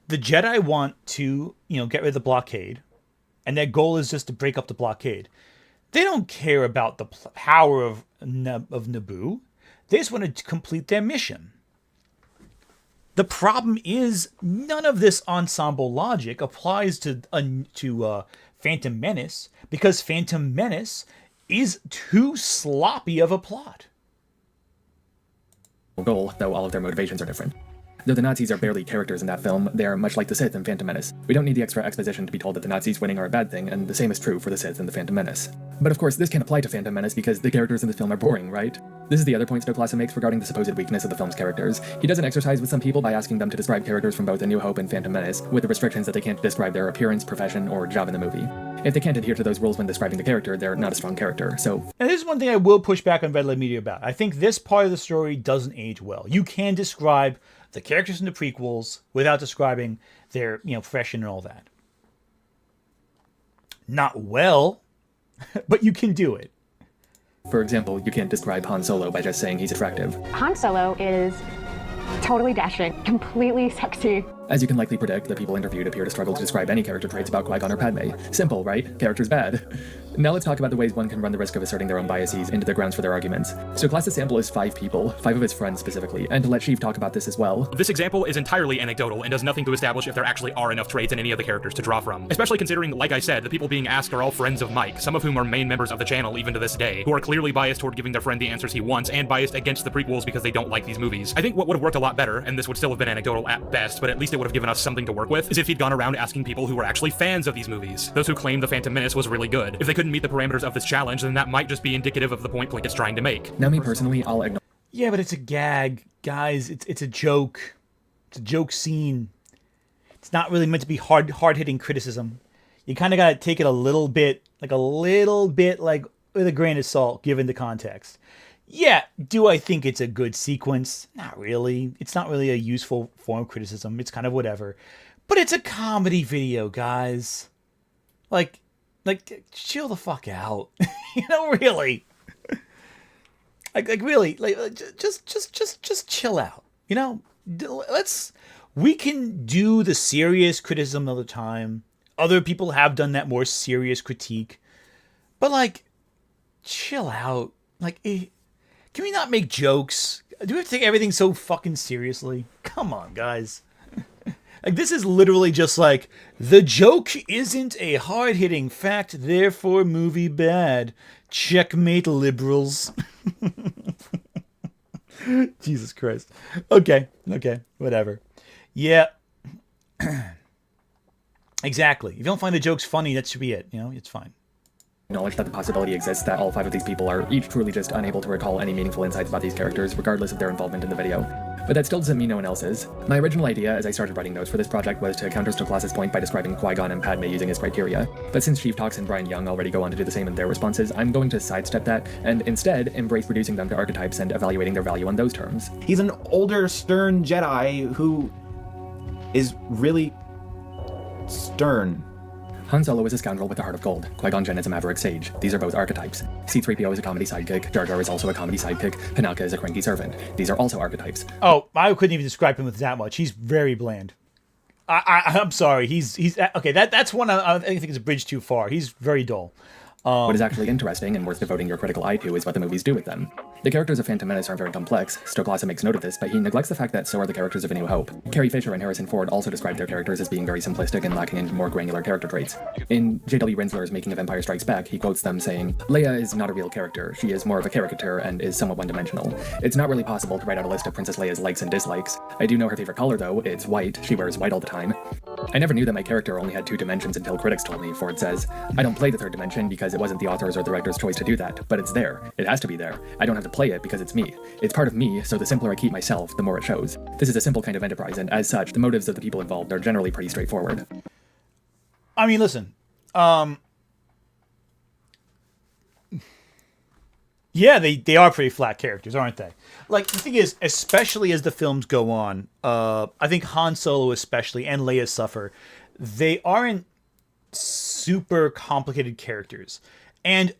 The Jedi want to, get rid of the blockade, and their goal is just to break up the blockade. They don't care about the power of Naboo. They just want to complete their mission. The problem is none of this ensemble logic applies to Phantom Menace, because Phantom Menace is too sloppy of a plot. Goal, though all of their motivations are different. Though the Nazis are barely characters in that film, they are much like the Sith in Phantom Menace. We don't need the extra exposition to be told that the Nazis winning are a bad thing, and the same is true for the Sith in the Phantom Menace. But of course, this can't apply to Phantom Menace because the characters in the film are boring, right? This is the other point Stoklasa makes regarding the supposed weakness of the film's characters. He does an exercise with some people by asking them to describe characters from both A New Hope and Phantom Menace, with the restrictions that they can't describe their appearance, profession, or job in the movie. If they can't adhere to those rules when describing the character, they're not a strong character, so... And this is one thing I will push back on Red Letter Media about. I think this part of the story doesn't age well. You can describe the characters in the prequels without describing their, profession and all that. Not well, but you can do it. For example, you can't describe Han Solo by just saying he's attractive. Han Solo is totally dashing, completely sexy. As you can likely predict, the people interviewed appear to struggle to describe any character traits about Qui-Gon or Padme. Simple, right? Character's bad. Now let's talk about the ways one can run the risk of asserting their own biases into the grounds for their arguments. So Stoklasa's sample is 5 people, 5 of his friends specifically, and to let Sheev talk about this as well. This example is entirely anecdotal and does nothing to establish if there actually are enough traits in any of the characters to draw from. Especially considering, like I said, the people being asked are all friends of Mike, some of whom are main members of the channel even to this day, who are clearly biased toward giving their friend the answers he wants and biased against the prequels because they don't like these movies. I think what would have worked a lot better, and this would still have been anecdotal at best, but at least it would have given us something to work with, is if he'd gone around asking people who were actually fans of these movies, those who claimed The Phantom Menace was really good. If they couldn't meet the parameters of this challenge, then that might just be indicative of the point Plinket's trying to make. Now me personally, I'll ignore... Yeah, but it's a gag. Guys, it's a joke. It's a joke scene. It's not really meant to be hard-hitting criticism. You kind of got to take it a little bit with a grain of salt, given the context. Yeah, do I think it's a good sequence? Not really. It's not really a useful form of criticism. It's kind of whatever. But it's a comedy video, guys. Like, chill the fuck out. Really. Really, just chill out. We can do the serious criticism all the time. Other people have done that more serious critique. But, chill out. Can we not make jokes? Do we have to take everything so fucking seriously? Come on, guys. This is literally just the joke isn't a hard-hitting fact, therefore movie bad. Checkmate, liberals. Jesus Christ. Okay, whatever. Yeah. Exactly. If you don't find the jokes funny, that should be it. It's fine. Acknowledge that the possibility exists that all 5 of these people are each truly just unable to recall any meaningful insights about these characters, regardless of their involvement in the video. But that still doesn't mean no one else is. My original idea as I started writing notes for this project was to counter Stoklasa's point by describing Qui-Gon and Padme using his criteria. But since Sheev Talks and Brian Young already go on to do the same in their responses, I'm going to sidestep that and instead embrace reducing them to archetypes and evaluating their value on those terms. He's an older, stern Jedi who is really stern. Han Solo is a scoundrel with a heart of gold. Qui-Gon Jinn is a maverick sage. These are both archetypes. C-3PO is a comedy sidekick. Jar Jar is also a comedy sidekick. Panaka is a cranky servant. These are also archetypes. Oh, I couldn't even describe him with that much. He's very bland. I'm sorry. He's okay. That's one I think is a bridge too far. He's very dull. What is actually interesting and worth devoting your critical eye to is what the movies do with them. The characters of Phantom Menace are very complex. Stoklasa makes note of this, but he neglects the fact that so are the characters of A New Hope. Carrie Fisher and Harrison Ford also describe their characters as being very simplistic and lacking in more granular character traits. In J.W. Rinsler's Making of Empire Strikes Back, he quotes them saying, "Leia is not a real character. She is more of a caricature and is somewhat one-dimensional. It's not really possible to write out a list of Princess Leia's likes and dislikes. I do know her favorite color, though. It's white. She wears white all the time. I never knew that my character only had 2 dimensions until critics told me," Ford says. "I don't play the 3rd dimension because it wasn't the author's or the director's choice to do that, but it's there. It has to be there. I don't have to play it because it's me. It's part of me, so the simpler I keep myself, the more it shows. This is a simple kind of enterprise, and as such, the motives of the people involved are generally pretty straightforward." I mean, listen. Yeah, they are pretty flat characters, aren't they? Like, the thing is, especially as the films go on, I think Han Solo especially, and Leia suffer, they aren't super complicated characters. And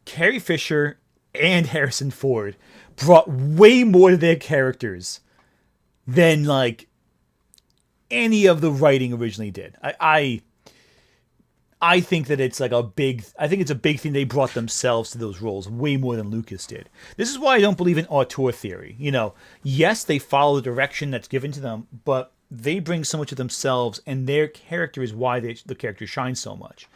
Carrie Fisher and Harrison Ford brought way more to their characters than, like, any of the writing originally did. I think that it's like a big thing they brought themselves to those roles way more than Lucas did. This is why I don't believe in auteur theory. You know, yes, they follow the direction that's given to them, but they bring so much of themselves, and their character is why the character shines so much.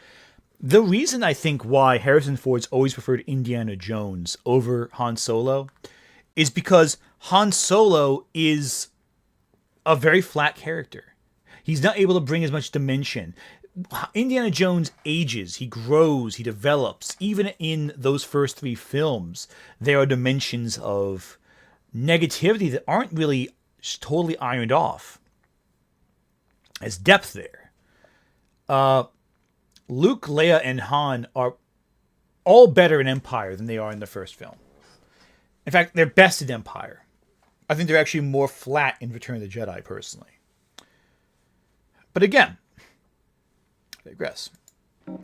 The reason I think why Harrison Ford's always preferred Indiana Jones over Han Solo is because Han Solo is a very flat character. He's not able to bring as much dimension. Indiana Jones ages, he grows, he develops. Even in those first 3 films, there are dimensions of negativity that aren't really totally ironed off. There's depth there. Luke, Leia, and Han are all better in Empire than they are in the first film. In fact, they're best in Empire. I think they're actually more flat in Return of the Jedi, personally. But again, I digress.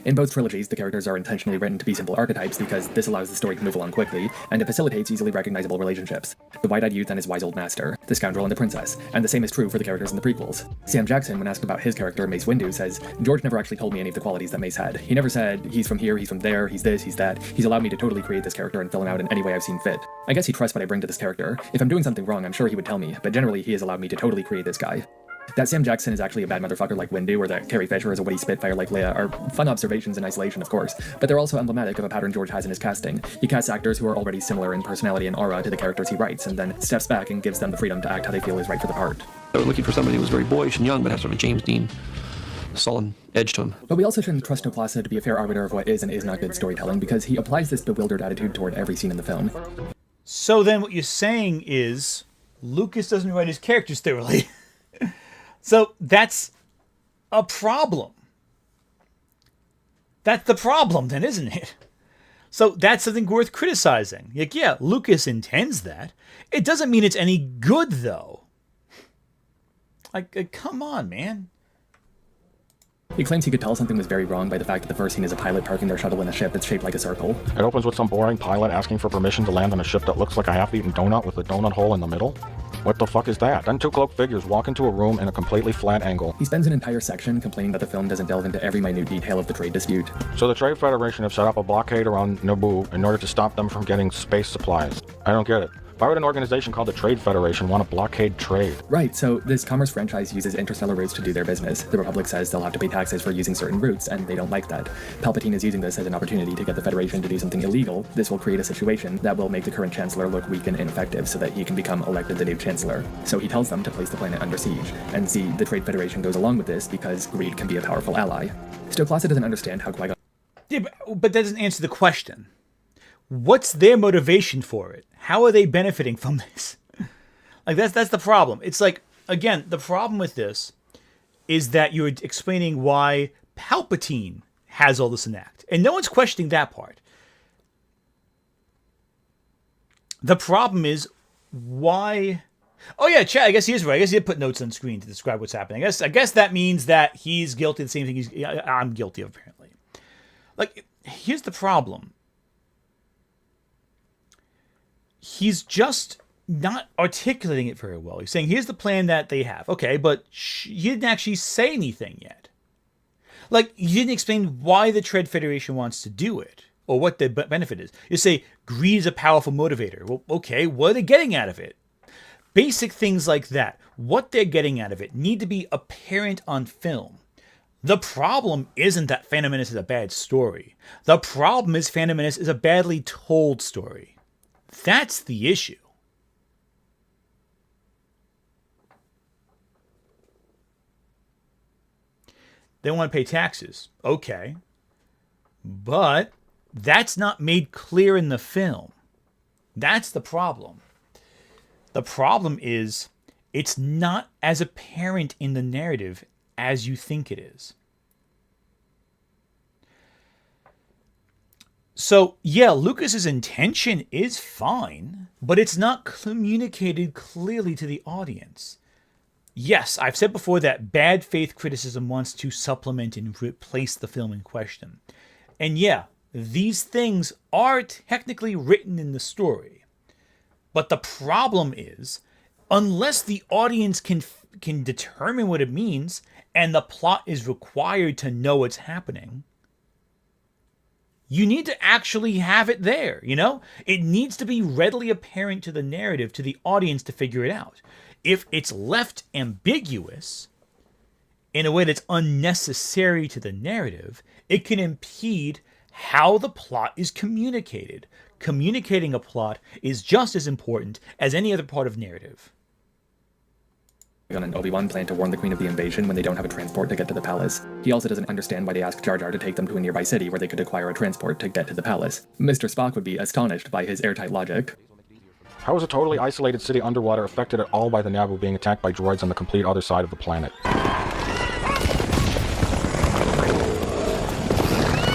In both trilogies, the characters are intentionally written to be simple archetypes because this allows the story to move along quickly, and it facilitates easily recognizable relationships. The wide-eyed youth and his wise old master, the scoundrel and the princess, and the same is true for the characters in the prequels. Sam Jackson, when asked about his character, Mace Windu, says, "George never actually told me any of the qualities that Mace had. He never said, he's from here, he's from there, he's this, he's that. He's allowed me to totally create this character and fill him out in any way I've seen fit. I guess he trusts what I bring to this character. If I'm doing something wrong, I'm sure he would tell me, but generally he has allowed me to totally create this guy." That Sam Jackson is actually a bad motherfucker like Windu, or that Carrie Fisher is a witty spitfire like Leia are fun observations in isolation, of course, but they're also emblematic of a pattern George has in his casting. He casts actors who are already similar in personality and aura to the characters he writes, and then steps back and gives them the freedom to act how they feel is right for the part. They were looking for somebody who was very boyish and young, but had sort of a James Dean sullen edge to him. But we also shouldn't trust Stoklasa to be a fair arbiter of what is and is not good storytelling, because he applies this bewildered attitude toward every scene in the film. So then what you're saying is Lucas doesn't write his characters thoroughly. So that's a problem. That's the problem then, isn't it? So that's something worth criticizing. Like, yeah, Lucas intends that. It doesn't mean it's any good, though. Like come on, man. He claims he could tell something was very wrong by the fact that the first scene is a pilot parking their shuttle in a ship that's shaped like a circle. It opens with some boring pilot asking for permission to land on a ship that looks like a half-eaten donut with a donut hole in the middle. What the fuck is that? Then 2 cloaked figures walk into a room in a completely flat angle. He spends an entire section complaining that the film doesn't delve into every minute detail of the trade dispute. So the Trade Federation have set up a blockade around Naboo in order to stop them from getting space supplies. I don't get it. Why would an organization called the Trade Federation want to blockade trade? Right, so this commerce franchise uses interstellar routes to do their business. The Republic says they'll have to pay taxes for using certain routes, and they don't like that. Palpatine is using this as an opportunity to get the Federation to do something illegal. This will create a situation that will make the current Chancellor look weak and ineffective so that he can become elected the new Chancellor. So he tells them to place the planet under siege. And see, the Trade Federation goes along with this because greed can be a powerful ally. Stoklasa doesn't understand how Qui-Gon... Yeah, but that doesn't answer the question. What's their motivation for it? How are they benefiting from this? Like, that's the problem. It's like, again, the problem with this is that you're explaining why Palpatine has all this enact. And no one's questioning that part. The problem is why... Oh yeah, Chad, I guess he is right. I guess he did put notes on screen to describe what's happening. I guess that means that he's guilty of the same thing I'm guilty of, apparently. Like, here's the problem. He's just not articulating it very well. He's saying, here's the plan that they have. Okay, but you didn't actually say anything yet. Like, you didn't explain why the Trade Federation wants to do it, or what the benefit is. You say, greed is a powerful motivator. Well, okay, what are they getting out of it? Basic things like that, what they're getting out of it, need to be apparent on film. The problem isn't that Phantom Menace is a bad story. The problem is Phantom Menace is a badly told story. That's the issue. They want to pay taxes. Okay. But that's not made clear in the film. That's the problem. The problem is it's not as apparent in the narrative as you think it is. So, yeah, Lucas's intention is fine, but it's not communicated clearly to the audience. Yes, I've said before that bad faith criticism wants to supplement and replace the film in question. And yeah, these things are technically written in the story. But the problem is, unless the audience can determine what it means, and the plot is required to know what's happening, you need to actually have it there, you know? It needs to be readily apparent to the narrative, to the audience to figure it out. If it's left ambiguous in a way that's unnecessary to the narrative, it can impede how the plot is communicated. Communicating a plot is just as important as any other part of narrative. Qui-Gon and Obi-Wan plan to warn the Queen of the invasion when they don't have a transport to get to the palace. He also doesn't understand why they ask Jar Jar to take them to a nearby city where they could acquire a transport to get to the palace. Mr. Spock would be astonished by his airtight logic. How is a totally isolated city underwater affected at all by the Naboo being attacked by droids on the complete other side of the planet?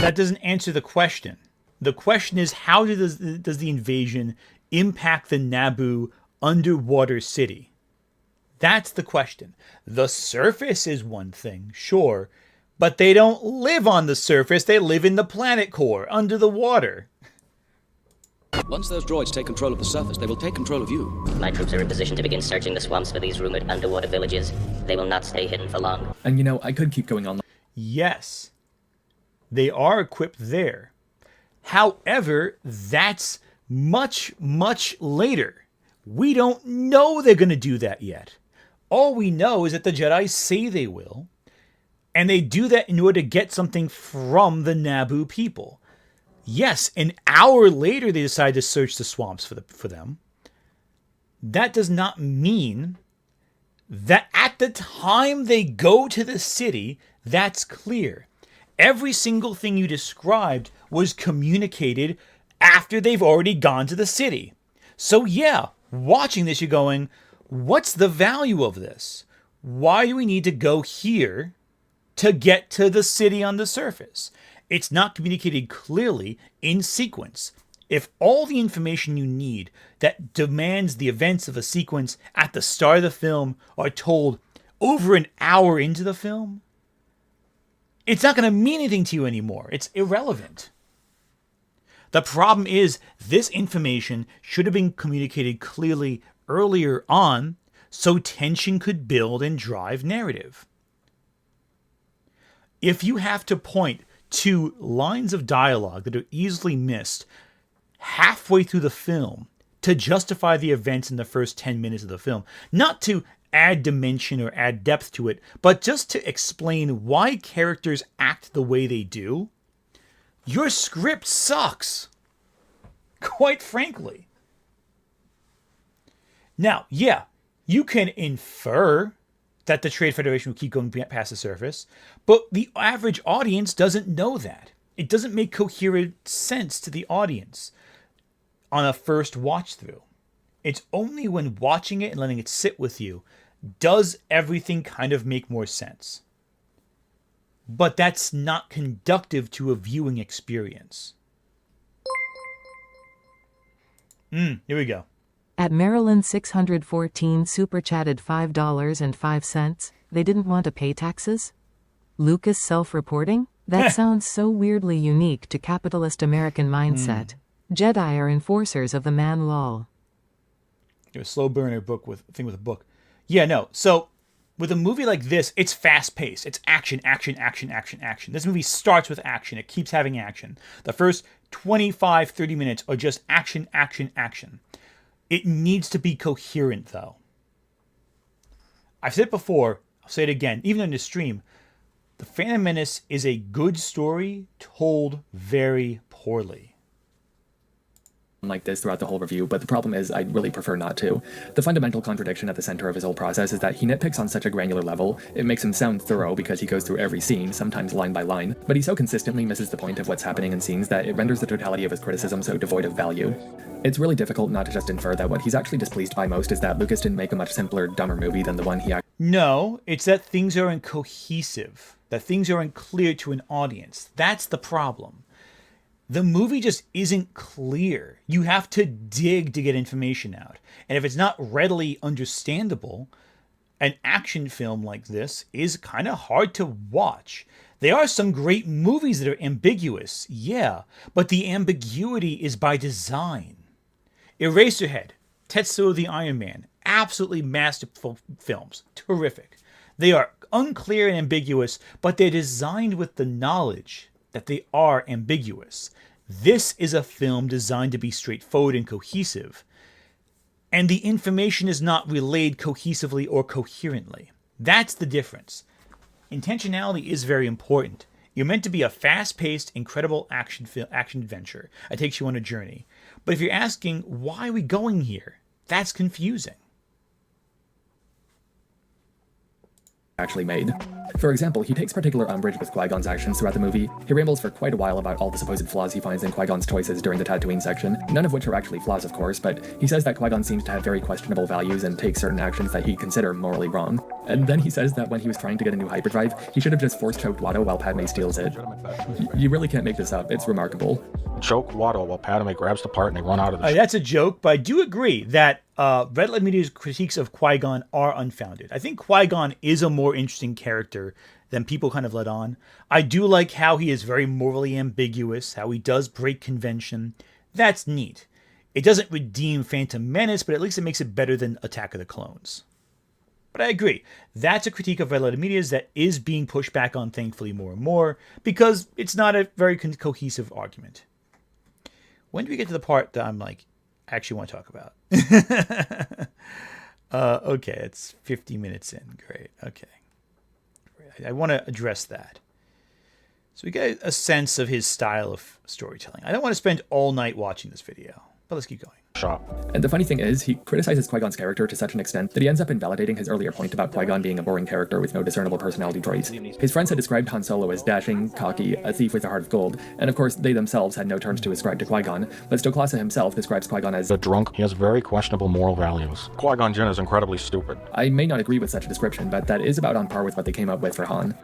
That doesn't answer the question. The question is, how does the invasion impact the Naboo underwater city? That's the question. The surface is one thing, sure, but they don't live on the surface. They live in the planet core, under the water. Once those droids take control of the surface, they will take control of you. My troops are in position to begin searching the swamps for these rumored underwater villages. They will not stay hidden for long. And you know, I could keep going on. Yes, they are equipped there. However, that's much, much later. We don't know they're going to do that yet. All we know is that the Jedi say they will, and they do that in order to get something from the Naboo people. Yes, an hour later they decide to search the swamps for them. That does not mean that at the time they go to the city, that's clear. Every single thing you described was communicated after they've already gone to the city. So yeah, watching this, you're going, what's the value of this? Why do we need to go here to get to the city on the surface? It's not communicated clearly in sequence. If all the information you need that demands the events of a sequence at the start of the film are told over an hour into the film, it's not going to mean anything to you anymore. It's irrelevant. The problem is this information should have been communicated clearly earlier on so tension could build and drive narrative. If you have to point to lines of dialogue that are easily missed halfway through the film to justify the events in the first 10 minutes of the film, not to add dimension or add depth to it, but just to explain why characters act the way they do, your script sucks. Quite frankly. Now, yeah, you can infer that the Trade Federation will keep going past the surface, but the average audience doesn't know that. It doesn't make coherent sense to the audience on a first watch through. It's only when watching it and letting it sit with you does everything kind of make more sense. But that's not conductive to a viewing experience. Here we go. At Maryland 614 super chatted $5.05. They didn't want to pay taxes? Lucas self-reporting? That sounds so weirdly unique to capitalist American mindset. Jedi are enforcers of the man lol. a slow burner book with a book. Yeah, no. So with a movie like this, it's fast paced. It's action, action, action, action, action. This movie starts with action. It keeps having action. The first 25, 30 minutes are just action, action, action. It needs to be coherent, though. I've said it before, I'll say it again, even in the stream. The Phantom Menace is a good story told very poorly. Like this throughout the whole review, but the problem is I really prefer not to. The fundamental contradiction at the center of his whole process is that he nitpicks on such a granular level. It makes him sound thorough because he goes through every scene, sometimes line by line, but he so consistently misses the point of what's happening in scenes that it renders the totality of his criticism so devoid of value. It's really difficult not to just infer that what he's actually displeased by most is that Lucas didn't make a much simpler, dumber movie than the one he actually... No, it's that things are incohesive, that things are unclear to an audience. That's the problem. The movie just isn't clear. You have to dig to get information out. And if it's not readily understandable, an action film like this is kind of hard to watch. There are some great movies that are ambiguous, yeah, but the ambiguity is by design. Eraserhead, Tetsuo the Iron Man, absolutely masterful films. Terrific. They are unclear and ambiguous, but they're designed with the knowledge that they are ambiguous. This is a film designed to be straightforward and cohesive, and the information is not relayed cohesively or coherently. That's the difference. Intentionality is very important. You're meant to be a fast-paced, incredible action adventure that takes you on a journey. But if you're asking, why are we going here? That's confusing. actually made. For example, he takes particular umbrage with Qui-Gon's actions throughout the movie. He rambles for quite a while about all the supposed flaws he finds in Qui-Gon's choices during the Tatooine section, none of which are actually flaws, of course, but he says that Qui-Gon seems to have very questionable values and takes certain actions that he'd consider morally wrong. And then he says that when he was trying to get a new hyperdrive, he should have just force-choked Watto while Padme steals it. You really can't make this up, it's remarkable. Choke Watto while Padme grabs the part and they run out of the That's a joke, but I do agree that Red Letter Media's critiques of Qui-Gon are unfounded. I think Qui-Gon is a more interesting character than people kind of let on. I do like how he is very morally ambiguous, how he does break convention. That's neat. It doesn't redeem Phantom Menace, but at least it makes it better than Attack of the Clones. But I agree. That's a critique of Red Letter Media's that is being pushed back on, thankfully, more and more, because it's not a very cohesive argument. When do we get to the part that I'm like, I actually want to talk about? Okay, it's 50 minutes in. Great. Okay. I want to address that. So we get a sense of his style of storytelling. I don't want to spend all night watching this video, but let's keep going. And the funny thing is, he criticizes Qui-Gon's character to such an extent that he ends up invalidating his earlier point about Qui-Gon being a boring character with no discernible personality traits. His friends had described Han Solo as dashing, cocky, a thief with a heart of gold, and of course they themselves had no terms to ascribe to Qui-Gon, but Stoklasa himself describes Qui-Gon as a drunk. He has very questionable moral values. Qui-Gon Jinn is incredibly stupid. I may not agree with such a description, but that is about on par with what they came up with for Han.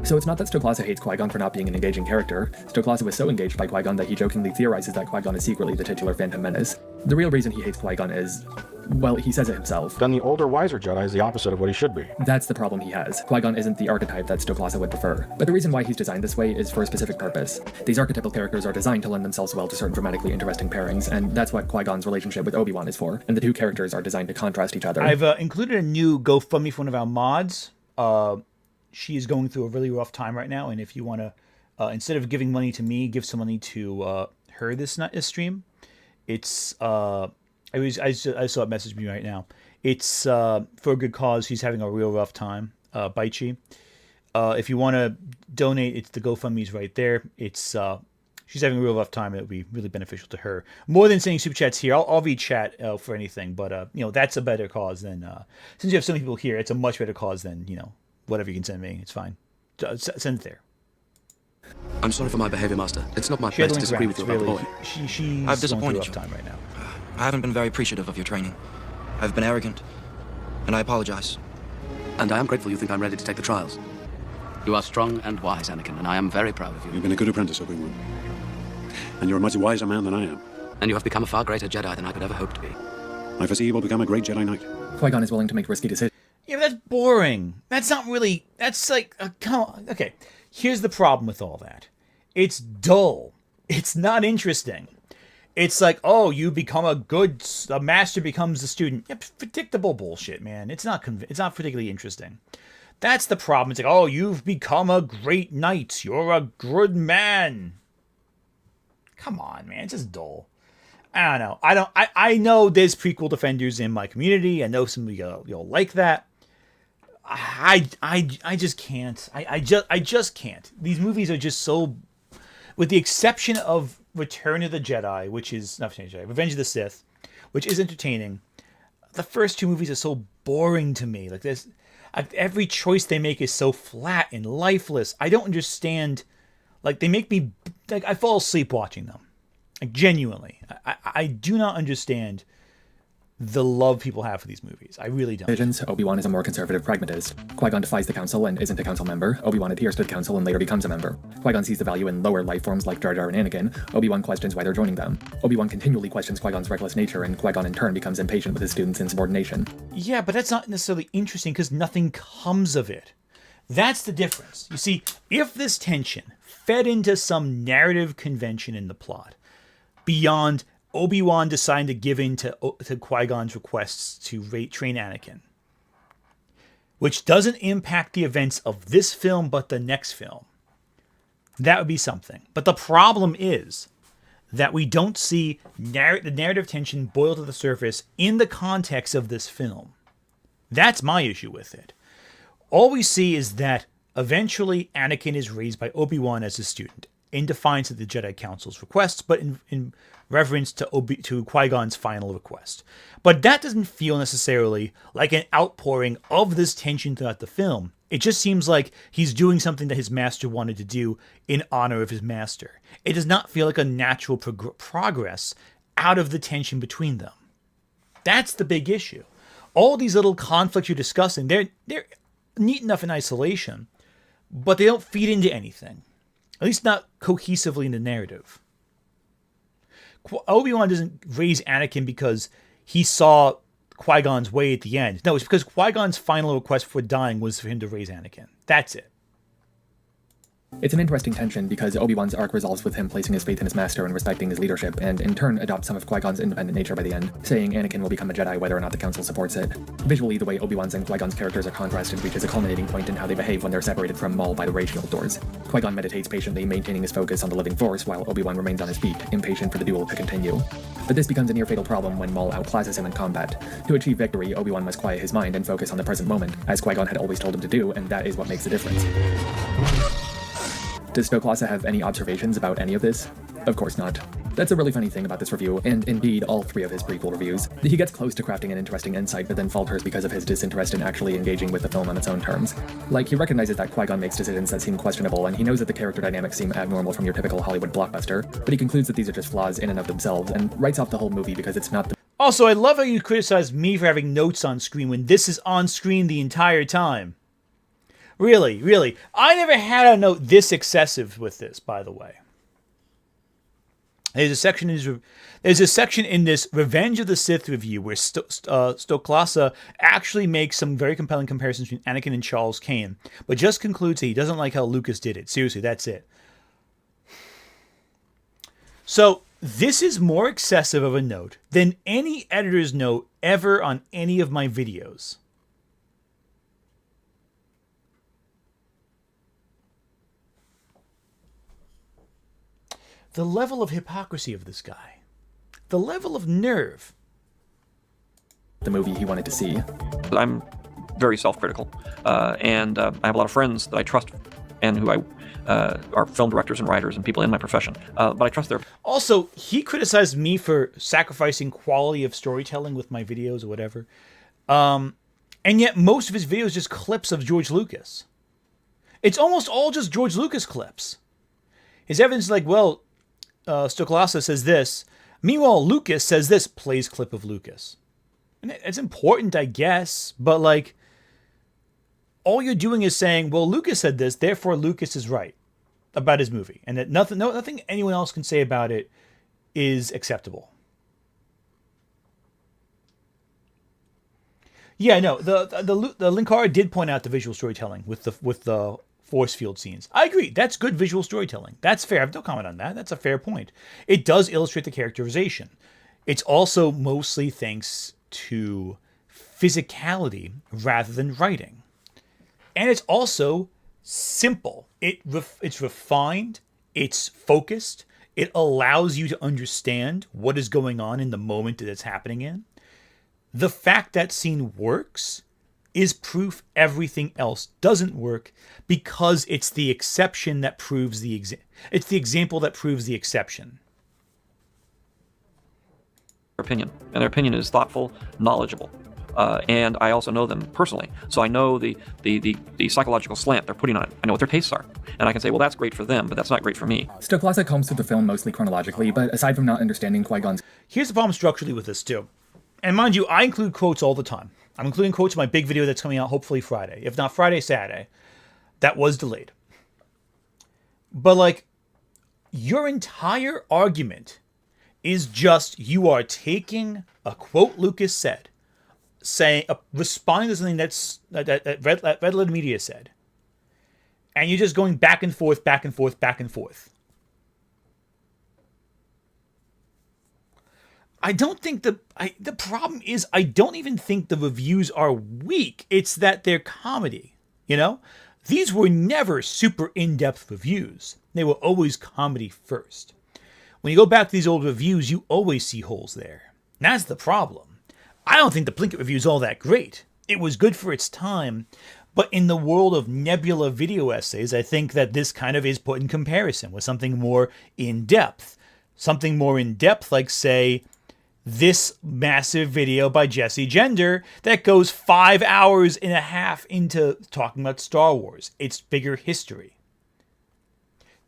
So it's not that Stoklasa hates Qui-Gon for not being an engaging character. Stoklasa was so engaged by Qui-Gon that he jokingly theorizes that Qui-Gon is secretly the titular Phantom Menace. The real reason he hates Qui-Gon is, well, he says it himself. Then the older, wiser Jedi is the opposite of what he should be. That's the problem he has. Qui-Gon isn't the archetype that Stoklasa would prefer. But the reason why he's designed this way is for a specific purpose. These archetypal characters are designed to lend themselves well to certain dramatically interesting pairings, and that's what Qui-Gon's relationship with Obi-Wan is for. And the two characters are designed to contrast each other. I've included a new GoFundMe for one of our mods. She is going through a really rough time right now, and if you want to, instead of giving money to me, give some money to her this stream. It's I saw it message me right now. It's for a good cause. She's having a real rough time. Baichi. If you want to donate, it's the GoFundMe's right there. It's she's having a real rough time. It would be really beneficial to her. More than saying super chats here, I'll read chat for anything, but that's a better cause than since you have so many people here. It's a much better cause than whatever you can send me. It's fine. Send it there. I'm sorry for my behavior, Master. It's not my place to disagree with you about the boy. She's I've disappointed going through a rough time right now. I haven't been very appreciative of your training. I've been arrogant, and I apologize. And I am grateful you think I'm ready to take the trials. You are strong and wise, Anakin, and I am very proud of you. You've been a good apprentice, Obi-Wan. And you're a much wiser man than I am. And you have become a far greater Jedi than I could ever hope to be. I foresee you will become a great Jedi Knight. Qui-Gon is willing to make risky decisions. Yeah, but that's boring. That's not really... That's like... come on. Okay, here's the problem with all that. It's dull. It's not interesting. It's like, oh, you become a master becomes a student. Yeah, predictable bullshit, man. It's not particularly interesting. That's the problem. It's like, oh, you've become a great knight. You're a good man. Come on, man. It's just dull. I don't know. I know there's prequel defenders in my community. I know some of you'll like that. I just can't. I just can't. These movies are just so, with the exception of Return of the Jedi, which is not Return of the Jedi, Revenge of the Sith, which is entertaining. The first two movies are so boring to me. Like this, every choice they make is so flat and lifeless. I don't understand. Like they make me like I fall asleep watching them. Like genuinely, I do not understand the love people have for these movies. I really don't. Visions, Obi-Wan is a more conservative pragmatist. Qui-Gon defies the council and isn't a council member. Obi-Wan adheres to the council and later becomes a member. Qui-Gon sees the value in lower life forms like Jar Jar and Anakin. Obi-Wan questions why they're joining them. Obi-Wan continually questions Qui-Gon's reckless nature, and Qui-Gon in turn becomes impatient with his students' insubordination. Yeah, but that's not necessarily interesting because nothing comes of it. That's the difference. You see, if this tension fed into some narrative convention in the plot, beyond Obi-Wan deciding to give in to Qui-Gon's requests to train Anakin, which doesn't impact the events of this film but the next film, that would be something. But the problem is that we don't see the narrative tension boil to the surface in the context of this film. That's my issue with it. All we see is that eventually Anakin is raised by Obi-Wan as a student, in defiance of the Jedi Council's requests, but in reverence to Qui-Gon's final request. But that doesn't feel necessarily like an outpouring of this tension throughout the film. It just seems like he's doing something that his master wanted to do in honor of his master. It does not feel like a natural progress out of the tension between them. That's the big issue. All these little conflicts you're discussing, they're neat enough in isolation, but they don't feed into anything. At least not cohesively in the narrative. Obi-Wan doesn't raise Anakin because he saw Qui-Gon's way at the end. No, it's because Qui-Gon's final request before dying was for him to raise Anakin. That's it. It's an interesting tension because Obi-Wan's arc resolves with him placing his faith in his master and respecting his leadership, and in turn adopts some of Qui-Gon's independent nature by the end, saying Anakin will become a Jedi whether or not the Council supports it. Visually, the way Obi-Wan's and Qui-Gon's characters are contrasted reaches a culminating point in how they behave when they're separated from Maul by the ray shield doors. Qui-Gon meditates patiently, maintaining his focus on the living force, while Obi-Wan remains on his feet, impatient for the duel to continue. But this becomes a near-fatal problem when Maul outclasses him in combat. To achieve victory, Obi-Wan must quiet his mind and focus on the present moment, as Qui-Gon had always told him to do, and that is what makes the difference. Does Stoklasa have any observations about any of this? Of course not. That's a really funny thing about this review, and indeed all three of his prequel reviews. He gets close to crafting an interesting insight, but then falters because of his disinterest in actually engaging with the film on its own terms. Like, he recognizes that Qui-Gon makes decisions that seem questionable, and he knows that the character dynamics seem abnormal from your typical Hollywood blockbuster, but he concludes that these are just flaws in and of themselves, and writes off the whole movie because it's not the— Also, I love how you criticize me for having notes on screen when this is on screen the entire time. Really. I never had a note this excessive with this, by the way. There's a section in this Revenge of the Sith review where Stoklasa actually makes some very compelling comparisons between Anakin and Charles Kane, but just concludes that he doesn't like how Lucas did it. Seriously, that's it. So, this is more excessive of a note than any editor's note ever on any of my videos. The level of hypocrisy of this guy. The level of nerve. the movie he wanted to see. I'm very self-critical, and I have a lot of friends that I trust and who are film directors and writers and people in my profession, but I trust their... Also, he criticized me for sacrificing quality of storytelling with my videos or whatever, and yet most of his videos are just clips of George Lucas. It's almost all just George Lucas clips. His evidence is like, well, Stoklasa says this. Meanwhile, Lucas says this, plays clip of Lucas. And it's important, I guess, but like, all you're doing is saying, well, Lucas said this, therefore Lucas is right about his movie. And that nothing anyone else can say about it is acceptable. Yeah, no, the Linkara did point out the visual storytelling with the force field scenes. I agree. That's good visual storytelling. That's fair. I have no comment on that. That's a fair point. It does illustrate the characterization. It's also mostly thanks to physicality rather than writing. And it's also simple. It's refined. It's focused. It allows you to understand what is going on in the moment that it's happening in. The fact that scene works is proof everything else doesn't work, because it's the exception that proves the it's the example that proves the exception. Opinion, and their opinion is thoughtful, knowledgeable, and I also know them personally, so I know the psychological slant they're putting on it. I know what their tastes are, and I can say, well, that's great for them, but that's not great for me. Still, classic comes to the film mostly chronologically, but aside from not understanding Qui-Gon's... Here's the problem structurally with this too. And mind you, I include quotes all the time. I'm including quotes in my big video that's coming out hopefully Friday. If not Friday, Saturday. That was delayed. But like, your entire argument is just you are taking a quote Lucas said, responding to something that Red Letter Media said, and you're just going back and forth, back and forth, back and forth. I don't think the problem is I don't even think the reviews are weak. It's that they're comedy, you know? These were never super in-depth reviews. They were always comedy first. When you go back to these old reviews, you always see holes there. And that's the problem. I don't think the Plinkett review is all that great. It was good for its time, but in the world of nebula video essays, I think that this kind of is put in comparison with something more in-depth. Something more in-depth like, say, this massive video by Jesse Gender that goes 5 hours and a half into talking about Star Wars, its bigger history.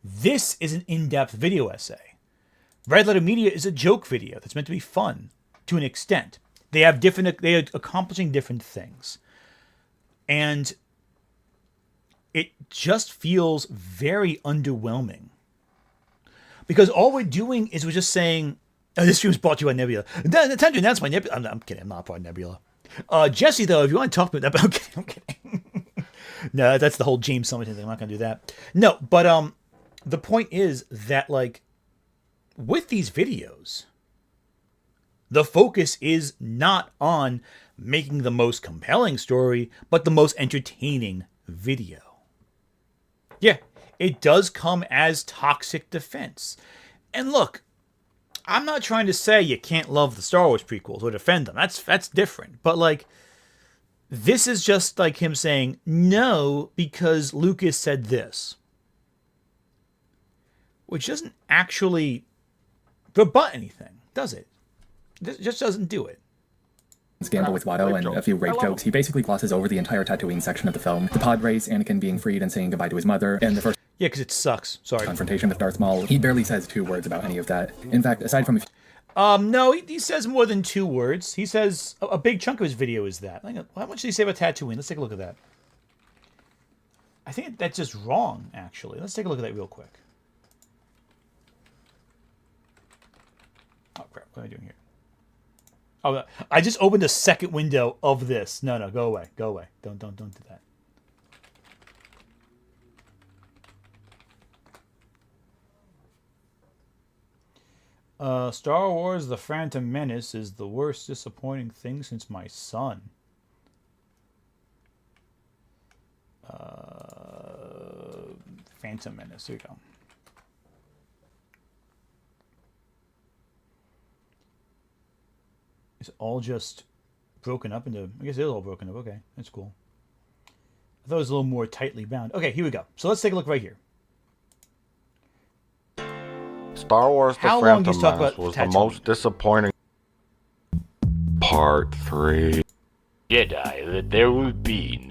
This is an in-depth video essay. Red Letter Media is a joke video that's meant to be fun to an extent. They are accomplishing different things. And it just feels very underwhelming. Because all we're doing is we're just saying, oh, this stream is brought to you by Nebula. Attention, that's my Nebula. I'm kidding. I'm not part of Nebula. Jesse, though, if you want to talk about that, I'm kidding. No, that's the whole James Summit thing. I'm not going to do that. No, but the point is that, like, with these videos, the focus is not on making the most compelling story, but the most entertaining video. Yeah, it does come as toxic defense. And look, I'm not trying to say you can't love the Star Wars prequels or defend them. That's different. But like, this is just like him saying, no, because Lucas said this. Which doesn't actually rebut anything, does it? It just doesn't do it. Scandal with Watto and a few rape jokes. He basically glosses over the entire Tatooine section of the film. The pod race, Anakin being freed and saying goodbye to his mother, and the first... Yeah, because it sucks. Sorry. Confrontation with Darth Maul. He barely says 2 words about any of that. In fact, aside from... No, he says more than 2 words. He says a big chunk of his video is that. How much did he say about Tatooine? Let's take a look at that. I think that's just wrong, actually. Let's take a look at that real quick. Oh, crap. What am I doing here? Oh, I just opened a second window of this. No, go away. Go away. Don't do that. Star Wars The Phantom Menace is the worst disappointing thing since my son. Phantom Menace. Here we go. It's all just broken up into... I guess it is all broken up. Okay, that's cool. I thought it was a little more tightly bound. Okay, here we go. So let's take a look right here. Star Wars The Phantom Menace was the most disappointing. Part 3. Jedi that there will be.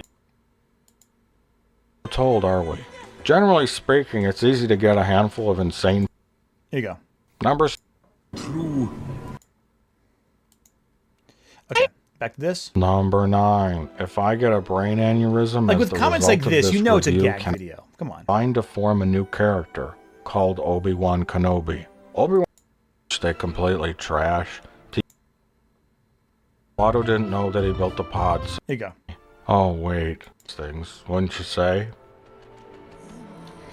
Told, are we? Generally speaking, it's easy to get a handful of insane... Here you go. Numbers... Okay, back to this. Number 9. If I get a brain aneurysm, like with comments like this, you know it's a gag video. Come on. Trying to form a new character called Obi-Wan Kenobi. Obi-Wan, they completely trash. Watto didn't know that he built the pods. Here you go. Oh wait, things, wouldn't you say?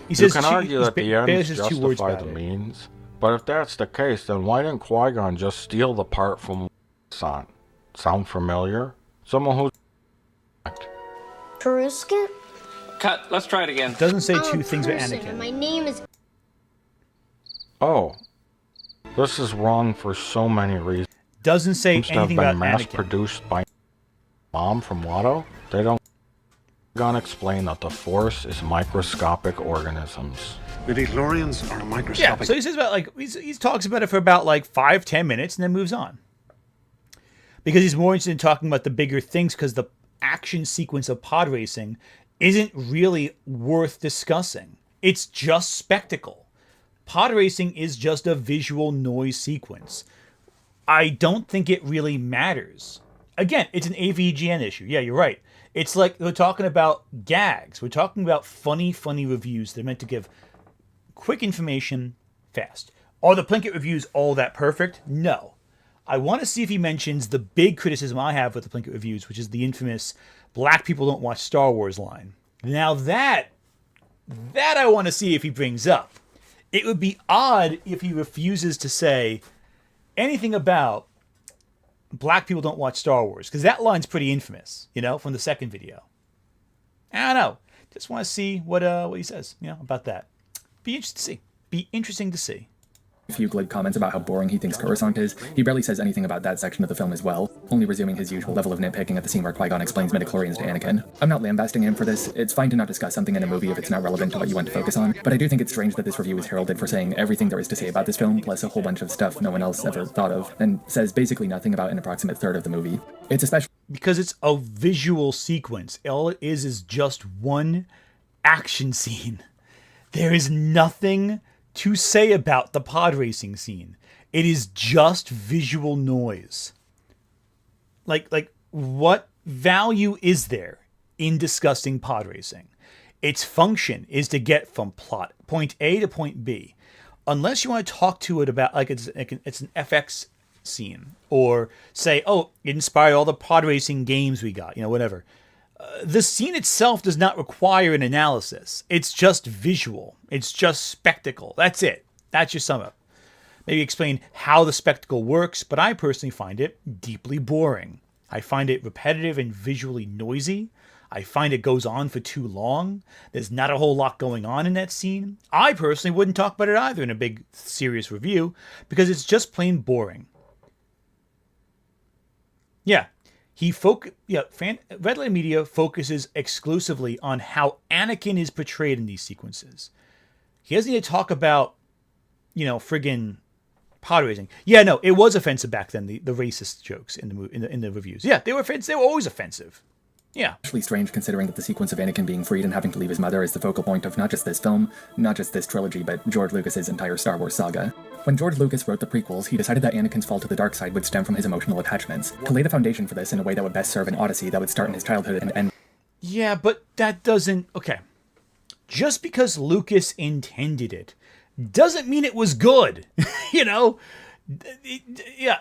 He You says can argue that the barely ends says 2 words justify about the it. means, but if that's the case, then why didn't Qui-Gon just steal the part from San? Sound familiar? Someone who's... Peruska? Cut. Let's try it again. Doesn't say 2 things about Peruska, Anakin. My name is. Oh. This is wrong for so many reasons. Doesn't say Seems to have anything been about Anakin. mass-produced by Mom from Watto. They don't... Qui-Gon explain that the Force is microscopic organisms. Midichlorians are a Yeah, microscopic... so he says about, like, he talks about it for about, like, 5-10 minutes and then moves on. Because he's more interested in talking about the bigger things, because the action sequence of pod racing isn't really worth discussing. It's just spectacle. Pod racing is just a visual noise sequence. I don't think it really matters. Again, it's an AVGN issue. Yeah, you're right. It's like we're talking about gags. We're talking about funny reviews. They're meant to give quick information fast. Are the Plinkett reviews all that perfect? No. I want to see if he mentions the big criticism I have with the Plinkett reviews, which is the infamous "black people don't watch Star Wars" line. Now that I want to see if he brings up. It would be odd if he refuses to say anything about black people don't watch Star Wars, because that line's pretty infamous, from the second video. I don't know. Just want to see what he says, about that. Be interesting to see. A few glib comments about how boring he thinks Coruscant is. He barely says anything about that section of the film as well, only resuming his usual level of nitpicking at the scene where Qui-Gon explains midichlorians to Anakin. I'm not lambasting him for this. It's fine to not discuss something in a movie if it's not relevant to what you want to focus on, but I do think it's strange that this review is heralded for saying everything there is to say about this film, plus a whole bunch of stuff no one else ever thought of, and says basically nothing about an approximate third of the movie. It's especially because it's a visual sequence. All it is just one action scene. There is nothing to say about the pod racing scene. It is just visual noise. Like what value is there in discussing pod racing? Its function is to get from point A to point B. Unless you want to talk to it about, like, it's an FX scene, or say, oh, it inspired all the pod racing games we got, whatever. The scene itself does not require an analysis. It's just visual. It's just spectacle. That's it. That's your sum up. Maybe explain how the spectacle works, but I personally find it deeply boring. I find it repetitive and visually noisy. I find it goes on for too long. There's not a whole lot going on in that scene. I personally wouldn't talk about it either in a big, serious review, because it's just plain boring. Yeah. Red Letter Media focuses exclusively on how Anakin is portrayed in these sequences. He doesn't need to talk about, friggin' pod racing. Yeah, no, it was offensive back then. The racist jokes in the reviews. Yeah, they were offensive. They were always offensive. Yeah. Actually strange considering that the sequence of Anakin being freed and having to leave his mother is the focal point of not just this film, not just this trilogy, but George Lucas's entire Star Wars saga. When George Lucas wrote the prequels, he decided that Anakin's fall to the dark side would stem from his emotional attachments. To lay the foundation for this in a way that would best serve an odyssey that would start in his childhood and end... Yeah, but that doesn't... Okay. Just because Lucas intended it doesn't mean it was good. Yeah,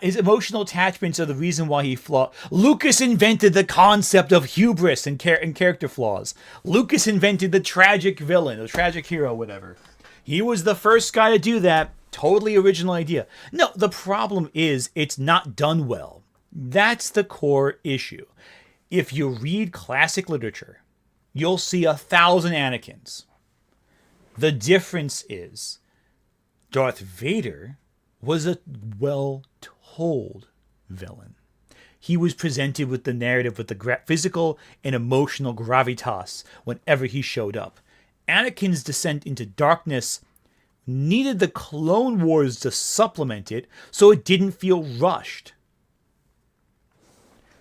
his emotional attachments are the reason why he flawed. Lucas invented the concept of hubris and character flaws. Lucas invented the tragic villain, the tragic hero, whatever. He was the first guy to do that. Totally original idea. No, the problem is it's not done well. That's the core issue. If you read classic literature, you'll see 1,000 Anakins. The difference is Darth Vader was a well-told villain. He was presented with the narrative with the physical and emotional gravitas whenever he showed up. Anakin's descent into darkness needed the Clone Wars to supplement it so it didn't feel rushed.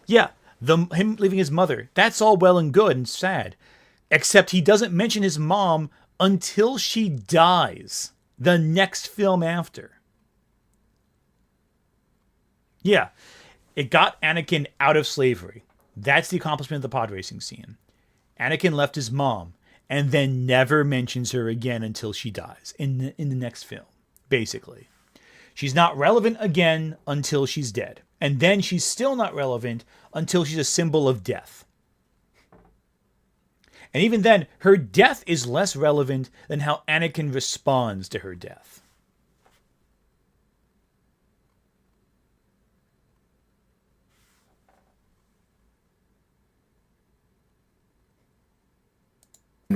Yeah, him leaving his mother, that's all well and good and sad. Except he doesn't mention his mom until she dies the next film after. Yeah, it got Anakin out of slavery. That's the accomplishment of the pod racing scene. Anakin left his mom and then never mentions her again until she dies in the next film, basically. She's not relevant again until she's dead. And then she's still not relevant until she's a symbol of death. And even then, her death is less relevant than how Anakin responds to her death.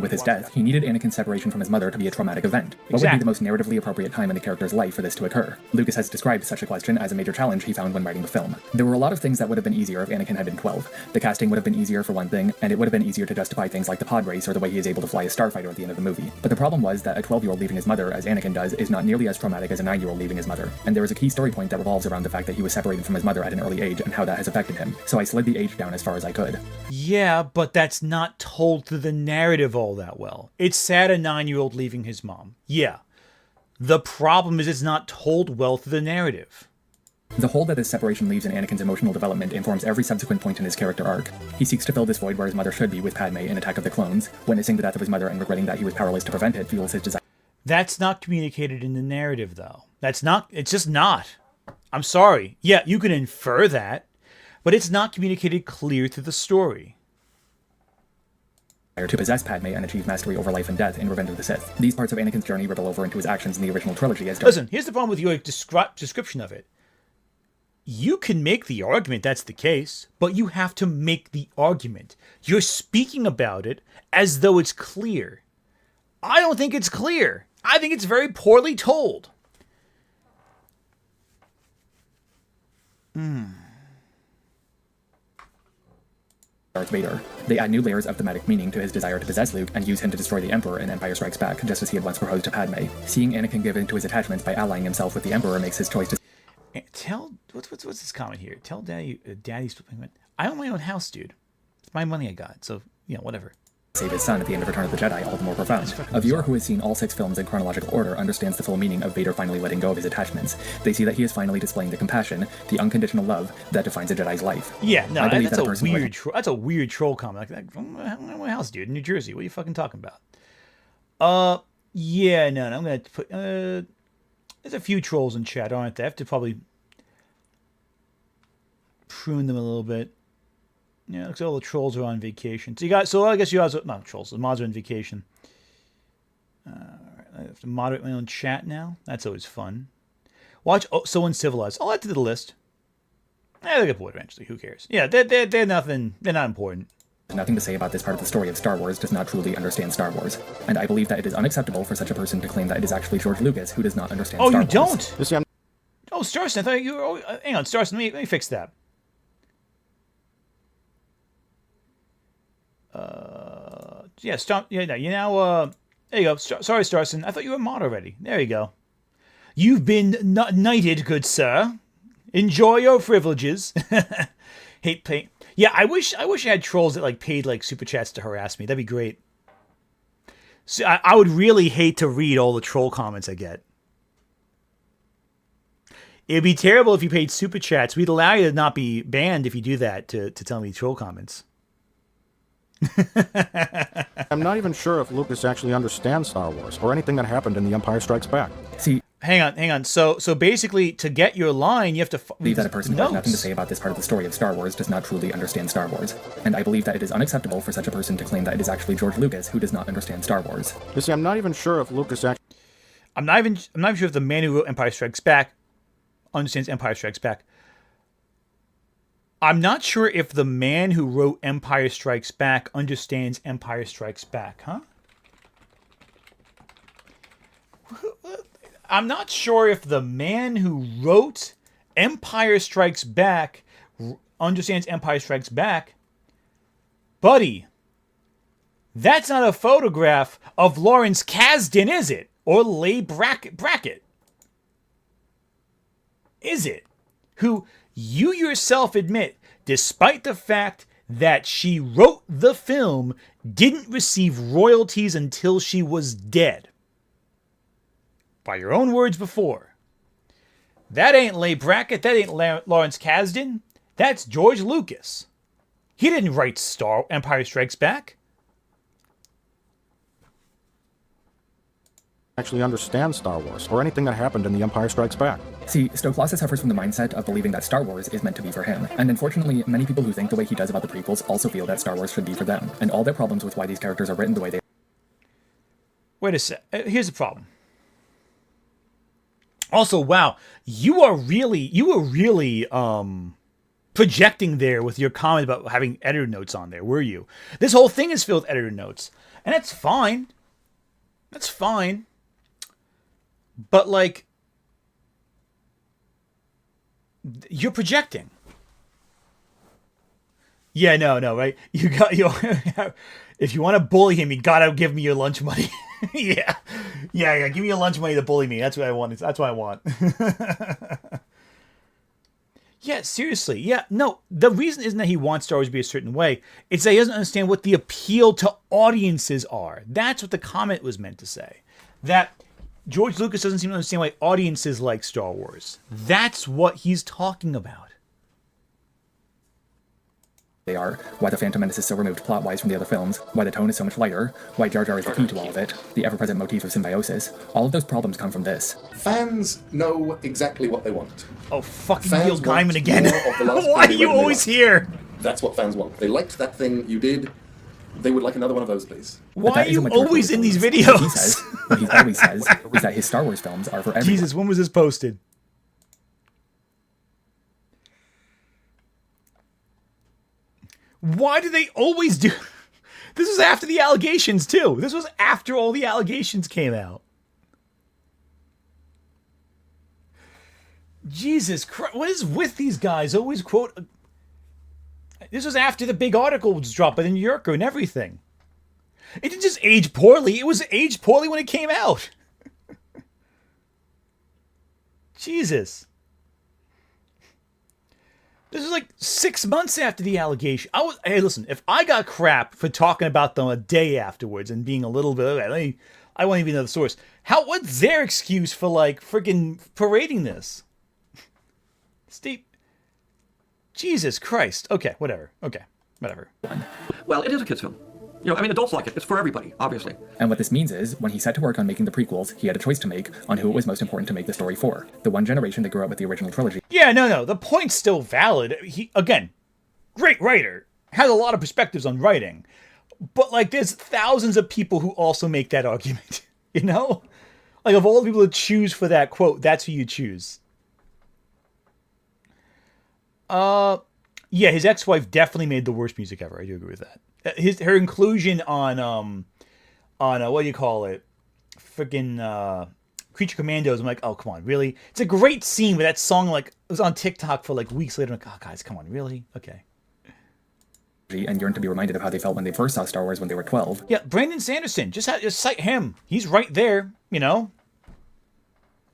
With his death, he needed Anakin's separation from his mother to be a traumatic event. What would be the most narratively appropriate time in the character's life for this to occur? Lucas has described such a question as a major challenge he found when writing the film. There were a lot of things that would have been easier if Anakin had been 12. The casting would have been easier for one thing, and it would have been easier to justify things like the pod race or the way he is able to fly a starfighter at the end of the movie. But the problem was that a 12-year-old leaving his mother, as Anakin does, is not nearly as traumatic as a 9-year-old leaving his mother. And there is a key story point that revolves around the fact that he was separated from his mother at an early age and how that has affected him. So I slid the age down as far as I could. Yeah, but that's not told through the narrative all that well. It's sad a 9-year-old leaving his mom. Yeah. The problem is it's not told well through the narrative. The hole that this separation leaves in Anakin's emotional development informs every subsequent point in his character arc. He seeks to fill this void where his mother should be with Padme in Attack of the Clones. Witnessing the death of his mother and regretting that he was powerless to prevent it fuels his desire. That's not communicated in the narrative, though. It's just not. I'm sorry. Yeah, you can infer that, but it's not communicated clear through the story. To possess Padme and achieve mastery over life and death in Revenge of the Sith. These parts of Anakin's journey ripple over into his actions in the original trilogy as Listen, here's the problem with your description of it. You can make the argument that's the case, but you have to make the argument. You're speaking about it as though it's clear. I don't think it's clear. I think it's very poorly told. Darth Vader. They add new layers of thematic meaning to his desire to possess Luke and use him to destroy the Emperor in Empire Strikes Back, just as he had once proposed to Padme. Seeing Anakin give in to his attachments by allying himself with the Emperor makes his choice to... What's this comment here? Tell Daddy's... I own my own house, dude. It's my money I got, so, whatever. Save his son at the end of Return of the Jedi, all the more profound. A viewer who has seen all 6 films in chronological order understands the full meaning of Vader finally letting go of his attachments. They see that he is finally displaying the compassion, the unconditional love that defines a Jedi's life. Yeah, no, that's a weird troll comment. Like, my house, dude, in New Jersey. What are you fucking talking about? Yeah, no, I'm gonna put. There's a few trolls in chat, aren't there? I have to probably prune them a little bit. Yeah, looks like all the trolls are on vacation. So I guess you guys are not trolls. The mods are on vacation. I have to moderate my own chat now. That's always fun. Watch So Uncivilized. I'll add to the list. They'll get bored eventually. Who cares? Yeah, they're nothing. They're not important. Nothing to say about this part of the story of Star Wars does not truly understand Star Wars. And I believe that it is unacceptable for such a person to claim that it is actually George Lucas who does not understand Star Wars. Oh, you don't? Oh, Starson, I thought you were... hang on, Starson, let me fix that. Yeah, there you go. Sorry, Starson. I thought you were a mod already. There you go. You've been knighted, good sir. Enjoy your privileges. Hate pay. Yeah, I wish I had trolls that paid super chats to harass me. That'd be great. So I would really hate to read all the troll comments I get. It'd be terrible if you paid super chats. We'd allow you to not be banned if you do that to tell me troll comments. I'm not even sure if Lucas actually understands Star Wars or anything that happened in The Empire Strikes Back. See, hang on. So basically, to get your line, you have to believe that a person who has nothing to say about this part of the story of Star Wars does not truly understand Star Wars. And I believe that it is unacceptable for such a person to claim that it is actually George Lucas who does not understand Star Wars. You see, I'm not even sure if Lucas actually... I'm not even sure if the man who wrote Empire Strikes Back understands Empire Strikes Back. I'm not sure if the man who wrote Empire Strikes Back understands Empire Strikes Back, huh? I'm not sure if the man who wrote Empire Strikes Back understands Empire Strikes Back. Buddy, that's not a photograph of Lawrence Kasdan, is it? Or Leigh Brackett. Is it? Who you yourself admit, despite the fact that she wrote the film, didn't receive royalties until she was dead. By your own words before. That ain't Leigh Brackett. That ain't Lawrence Kasdan. That's George Lucas. He didn't write Empire Strikes Back. actually understand Star Wars or anything that happened in The Empire Strikes Back. See, Stoklasa suffers from the mindset of believing that Star Wars is meant to be for him. And unfortunately, many people who think the way he does about the prequels also feel that Star Wars should be for them. And all their problems with why these characters are written the way they... Wait a sec. Here's the problem. Also, wow, you were really projecting there with your comment about having editor notes on there, were you? This whole thing is filled with editor notes. And that's fine. That's fine. But, like, you're projecting. Yeah, no, right? If you want to bully him, you gotta give me your lunch money. yeah, give me your lunch money to bully me. That's what I want. That's what I want. Yeah, seriously. Yeah, no, the reason isn't that he wants Star Wars to be a certain way. It's that he doesn't understand what the appeal to audiences are. That's what the comment was meant to say. That George Lucas doesn't seem to understand why audiences like Star Wars. That's what he's talking about. They are, why the Phantom Menace is so removed plot-wise from the other films, why the tone is so much lighter, why Jar Jar is the key to all of it, the ever-present motif of symbiosis. All of those problems come from this. Fans know exactly what they want. Oh, fucking Neil Gaiman again. Why are you always here? That's what fans want. They liked that thing you did. They would like another one of those, please. Why are you always in these videos? What he always says is that his Star Wars films are for everyone. Jesus, when was this posted? Why do they always do... This was after the allegations, too. This was after all the allegations came out. Jesus Christ. What is with these guys? Always quote... This was after the big article was dropped by the New Yorker and everything. It didn't just age poorly. It was aged poorly when it came out. Jesus. This was like 6 months after the allegation. Hey, listen, if I got crap for talking about them a day afterwards and being a little bit, I won't even know the source. What's their excuse for like freaking parading this? Steve, Jesus Christ. Okay, whatever. Well, it is a kids' film. Adults like it. It's for everybody, obviously. And what this means is, when he set to work on making the prequels, he had a choice to make on who it was most important to make the story for. The one generation that grew up with the original trilogy. Yeah, no. The point's still valid. He, again, great writer. Has a lot of perspectives on writing. But, like, there's thousands of people who also make that argument. You know? Like, of all the people to choose for that quote, that's who you choose. Yeah, his ex-wife definitely made the worst music ever. I do agree with that. Her inclusion on what do you call it? Freaking Creature Commandos. I'm like, oh, come on, really? It's a great scene, but that song, like, it was on TikTok for, like, weeks later. I'm like, oh, guys, come on, really? Okay. And yearned to be reminded of how they felt when they first saw Star Wars when they were 12. Yeah, Brandon Sanderson. Just cite him. He's right there, you know?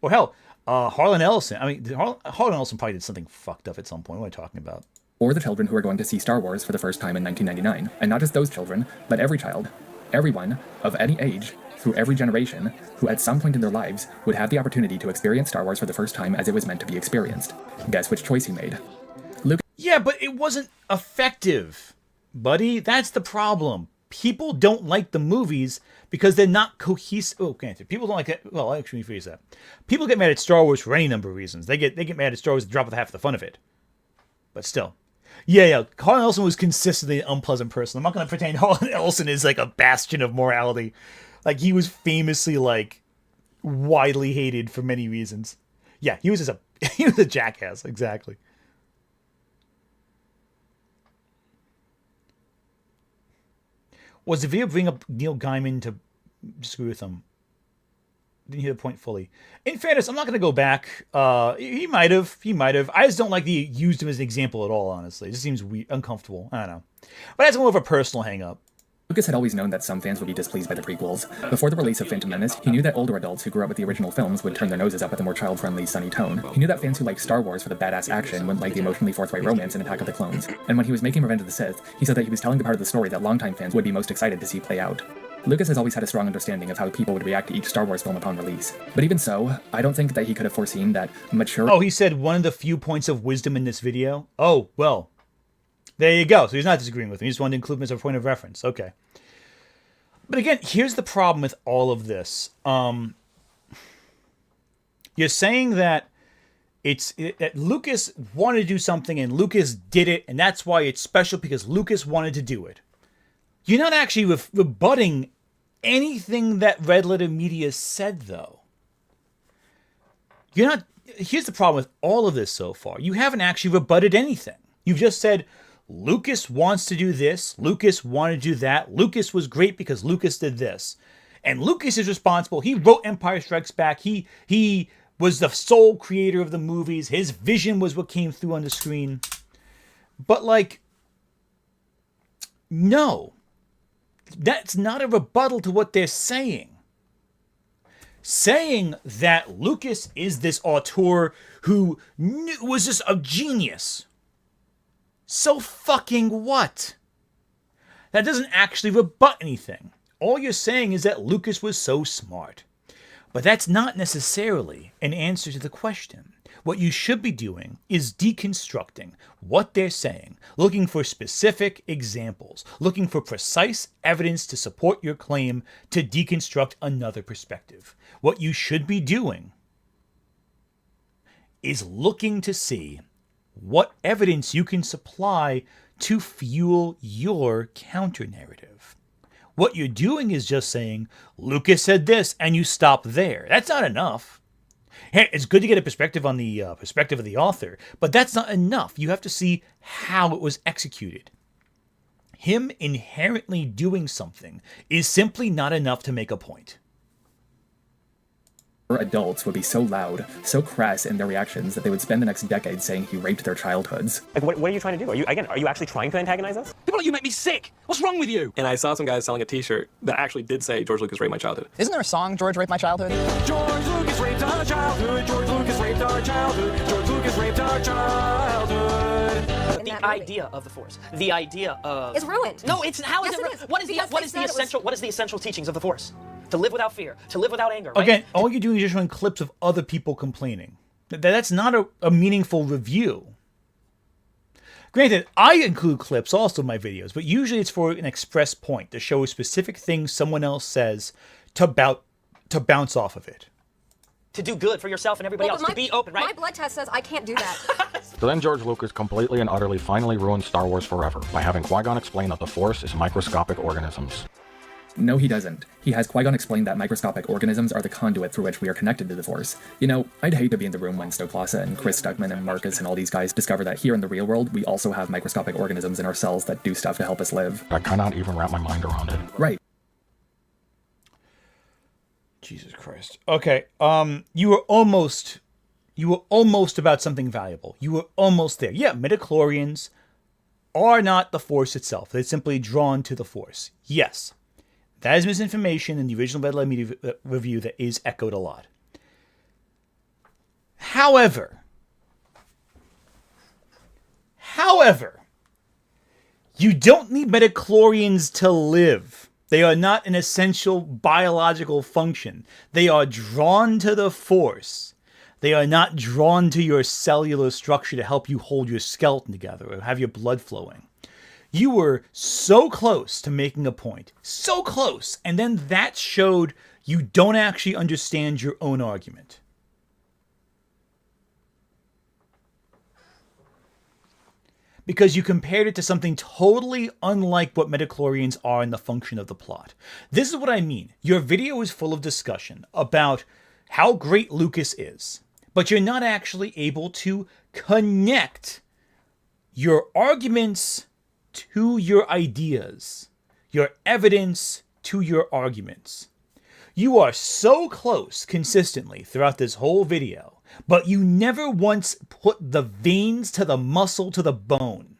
Or hell, Harlan Ellison. Harlan Ellison probably did something fucked up at some point. What am I talking about? Or the children who are going to see Star Wars for the first time in 1999. And not just those children, but every child. Everyone, of any age, through every generation, who at some point in their lives would have the opportunity to experience Star Wars for the first time as it was meant to be experienced. Guess which choice he made? Yeah, but it wasn't effective, buddy. That's the problem. People don't like the movies because they're not cohesive. Oh, okay. People don't like it. Well, actually, rephrase that. People get mad at Star Wars for any number of reasons. They get mad at Star Wars to drop off half the fun of it. But still. Yeah. Harlan Ellison was consistently an unpleasant person. I'm not going to pretend Harlan Ellison is like a bastion of morality. Like, he was famously, like, widely hated for many reasons. Yeah, he was a jackass, exactly. Was the video bring up Neil Gaiman to disagree with him? Didn't hear the point fully. In fairness, I'm not going to go back. He might have. I just don't like that he used him as an example at all, honestly. It just seems uncomfortable. I don't know. But that's more of a personal hang-up. Lucas had always known that some fans would be displeased by the prequels. Before the release of Phantom Menace, he knew that older adults who grew up with the original films would turn their noses up at the more child-friendly, sunny tone. He knew that fans who liked Star Wars for the badass action wouldn't like the emotionally forthright romance in Attack of the Clones. And when he was making Revenge of the Sith, he said that he was telling the part of the story that longtime fans would be most excited to see play out. Lucas has always had a strong understanding of how people would react to each Star Wars film upon release. But even so, I don't think that he could have foreseen that mature... Oh, he said one of the few points of wisdom in this video? Oh, well. There you go. So he's not disagreeing with me. He just wanted to include him as a point of reference. Okay. But again, here's the problem with all of this. You're saying that that Lucas wanted to do something and Lucas did it, and that's why it's special because Lucas wanted to do it. You're not actually rebutting anything that Red Letter Media said, though. You're not. Here's the problem with all of this so far. You haven't actually rebutted anything. You've just said, Lucas wants to do this. Lucas wanted to do that. Lucas was great because Lucas did this. And Lucas is responsible. He wrote Empire Strikes Back. He was the sole creator of the movies. His vision was what came through on the screen. But, like, no. That's not a rebuttal to what they're saying. Saying that Lucas is this auteur who was just a genius. So fucking what? That doesn't actually rebut anything. All you're saying is that Lucas was so smart. But that's not necessarily an answer to the question. What you should be doing is deconstructing what they're saying, looking for specific examples, looking for precise evidence to support your claim to deconstruct another perspective. What you should be doing is looking to see what evidence you can supply to fuel your counter-narrative. What you're doing is just saying, Lucas said this, and you stop there. That's not enough. Hey, it's good to get a perspective on the perspective of the author, but that's not enough. You have to see how it was executed. Him inherently doing something is simply not enough to make a point. Adults would be so loud, so crass in their reactions that they would spend the next decade saying he raped their childhoods. Like, what are you trying to do? Are you actually trying to antagonize us? People like you make me sick. What's wrong with you? And I saw some guys selling a t-shirt that actually did say George Lucas raped my childhood. Isn't there a song, George Raped My Childhood? George Lucas raped our childhood. George Lucas raped our childhood. George Lucas raped our childhood. The idea of the Force, the idea of... It's ruined. No, it's... How is it... What is the essential teachings of the Force? To live without fear, to live without anger, right? Again, all you're doing is just showing clips of other people complaining. That's not a meaningful review. Granted, I include clips also in my videos, but usually it's for an express point, to show a specific thing someone else says to bounce off of it. To do good for yourself and everybody else, to be open, right? My blood test says I can't do that. So then George Lucas completely and utterly finally ruined Star Wars forever by having Qui-Gon explain that the Force is microscopic organisms. No, he doesn't. He has Qui-Gon explain that microscopic organisms are the conduit through which we are connected to the Force. You know, I'd hate to be in the room when Stoklasa and Chris Stuckman and Marcus and all these guys discover that here in the real world, we also have microscopic organisms in our cells that do stuff to help us live. I cannot even wrap my mind around it. Right. Jesus Christ. Okay, you were almost about something valuable. You were almost there. Yeah, midichlorians are not the Force itself. They're simply drawn to the Force. Yes. That is misinformation in the original Red Letter Media review that is echoed a lot. However, you don't need midichlorians to live. They are not an essential biological function. They are drawn to the Force. They are not drawn to your cellular structure to help you hold your skeleton together or have your blood flowing. You were so close to making a point. So close. And then that showed you don't actually understand your own argument. Because you compared it to something totally unlike what midichlorians are in the function of the plot. This is what I mean. Your video is full of discussion about how great Lucas is, but you're not actually able to connect your arguments to your ideas, your evidence to your arguments. You are so close consistently throughout this whole video, but you never once put the veins to the muscle to the bone.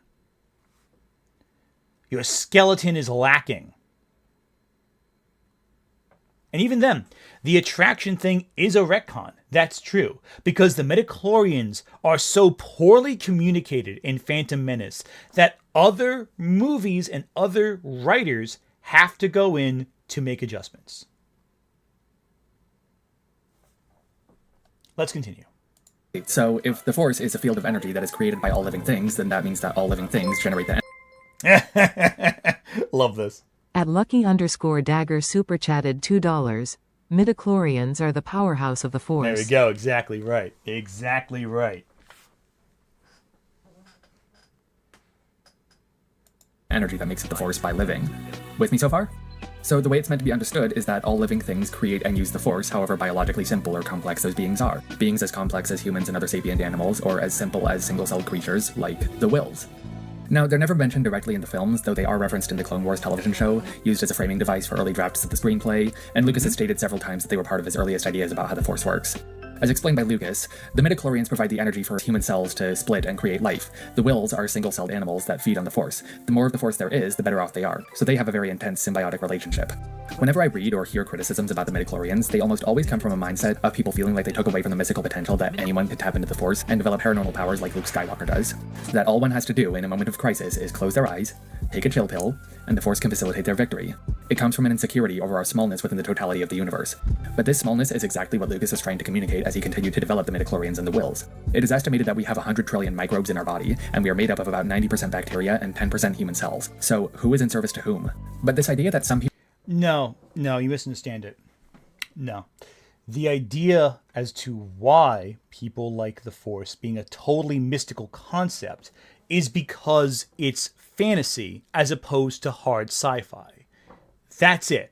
Your skeleton is lacking. And even then, the attraction thing is a retcon. That's true, because the midichlorians are so poorly communicated in Phantom Menace that other movies and other writers have to go in to make adjustments. Let's continue. So, if the Force is a field of energy that is created by all living things, then that means that all living things generate the Love this. At Lucky_Dagger super chatted $2. Midichlorians are the powerhouse of the Force. There we go. Exactly right. Exactly right. Energy that makes up the Force by living. With me so far? So the way it's meant to be understood is that all living things create and use the Force, however biologically simple or complex those beings are. Beings as complex as humans and other sapient animals, or as simple as single-celled creatures like the Wills. Now, they're never mentioned directly in the films, though they are referenced in the Clone Wars television show, used as a framing device for early drafts of the screenplay, and Lucas has stated several times that they were part of his earliest ideas about how the Force works. As explained by Lucas, the midichlorians provide the energy for human cells to split and create life. The Wills are single-celled animals that feed on the Force. The more of the Force there is, the better off they are, so they have a very intense symbiotic relationship. Whenever I read or hear criticisms about the midichlorians, they almost always come from a mindset of people feeling like they took away from the mystical potential that anyone could tap into the Force and develop paranormal powers like Luke Skywalker does. That all one has to do in a moment of crisis is close their eyes, take a chill pill, and the Force can facilitate their victory. It comes from an insecurity over our smallness within the totality of the universe. But this smallness is exactly what Lucas was trying to communicate as he continued to develop the midichlorians and the Wills. It is estimated that we have 100 trillion microbes in our body, and we are made up of about 90% bacteria and 10% human cells. So who is in service to whom? But this idea that some people... No, you misunderstand it. No. The idea as to why people like the Force being a totally mystical concept is because it's fantasy as opposed to hard sci-fi. That's it.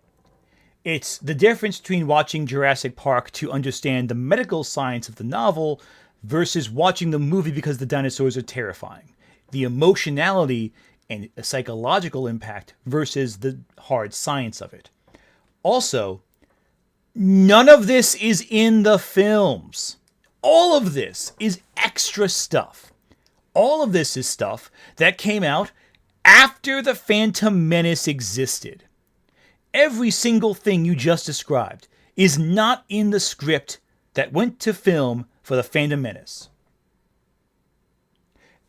It's the difference between watching Jurassic Park to understand the medical science of the novel versus watching the movie because the dinosaurs are terrifying. The emotionality and a psychological impact versus the hard science of it. Also, none of this is in the films. All of this is extra stuff. All of this is stuff that came out after The Phantom Menace existed. Every single thing you just described is not in the script that went to film for The Phantom Menace.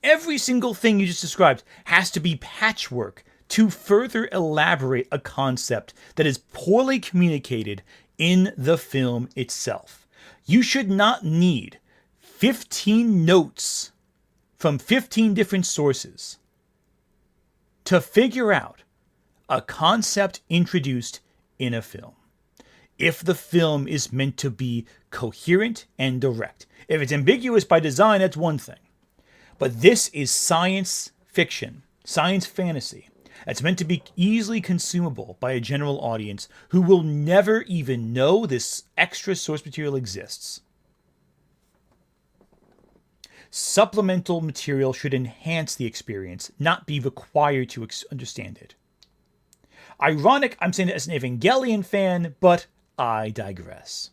Every single thing you just described has to be patchwork to further elaborate a concept that is poorly communicated in the film itself. You should not need 15 notes from 15 different sources to figure out a concept introduced in a film. If the film is meant to be coherent and direct. If it's ambiguous by design, that's one thing. But this is science fiction, science fantasy. That's meant to be easily consumable by a general audience who will never even know this extra source material exists. Supplemental material should enhance the experience, not be required to understand it. Ironic, I'm saying it as an Evangelion fan, but I digress.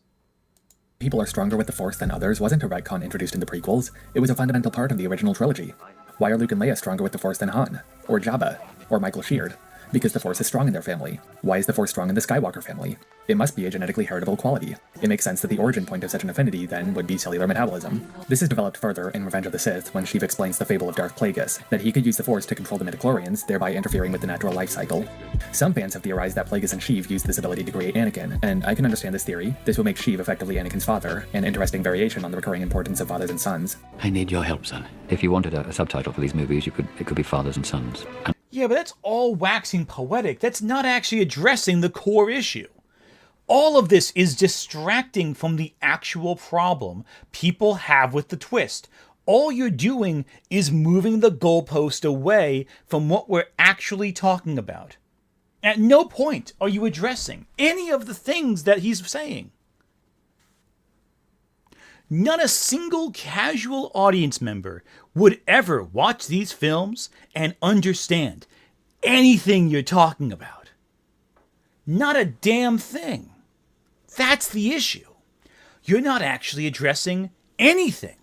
People are stronger with the Force than others wasn't a retcon introduced in the prequels. It was a fundamental part of the original trilogy. Why are Luke and Leia stronger with the Force than Han? Or Jabba? Or Michael Sheard? Because the Force is strong in their family. Why is the Force strong in the Skywalker family? It must be a genetically heritable quality. It makes sense that the origin point of such an affinity, then, would be cellular metabolism. This is developed further in Revenge of the Sith when Sheev explains the fable of Darth Plagueis, that he could use the Force to control the midichlorians, thereby interfering with the natural life cycle. Some fans have theorized that Plagueis and Sheev used this ability to create Anakin, and I can understand this theory. This will make Sheev effectively Anakin's father, an interesting variation on the recurring importance of fathers and sons. I need your help, son. If you wanted a subtitle for these movies, it could be Fathers and Sons. Yeah, but that's all waxing poetic. That's not actually addressing the core issue. All of this is distracting from the actual problem people have with the twist. All you're doing is moving the goalpost away from what we're actually talking about. At no point are you addressing any of the things that he's saying. Not a single casual audience member would ever watch these films and understand anything you're talking about. Not a damn thing. That's the issue. You're not actually addressing anything.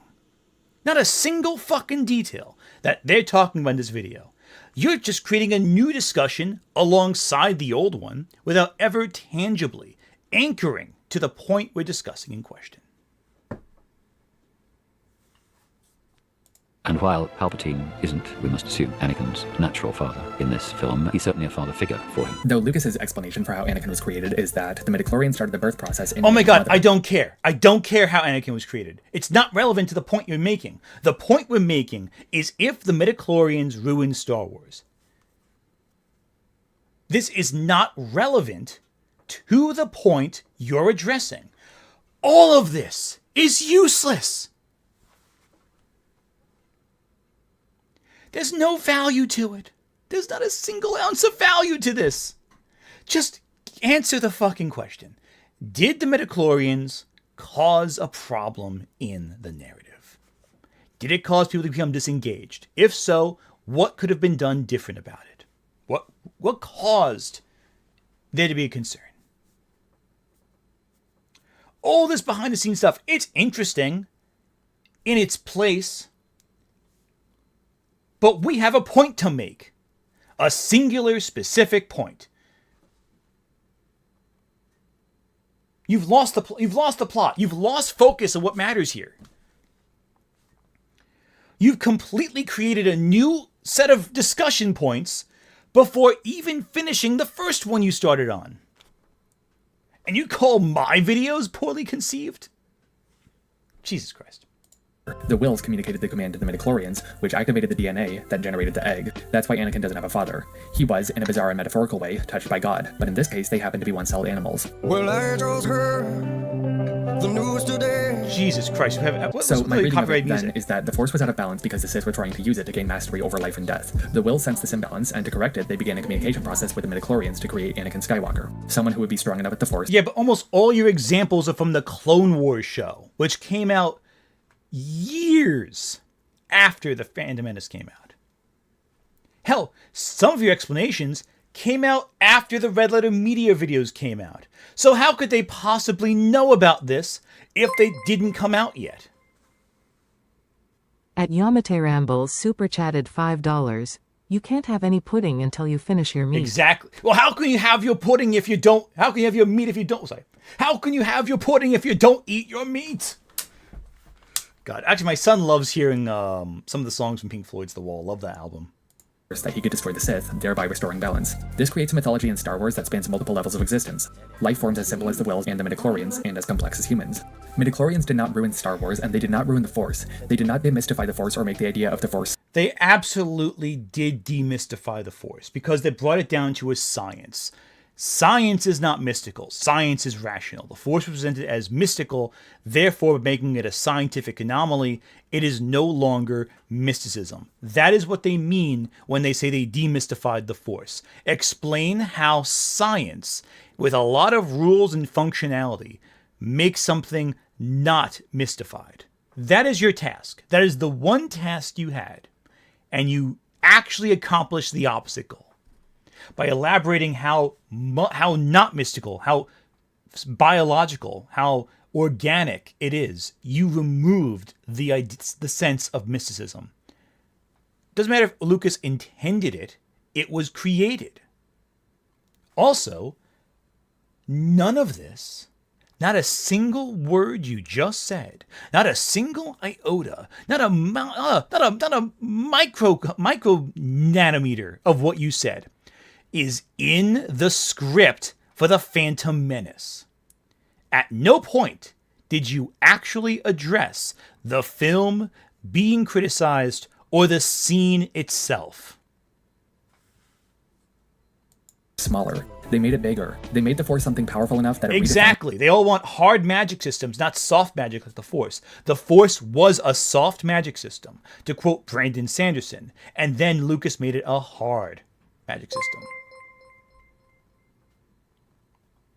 Not a single fucking detail that they're talking about in this video. You're just creating a new discussion alongside the old one without ever tangibly anchoring to the point we're discussing in question. And while Palpatine isn't, we must assume, Anakin's natural father in this film, he's certainly a father figure for him. Though Lucas's explanation for how Anakin was created is that the midichlorians started the birth process in... Oh my god, I don't care. I don't care how Anakin was created. It's not relevant to the point you're making. The point we're making is if the midichlorians ruined Star Wars. This is not relevant to the point you're addressing. All of this is useless. There's no value to it. There's not a single ounce of value to this. Just answer the fucking question. Did the midichlorians cause a problem in the narrative? Did it cause people to become disengaged? If so, what could have been done different about it? What caused there to be a concern? All this behind the scenes stuff, it's interesting in its place, but we have a point to make. A singular, specific point. You've lost the plot. You've lost focus of what matters here. You've completely created a new set of discussion points before even finishing the first one you started on. And you call my videos poorly conceived? Jesus Christ. The wills communicated the command to the midichlorians, which activated the DNA that generated the egg. That's why Anakin doesn't have a father. He was, in a bizarre and metaphorical way, touched by God, but in this case they happen to be one-celled animals. Well, I just heard the news today. Jesus Christ. So my reading of it then is that the Force was out of balance because the Sith were trying to use it to gain mastery over life and death. The will sensed this imbalance, and to correct it, they began a communication process with the midichlorians to create Anakin Skywalker, someone who would be strong enough with the Force. Yeah, but almost all your examples are from the Clone Wars show, which came out years after the Phantom Menace came out. Hell, some of your explanations came out after the Red Letter Media videos came out. So how could they possibly know about this if they didn't come out yet? At Yamate Rambles super chatted $5. You can't have any pudding until you finish your meat. Exactly. Well, how can you have your pudding if you don't? How can you have your meat if you don't? Sorry. How can you have your pudding if you don't eat your meat? God, actually, my son loves hearing some of the songs from Pink Floyd's The Wall. Love that album. That he could destroy the Sith, thereby restoring balance. This creates a mythology in Star Wars that spans multiple levels of existence. Life forms as simple as the Wills and the midichlorians, and as complex as humans. Midichlorians did not ruin Star Wars, and they did not ruin the Force. They did not demystify the Force or make the idea of the Force. They absolutely did demystify the Force, because they brought it down to a science. Science is not mystical. Science is rational. The Force was presented as mystical, therefore making it a scientific anomaly. It is no longer mysticism. That is what they mean when they say they demystified the Force. Explain how science, with a lot of rules and functionality, makes something not mystified. That is your task. That is the one task you had. And you actually accomplished the opposite goal. By elaborating how not mystical, how biological, how organic it is, you removed the sense of mysticism. Doesn't matter if Lucas intended it, it was created. Also, none of this, not a single word you just said, not a single iota, not a micro nanometer of what you said is in the script for The Phantom Menace. At no point did you actually address the film being criticized or the scene itself. Smaller. They made it bigger. They made the Force something powerful enough that it Exactly. They all want hard magic systems, not soft magic like the Force. The Force was a soft magic system, to quote Brandon Sanderson, and then Lucas made it a hard magic system.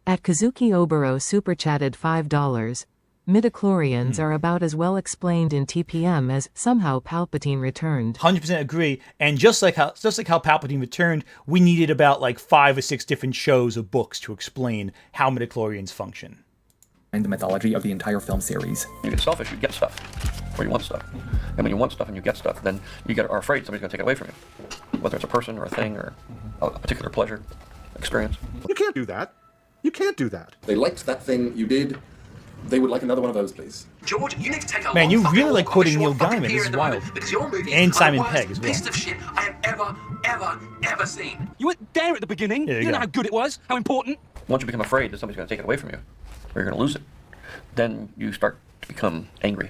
At Kazuki Obero super chatted $5. Midichlorians are about as well explained in TPM as somehow Palpatine returned. 100% agree. And just like how Palpatine returned, we needed about like 5 or 6 different shows or books to explain how midichlorians function. And the mythology of the entire film series. You get selfish, you get stuff, or you want stuff. And when you want stuff and you get stuff, then you are afraid somebody's going to take it away from you. Whether it's a person or a thing or a particular pleasure, experience. You can't do that. You can't do that. They liked that thing you did. They would like another one of those, please. George, you need to take a Man, you really like quoting quoting Neil Gaiman. This is wild. Because your movie And is Simon the worst Pegg as well. piece of shit I have ever seen. You weren't there at the beginning. You You know go. how good it was, how important. Once you become afraid that somebody's going to take it away from you, or you're going to lose it, then you start to become angry.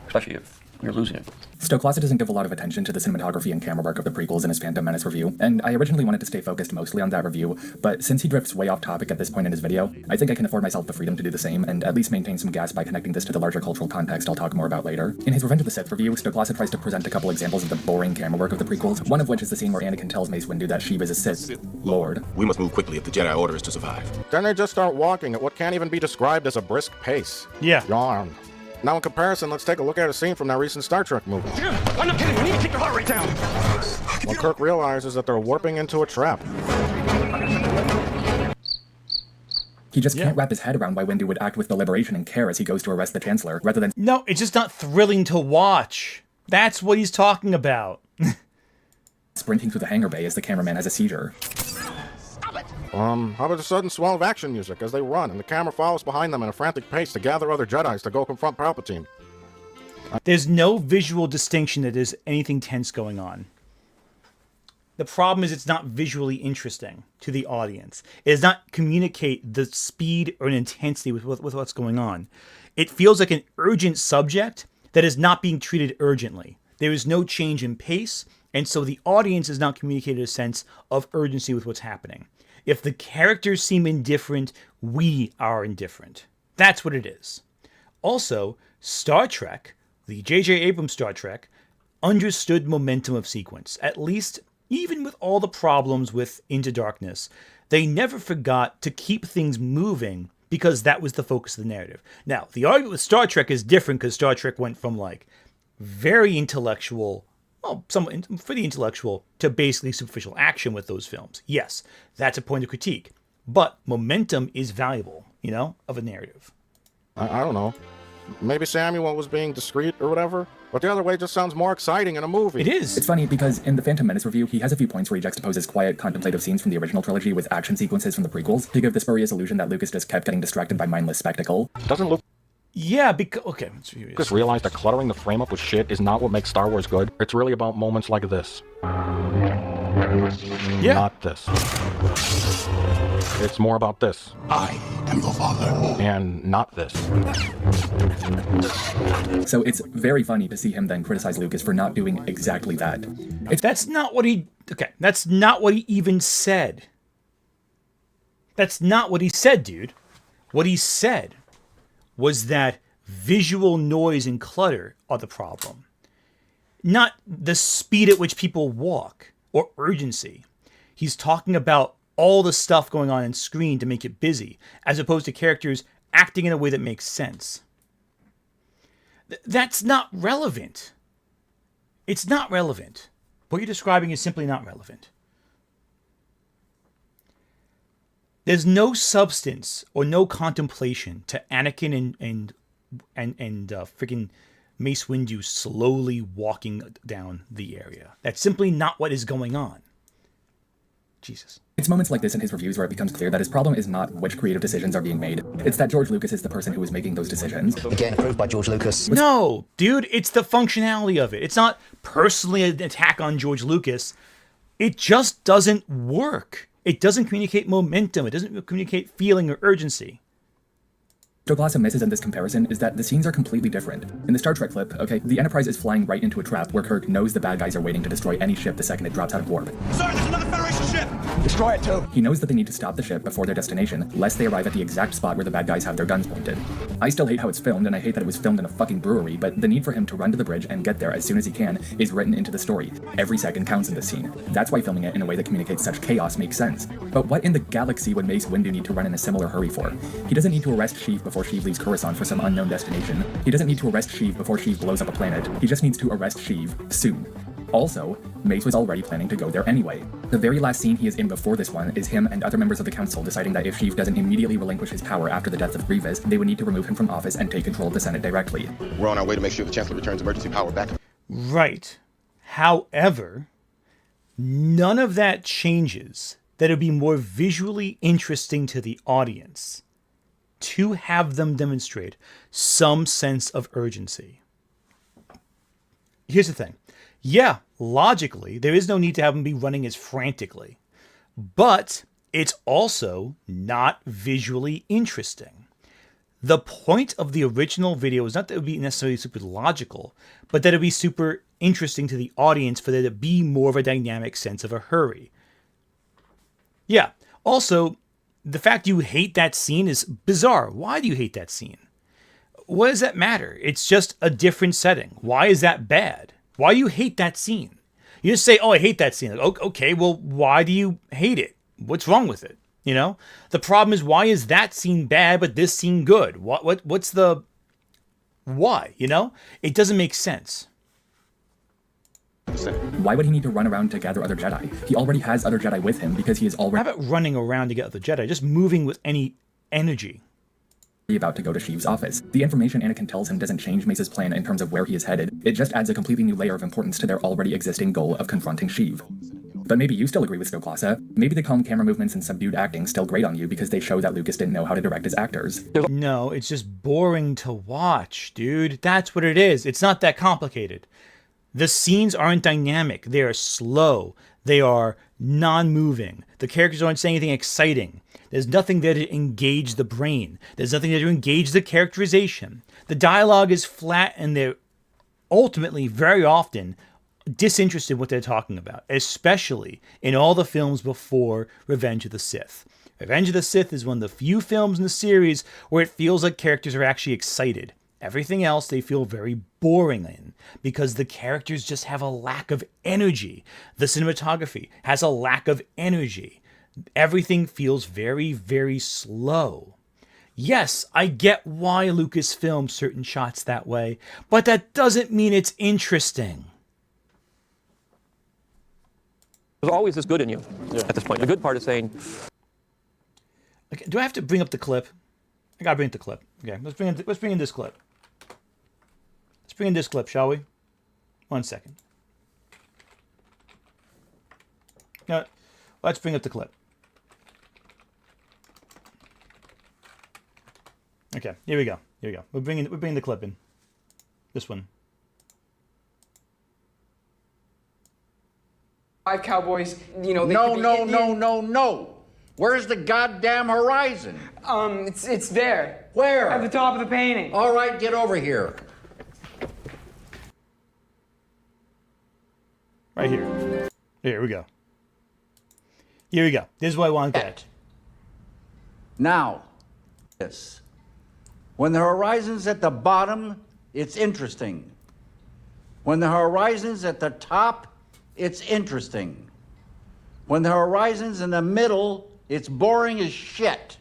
Especially if You're losing it. Stoklasa doesn't give a lot of attention to the cinematography and camera work of the prequels in his Phantom Menace review, and I originally wanted to stay focused mostly on that review, but since he drifts way off topic at this point in his video, I think I can afford myself the freedom to do the same, and at least maintain some gas by connecting this to the larger cultural context I'll talk more about later. In his Revenge of the Sith review, Stoklasa tries to present a couple examples of the boring camera work of the prequels, one of which is the scene where Anakin tells Mace Windu that Sheev is a Sith Lord. We must move quickly if the Jedi Order is to survive. Then they just start walking at what can't even be described as a brisk pace. Yeah. Yawn. Now in comparison, let's take a look at a scene from that recent Star Trek movie. Jim, I'm not kidding. We need to keep your heart rate down. When Kirk realizes that they're warping into a trap. He just can't wrap his head around why Windu would act with deliberation and care as he goes to arrest the Chancellor, rather than— No, it's just not thrilling to watch. That's what he's talking about. sprinting through the hangar bay as the cameraman has a seizure. How about a sudden swell of action music as they run, and the camera follows behind them in a frantic pace to gather other Jedis to go confront Palpatine? There's no visual distinction that there's anything tense going on. The problem is it's not visually interesting to the audience. It does not communicate the speed or an intensity with what's going on. It feels like an urgent subject that is not being treated urgently. There is no change in pace, and so the audience is not communicated a sense of urgency with what's happening. If the characters seem indifferent, we are indifferent. That's what it is. Also, Star Trek, the J.J. Abrams Star Trek, understood momentum of sequence. At least, even with all the problems with Into Darkness, they never forgot to keep things moving because that was the focus of the narrative. Now, the argument with Star Trek is different because Star Trek went from like very intellectual, well, somewhat for the intellectual, to basically superficial action with those films. Yes, that's a point of critique. But momentum is valuable, of a narrative. I don't know. Maybe Samuel was being discreet or whatever, but the other way just sounds more exciting in a movie. It is. It's funny because in the Phantom Menace review, he has a few points where he juxtaposes quiet, contemplative scenes from the original trilogy with action sequences from the prequels to give the spurious illusion that Lucas just kept getting distracted by mindless spectacle. Doesn't Lucas Yeah, because... Okay, let's review this. realize that cluttering the frame up with shit is not what makes Star Wars good? It's really about moments like this. Yeah. Not this. It's more about this. I am your father. And not this. So it's very funny to see him then criticize Lucas for not doing exactly that. That's not what he... Okay, that's not what he even said. That's not what he said, dude. What he said was that visual noise and clutter are the problem. Not the speed at which people walk or urgency. He's talking about all the stuff going on in screen to make it busy, as opposed to characters acting in a way that makes sense. That's not relevant. It's not relevant. What you're describing is simply not relevant. There's no substance or no contemplation to Anakin and freaking Mace Windu slowly walking down the area. That's simply not what is going on. Jesus. It's moments like this in his reviews where it becomes clear that his problem is not which creative decisions are being made. It's that George Lucas is the person who is making those decisions. Again, approved by George Lucas. No, dude, it's the functionality of it. It's not personally an attack on George Lucas. It just doesn't work. It doesn't communicate momentum. It doesn't communicate feeling or urgency. Stoklasa misses in this comparison is that the scenes are completely different. In the Star Trek clip, the Enterprise is flying right into a trap where Kirk knows the bad guys are waiting to destroy any ship the second it drops out of warp. Sorry, there's another Federation ship! Destroy it too. He knows that they need to stop the ship before their destination, lest they arrive at the exact spot where the bad guys have their guns pointed. I still hate how it's filmed, and I hate that it was filmed in a fucking brewery, but the need for him to run to the bridge and get there as soon as he can is written into the story. Every second counts in this scene. That's why filming it in a way that communicates such chaos makes sense. But what in the galaxy would Mace Windu need to run in a similar hurry for? He doesn't need to arrest Sheev before Sheev leaves Coruscant for some unknown destination. He doesn't need to arrest Sheev before Sheev blows up a planet. He just needs to arrest Sheev soon. Also, Mace was already planning to go there anyway. The very last scene he is in before this one is him and other members of the council deciding that if Sheev doesn't immediately relinquish his power after the death of Grievous, they would need to remove him from office and take control of the Senate directly. We're on our way to make sure the Chancellor returns emergency power back. Right. However, none of that changes that it would be more visually interesting to the audience to have them demonstrate some sense of urgency. Here's the thing. Yeah, logically, there is no need to have them be running as frantically, but it's also not visually interesting. The point of the original video is not that it would be necessarily super logical, but that it would be super interesting to the audience for there to be more of a dynamic sense of a hurry. Yeah. Also, the fact you hate that scene is bizarre. Why do you hate that scene? What does that matter? It's just a different setting. Why is that bad? Why do you hate that scene? You just say, oh, I hate that scene. Like, okay, well, why do you hate it? What's wrong with it? You know? The problem is, why is that scene bad, but this scene good? What's the... Why? You know? It doesn't make sense. Why would he need to run around to gather other Jedi? He already has other Jedi with him because he is already... How about running around to get other Jedi? Just moving with any energy. About to go to Sheev's office. The information Anakin tells him doesn't change Mace's plan in terms of where he is headed. It just adds a completely new layer of importance to their already existing goal of confronting Sheev. But maybe you still agree with Stoklasa. Maybe the calm camera movements and subdued acting still grate on you because they show that Lucas didn't know how to direct his actors. No, it's just boring to watch, dude. That's what it is. It's not that complicated. The scenes aren't dynamic. They are slow. They are non-moving. The characters aren't saying anything exciting. There's nothing there to engage the brain. There's nothing there to engage the characterization. The dialogue is flat, and they're ultimately, very often, disinterested in what they're talking about, especially in all the films before Revenge of the Sith. Revenge of the Sith is one of the few films in the series where it feels like characters are actually excited. Everything else they feel very boring in because the characters just have a lack of energy. The cinematography has a lack of energy. Everything feels very, very slow. Yes, I get why Lucas filmed certain shots that way, but that doesn't mean it's interesting. There's always this good in you at this point. The good part is saying... Okay, do I have to bring up the clip? I gotta bring up the clip. Okay, let's bring in this clip. Let's bring in this clip, shall we? 1 second. No, let's bring up the clip. Okay, here we go. Here we go. We're bringing the clip in. This one. 5 Cowboys, you know, they No. Where's the goddamn horizon? It's there. Where? At the top of the painting. All right, get over here. Right here. Here we go. Here we go. This is what I want to get. Now, this. When the horizon's at the bottom, it's interesting. When the horizon's at the top, it's interesting. When the horizon's in the middle, it's boring as shit.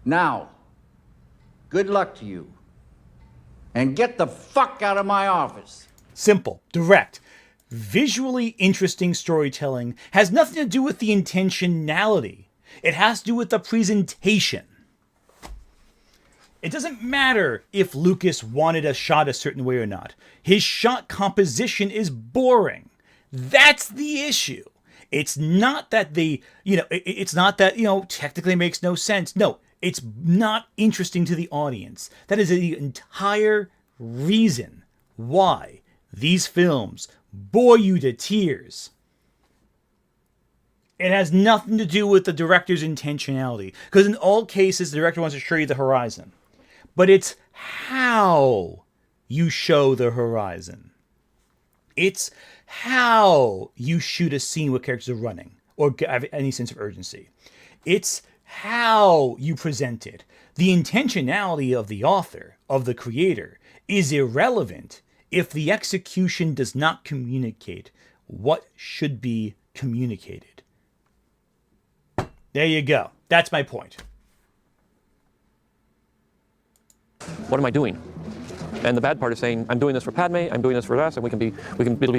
Now, good luck to you. And get the fuck out of my office. Simple, direct. Visually interesting storytelling has nothing to do with the intentionality. It has to do with the presentation. It doesn't matter if Lucas wanted a shot a certain way or not. His shot composition is boring. That's the issue. It's not that it's not that, technically it makes no sense. No, it's not interesting to the audience. That is the entire reason why these films bore you to tears. It has nothing to do with the director's intentionality. Because in all cases, the director wants to show you the horizon. But it's how you show the horizon. It's how you shoot a scene where characters are running or have any sense of urgency. It's how you present it. The intentionality of the author, of the creator, is irrelevant if the execution does not communicate what should be communicated. There you go. That's my point. What am I doing? And the bad part is saying, I'm doing this for Padme, I'm doing this for us, and it'll be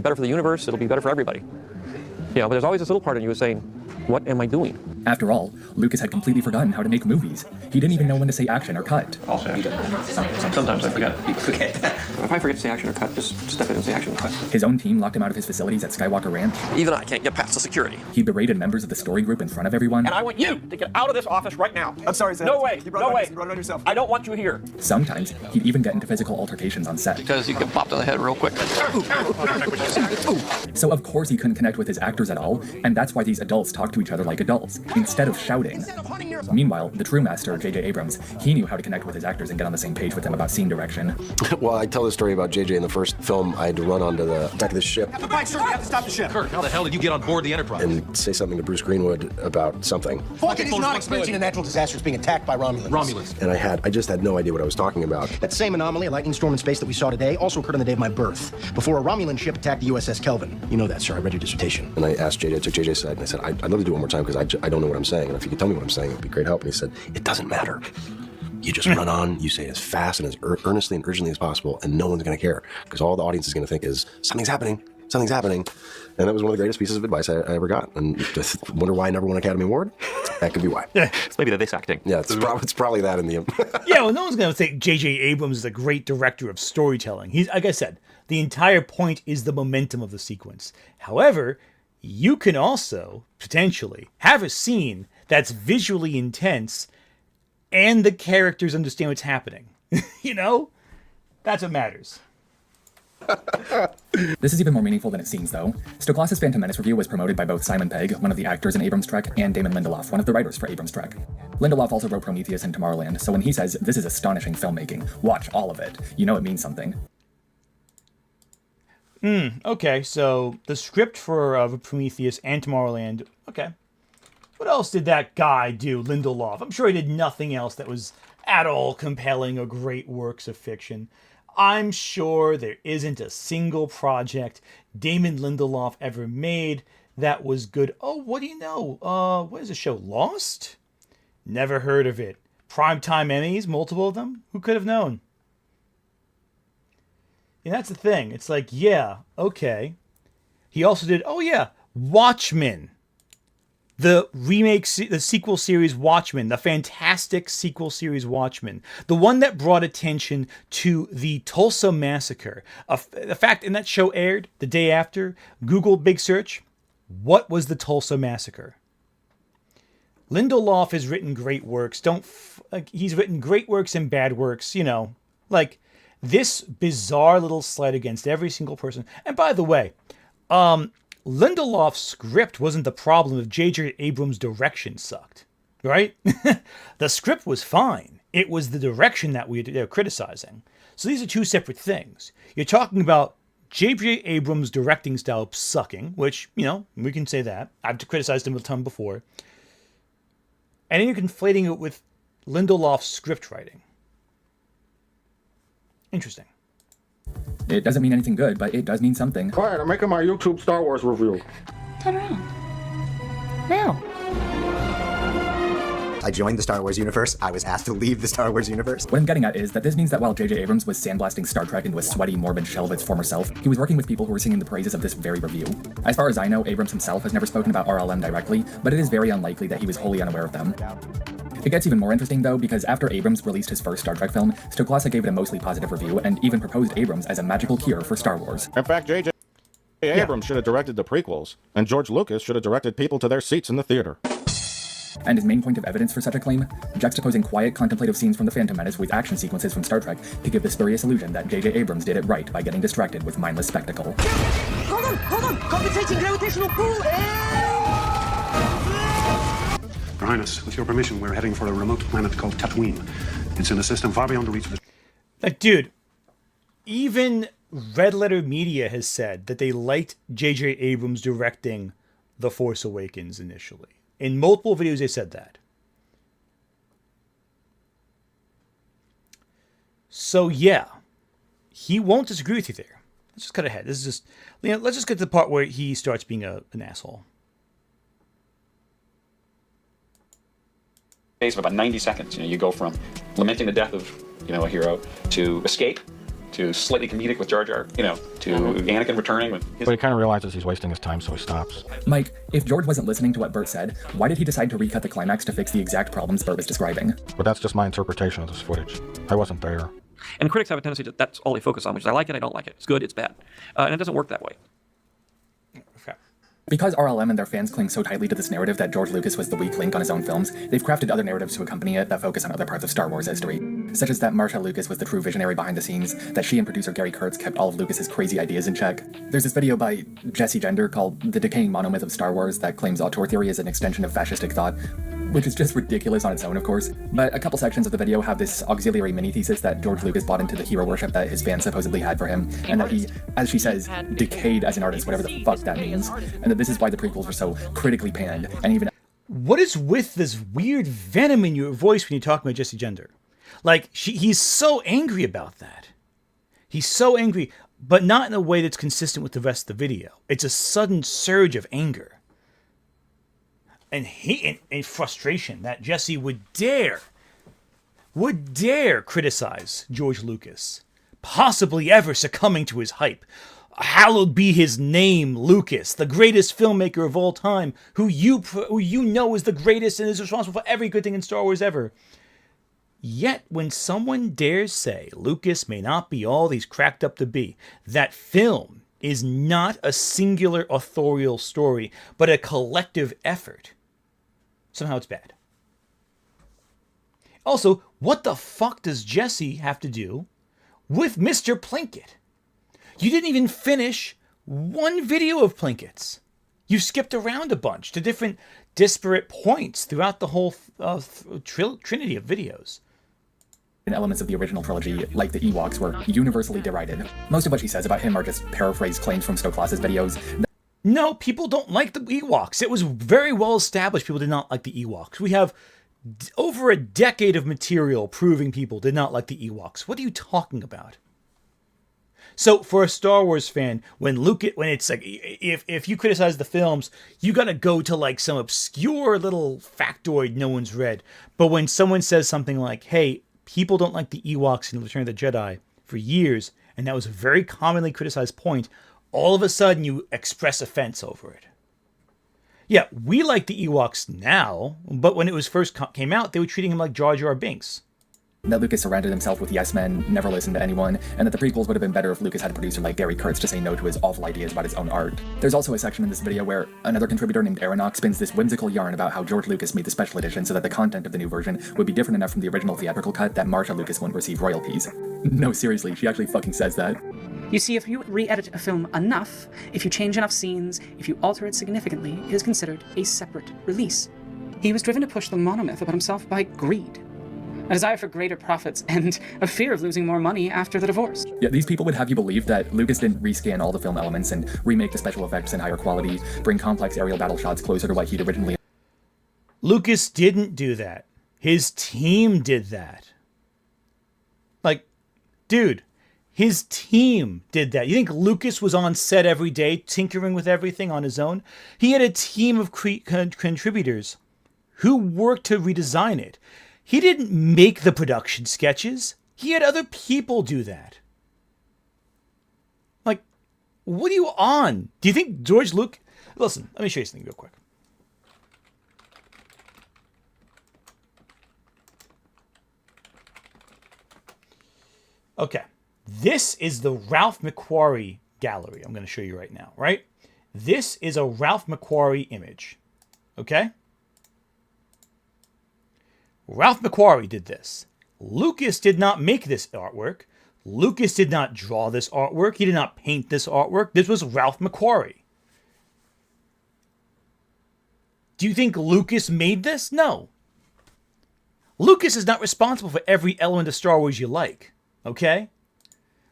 better for the universe, it'll be better for everybody. But there's always this little part in you saying, what am I doing? After all, Lucas had completely forgotten how to make movies. He didn't even know when to say action or cut. Also, sometimes I forget. If I forget to say action or cut, just step in and say action or cut. His own team locked him out of his facilities at Skywalker Ranch. Even I can't get past the security. He berated members of the story group in front of everyone. And I want you to get out of this office right now. I'm sorry, Zed. No way. You brought it on yourself. I don't want you here. Sometimes, he'd even get into physical altercations on set. Because you get popped on the head real quick. So of course he couldn't connect with his actors at all, and that's why these adults talk to each other like adults. instead of shouting. Meanwhile, the true master, J.J. Abrams, he knew how to connect with his actors and get on the same page with them about scene direction. Well, I tell the story about JJ in the first film. I had to run onto the deck of the ship. Right, sir, we have to stop the ship. Kirk, how the hell did you get on board the Enterprise? And say something to Bruce Greenwood about something. Vulcan is not experiencing a natural disaster. It's being attacked by Romulans. And I just had no idea what I was talking about. That same anomaly, a lightning storm in space that we saw today, also occurred on the day of my birth, before a Romulan ship attacked the USS Kelvin. You know that, sir. I read your dissertation. And I asked JJ, I took JJ's side, and I said, I'd love to do it one more time because I don't know what I'm saying. And if you could tell me what I'm saying, it would be great help. And he said, it doesn't matter. You just run on, you say it as fast and as earnestly and urgently as possible, and no one's going to care. Because all the audience is going to think is, something's happening. Something's happening. And that was one of the greatest pieces of advice I ever got. And just wonder why I never won an Academy Award? That could be why. It's maybe the voice acting. Yeah, it's probably that in the end. Yeah, well, no one's going to think J.J. Abrams is a great director of storytelling. He's, like I said, the entire point is the momentum of the sequence. However, you can also, potentially, have a scene that's visually intense and the characters understand what's happening. You know? That's what matters. This is even more meaningful than it seems, though. Stoklass's Phantom Menace review was promoted by both Simon Pegg, one of the actors in Abrams' Trek, and Damon Lindelof, one of the writers for Abrams' Trek. Lindelof also wrote Prometheus and Tomorrowland, so when he says, "This is astonishing filmmaking, watch all of it," you know it means something. Okay, so the script for Prometheus and Tomorrowland, okay. What else did that guy do, Lindelof? I'm sure he did nothing else that was at all compelling or great works of fiction. I'm sure there isn't a single project Damon Lindelof ever made that was good. Oh, what do you know? What is the show? Lost? Never heard of it. Primetime Emmys, multiple of them? Who could have known? And that's the thing. It's like, yeah, okay. He also did, Watchmen. The remake, the sequel series Watchmen, the fantastic sequel series Watchmen, the one that brought attention to the Tulsa Massacre. The fact, and that show aired the day after, Google big search, what was the Tulsa Massacre? Lindelof has written great works. He's written great works and bad works, you know, like this bizarre little slight against every single person. And by the way, Lindelof's script wasn't the problem if J.J. Abrams' direction sucked, right? The script was fine. It was the direction that they're criticizing. So these are two separate things. You're talking about J.J. Abrams' directing style sucking, which, you know, we can say that. I've criticized him a ton before. And then you're conflating it with Lindelof's script writing. Interesting. It doesn't mean anything good, but it does mean something. Quiet, I'm making my YouTube Star Wars review. Turn around. Now. I joined the Star Wars universe. I was asked to leave the Star Wars universe. What I'm getting at is that this means that while J.J. Abrams was sandblasting Star Trek into a sweaty, morbid shell of its former self, he was working with people who were singing the praises of this very review. As far as I know, Abrams himself has never spoken about RLM directly, but it is very unlikely that he was wholly unaware of them. It gets even more interesting, though, because after Abrams released his first Star Trek film, Stoklasa gave it a mostly positive review and even proposed Abrams as a magical cure for Star Wars. In fact, J.J. Abrams should have directed the prequels, and George Lucas should have directed people to their seats in the theater. And his main point of evidence for such a claim, juxtaposing quiet, contemplative scenes from The Phantom Menace with action sequences from Star Trek to give the spurious illusion that J.J. Abrams did it right by getting distracted with mindless spectacle. Hold on! Compensating gravitational pull! Your Highness, with your permission, we're heading for a remote planet called Tatooine. It's in a system far beyond the reach of the... Like, dude, even Red Letter Media has said that they liked J.J. Abrams directing The Force Awakens initially. In multiple videos, they said that. So, yeah, he won't disagree with you there. Let's just cut ahead. This is just, you know, let's just get to the part where he starts being an asshole. Space of about 90 seconds, you know, you go from lamenting the death of, you know, a hero to escape, to slightly comedic with Jar Jar, you know, to Anakin returning with his... But he kind of realizes he's wasting his time, so he stops. Mike, if George wasn't listening to what Bert said, why did he decide to recut the climax to fix the exact problems Bert was describing? But that's just my interpretation of this footage. I wasn't there. And critics have a tendency to, that's all they focus on, which is I like it, I don't like it. It's good, it's bad. And it doesn't work that way. Okay. Because RLM and their fans cling so tightly to this narrative that George Lucas was the weak link on his own films, they've crafted other narratives to accompany it that focus on other parts of Star Wars history, such as that Marsha Lucas was the true visionary behind the scenes, that she and producer Gary Kurtz kept all of Lucas's crazy ideas in check. There's this video by Jesse Gender called The Decaying Monomyth of Star Wars that claims auteur theory is an extension of fascistic thought, which is just ridiculous on its own, of course. But a couple sections of the video have this auxiliary mini-thesis that George Lucas bought into the hero worship that his fans supposedly had for him, and that he, as she says, decayed as an artist, whatever the fuck that means, and that this is why the prequels were so critically panned, and even... What is with this weird venom in your voice when you talk about Jesse Gender? Like, he's so angry about that. He's so angry, but not in a way that's consistent with the rest of the video. It's a sudden surge of anger. And hate and frustration that Jesse would dare criticize George Lucas, possibly ever succumbing to his hype. Hallowed be his name, Lucas, the greatest filmmaker of all time, who you know is the greatest and is responsible for every good thing in Star Wars ever. Yet, when someone dares say Lucas may not be all he's cracked up to be, that film is not a singular authorial story, but a collective effort, somehow it's bad. Also, what the fuck does Jesse have to do with Mr. Plinkett? You didn't even finish one video of Plinkett's. You skipped around a bunch to different disparate points throughout the whole trinity of videos. Elements of the original trilogy, like the Ewoks, were universally derided. Most of what she says about him are just paraphrased claims from Stoklass's videos. No, people don't like the Ewoks. It was very well established people did not like the Ewoks. We have over a decade of material proving people did not like the Ewoks. What are you talking about? So for a Star Wars fan, when it's like, if you criticize the films, you gotta go to like some obscure little factoid no one's read. But when someone says something like, hey, people don't like the Ewoks in Return of the Jedi for years, and that was a very commonly criticized point, all of a sudden you express offense over it. Yeah, we like the Ewoks now, but when it was first came out, they were treating him like Jar Jar Binks. That Lucas surrounded himself with yes men, never listened to anyone, and that the prequels would have been better if Lucas had a producer like Gary Kurtz to say no to his awful ideas about his own art. There's also a section in this video where another contributor named Aronok spins this whimsical yarn about how George Lucas made the special edition so that the content of the new version would be different enough from the original theatrical cut that Marsha Lucas wouldn't receive royalties. No, seriously, she actually fucking says that. You see, if you re-edit a film enough, if you change enough scenes, if you alter it significantly, it is considered a separate release. He was driven to push the monomyth about himself by greed, a desire for greater profits, and a fear of losing more money after the divorce. Yeah, these people would have you believe that Lucas didn't rescan all the film elements and remake the special effects in higher quality, bring complex aerial battle shots closer to what he'd originally... Lucas didn't do that. His team did that. Like, dude, his team did that. You think Lucas was on set every day tinkering with everything on his own? He had a team of contributors who worked to redesign it. He didn't make the production sketches. He had other people do that. Like, what are you on? Do you think George Lucas... Listen, let me show you something real quick. Okay. This is the Ralph McQuarrie gallery I'm going to show you right now, right? This is a Ralph McQuarrie image. Okay? Ralph McQuarrie did this. Lucas did not make this artwork. Lucas did not draw this artwork. He did not paint this artwork. This was Ralph McQuarrie. Do you think Lucas made this? No. Lucas is not responsible for every element of Star Wars you like. Okay?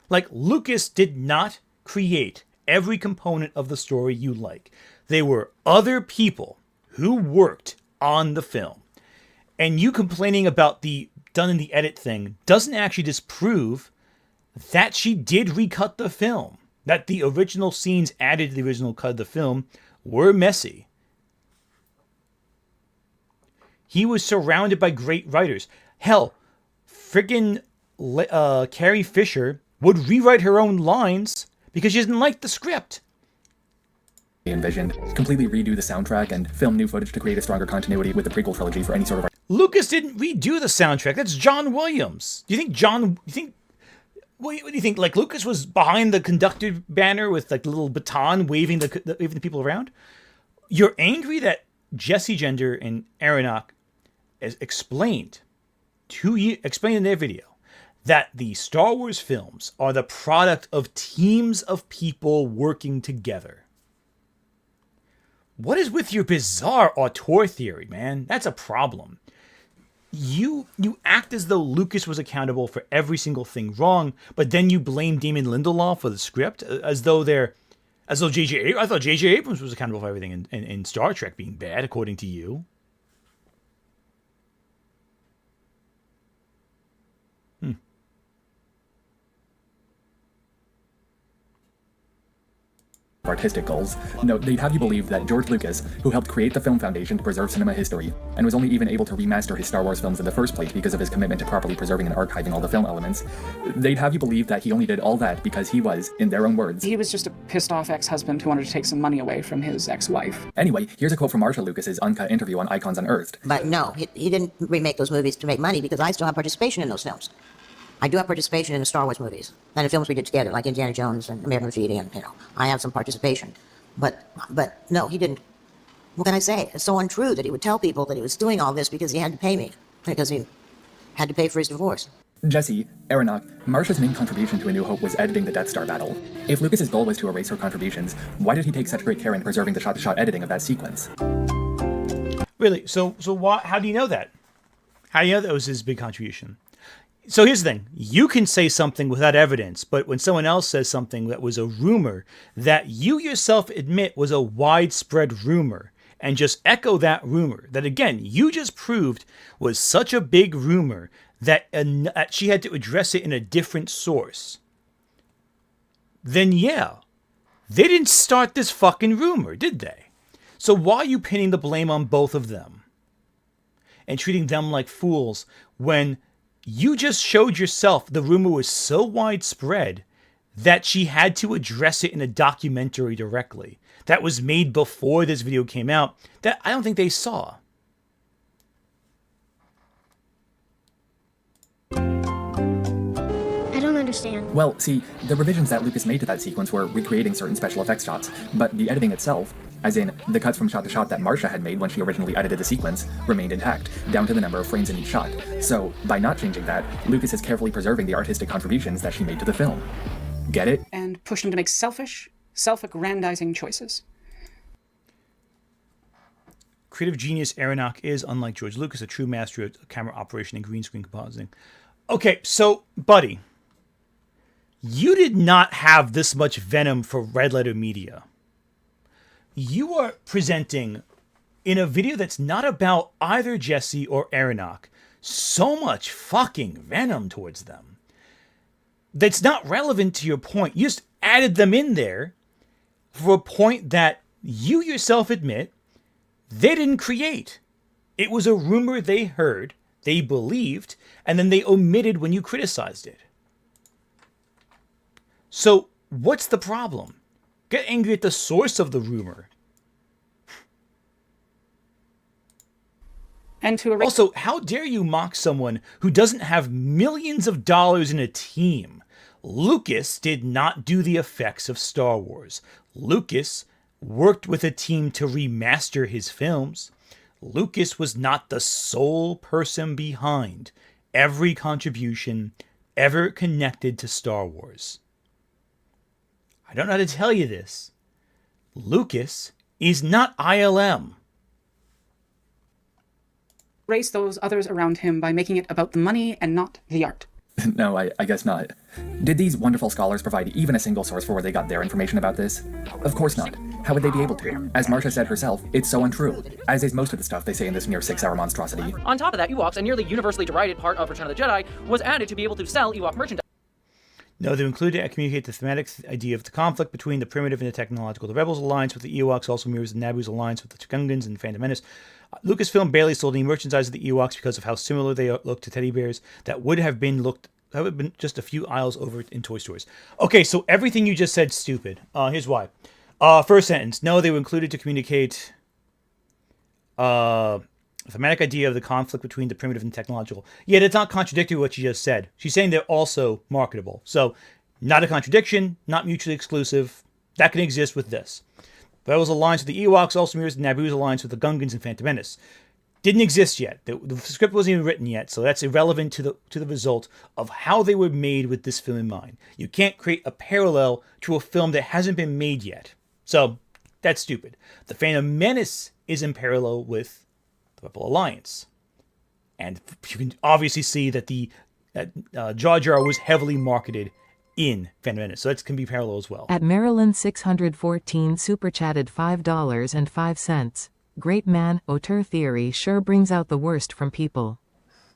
Like, Lucas did not create every component of the story you like. They were other people who worked on the film. And you complaining about the done in the edit thing doesn't actually disprove that she did recut the film. That the original scenes added to the original cut of the film were messy. He was surrounded by great writers. Hell, friggin' Carrie Fisher would rewrite her own lines because she didn't like the script. Envisioned, completely redo the soundtrack and film new footage to create a stronger continuity with the prequel trilogy for any sort of... Lucas didn't redo the soundtrack. That's John Williams. Do you think what do you think? Like, Lucas was behind the conductor banner with like the little baton waving the people around? You're angry that Jesse Gender and Aronach explained in their video that the Star Wars films are the product of teams of people working together. What is with your bizarre auteur theory, man? That's a problem. You act as though Lucas was accountable for every single thing wrong, but then you blame Damon Lindelof for the script, as though J.J. I thought J.J. Abrams was accountable for everything in Star Trek being bad, according to you. Artistic goals. No, they'd have you believe that George Lucas, who helped create the Film Foundation to preserve cinema history, and was only even able to remaster his Star Wars films in the first place because of his commitment to properly preserving and archiving all the film elements, they'd have you believe that he only did all that because he was, in their own words, he was just a pissed off ex-husband who wanted to take some money away from his ex-wife. Anyway, here's a quote from Marsha Lucas's uncut interview on Icons Unearthed. But no, he didn't remake those movies to make money because I still have participation in those films. I do have participation in the Star Wars movies and the films we did together, like Indiana Jones and American Graffiti, and I have some participation. But no, he didn't. What can I say? It's so untrue that he would tell people that he was doing all this because he had to pay me, because he had to pay for his divorce. Jesse, Aronach, Marsha's main contribution to A New Hope was editing the Death Star battle. If Lucas's goal was to erase her contributions, why did he take such great care in preserving the shot-to-shot editing of that sequence? Really? So how do you know that? How do you know that was his big contribution? So here's the thing. You can say something without evidence, but when someone else says something that was a rumor that you yourself admit was a widespread rumor, and just echo that rumor, that again, you just proved was such a big rumor that she had to address it in a different source, then yeah, they didn't start this fucking rumor, did they? So why are you pinning the blame on both of them and treating them like fools when you just showed yourself the rumor was so widespread that she had to address it in a documentary directly that was made before this video came out that I don't think they saw? I don't understand. Well, see, the revisions that Lucas made to that sequence were recreating certain special effects shots, but the editing itself, as in the cuts from shot to shot that Marsha had made when she originally edited the sequence, remained intact, down to the number of frames in each shot. So, by not changing that, Lucas is carefully preserving the artistic contributions that she made to the film. Get it? And pushed him to make selfish, self-aggrandizing choices. Creative genius Aronach is, unlike George Lucas, a true master of camera operation and green screen compositing. Okay, so, buddy, you did not have this much venom for Red Letter Media. You are presenting, in a video that's not about either Jesse or Aronach, so much fucking venom towards them that's not relevant to your point. You just added them in there for a point that you yourself admit they didn't create. It was a rumor they heard, they believed, and then they omitted when you criticized it. So what's the problem? Get angry at the source of the rumor. And to also, how dare you mock someone who doesn't have millions of dollars in a team? Lucas did not do the effects of Star Wars. Lucas worked with a team to remaster his films. Lucas was not the sole person behind every contribution ever connected to Star Wars. I don't know how to tell you this. Lucas is not ILM. Race those others around him by making it about the money and not the art. No, I guess not. Did these wonderful scholars provide even a single source for where they got their information about this? Of course not. How would they be able to? As Marsha said herself, it's so untrue, as is most of the stuff they say in this near 6-hour monstrosity. On top of that, Ewoks, a nearly universally derided part of Return of the Jedi, was added to be able to sell Ewok merchandise. No, they included and communicate the thematic idea of the conflict between the primitive and the technological. The Rebels' alliance with the Ewoks also mirrors Naboo's alliance with the Gungans and Phantom Menace. Lucasfilm barely sold any merchandise of the Ewoks because of how similar they look to teddy bears that would have been just a few aisles over in toy stores. Okay, so everything you just said stupid. Here's why. First sentence. No, they were included to communicate the thematic idea of the conflict between the primitive and technological. Yeah, that's not contradictory what you just said. She's saying they're also marketable. So, not a contradiction, not mutually exclusive. That can exist with this. Vel's alliance with the Ewoks also mirrors Naboo's alliance with the Gungans and Phantom Menace. Didn't exist yet. The script wasn't even written yet, so that's irrelevant to the result of how they were made with this film in mind. You can't create a parallel to a film that hasn't been made yet. So, that's stupid. The Phantom Menace is in parallel with the Rebel Alliance. And you can obviously see that Jar Jar was heavily marketed in Phantom Menace, so that can be parallel as well. At Maryland 614 super chatted $5.05. Great man, auteur theory sure brings out the worst from people.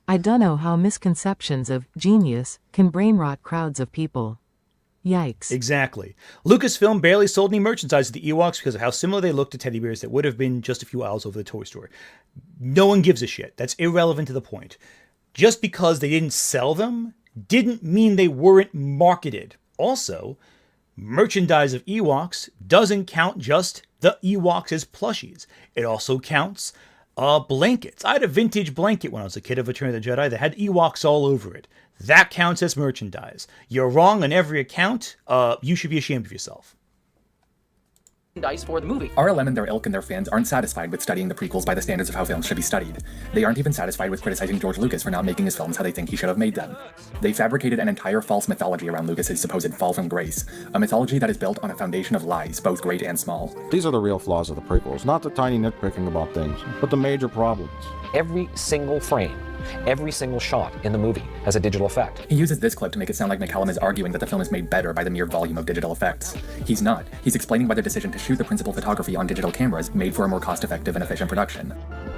I dunno how misconceptions of genius can brainrot crowds of people. Yikes. Exactly. Lucasfilm barely sold any merchandise to the Ewoks because of how similar they look to teddy bears that would have been just a few aisles over the toy store. No one gives a shit. That's irrelevant to the point. Just because they didn't sell them didn't mean they weren't marketed. Also, merchandise of Ewoks doesn't count just the Ewoks as plushies. It also counts blankets. I had a vintage blanket when I was a kid of Return of the Jedi that had Ewoks all over it. That counts as merchandise. You're wrong on every account. You should be ashamed of yourself. For the movie. RLM and their ilk and their fans aren't satisfied with studying the prequels by the standards of how films should be studied. They aren't even satisfied with criticizing George Lucas for not making his films how they think he should have made them. They fabricated an entire false mythology around Lucas's supposed fall from grace, a mythology that is built on a foundation of lies, both great and small. These are the real flaws of the prequels, not the tiny nitpicking about things, but the major problems. Every single frame, every single shot in the movie has a digital effect. He uses this clip to make it sound like McCallum is arguing that the film is made better by the mere volume of digital effects. He's not. He's explaining why the decision to shoot the principal photography on digital cameras made for a more cost-effective and efficient production.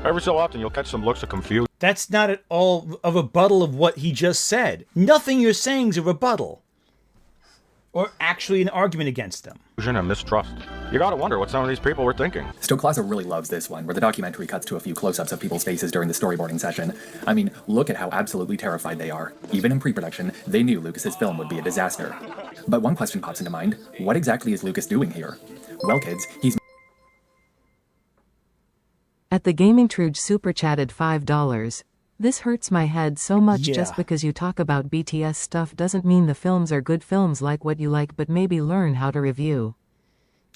Every so often, you'll catch some looks of confusion. That's not at all a rebuttal of what he just said. Nothing you're saying is a rebuttal. Or actually an argument against them. And mistrust. You gotta wonder what some of these people were thinking. Stoklasa really loves this one, where the documentary cuts to a few close-ups of people's faces during the storyboarding session. I mean, look at how absolutely terrified they are. Even in pre-production, they knew Lucas's film would be a disaster. But one question pops into mind. What exactly is Lucas doing here? Well, kids, he's... At the Gaming Truge super chatted $5. This hurts my head so much. Just because you talk about BTS stuff doesn't mean the films are good films. Like what you like, but maybe learn how to review.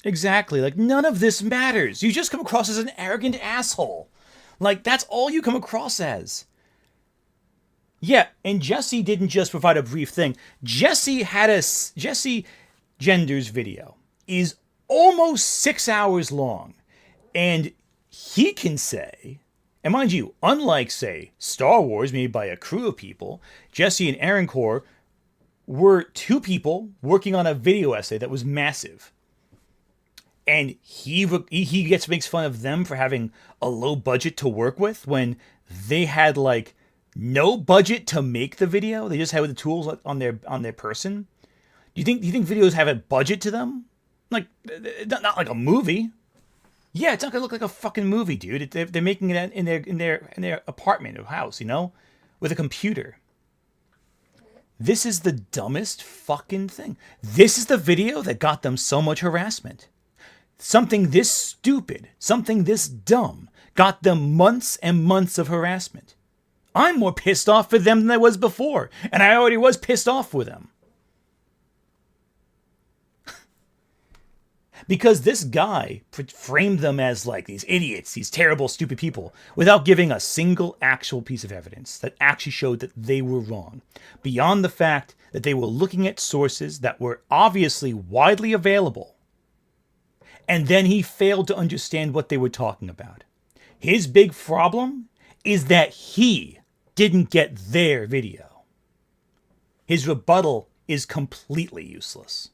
Exactly. Like, none of this matters. You just come across as an arrogant asshole. Like, that's all you come across as. Yeah, and Jesse didn't just provide a brief thing. Jesse Gender's video is almost 6 hours long. And he can say... And mind you, unlike, say, Star Wars made by a crew of people, Jesse and Aaron Core were two people working on a video essay that was massive. And he makes fun of them for having a low budget to work with when they had, like, no budget to make the video. They just had the tools on their person. Do you think videos have a budget to them? Like, not like a movie. Yeah, it's not gonna look like a fucking movie, dude. They're making it in their apartment or house, you know, with a computer. This is the dumbest fucking thing. This is the video that got them so much harassment. Something this stupid, something this dumb, got them months and months of harassment. I'm more pissed off for them than I was before, and I already was pissed off with them. Because this guy framed them as like these idiots, these terrible, stupid people, without giving a single actual piece of evidence that actually showed that they were wrong. Beyond the fact that they were looking at sources that were obviously widely available. And then he failed to understand what they were talking about. His big problem is that he didn't get their video. His rebuttal is completely useless.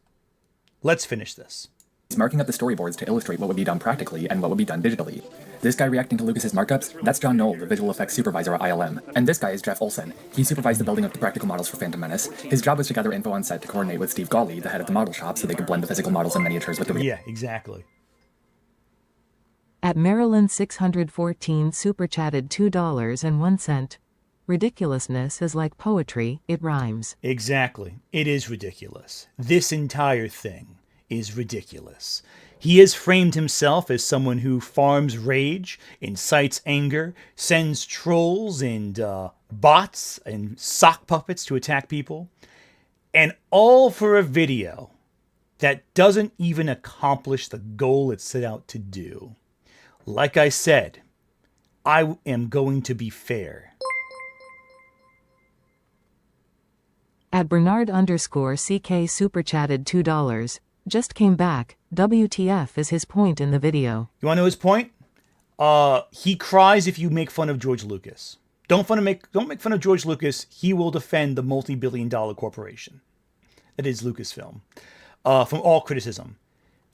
Let's finish this. He's marking up the storyboards to illustrate what would be done practically and what would be done digitally. This guy reacting to Lucas's markups, that's John Knoll, the visual effects supervisor at ILM. And this guy is Jeff Olson. He supervised the building of the practical models for Phantom Menace. His job was to gather info on set to coordinate with Steve Gawley, the head of the model shop, so they could blend the physical models and miniatures with the... Yeah, exactly. At Maryland 614 super chatted $2.01. Ridiculousness is like poetry, it rhymes. Exactly. It is ridiculous. This entire thing is ridiculous. He has framed himself as someone who farms rage, incites anger, sends trolls and bots and sock puppets to attack people, and all for a video that doesn't even accomplish the goal it set out to do. Like I said, I am going to be fair. At Bernard_CK super chatted $2. Just came back. WTF is his point in the video. You want to know his point? He cries if you make fun of George Lucas. Don't make fun of George Lucas. He will defend the multi-billion-dollar corporation that is Lucasfilm from all criticism.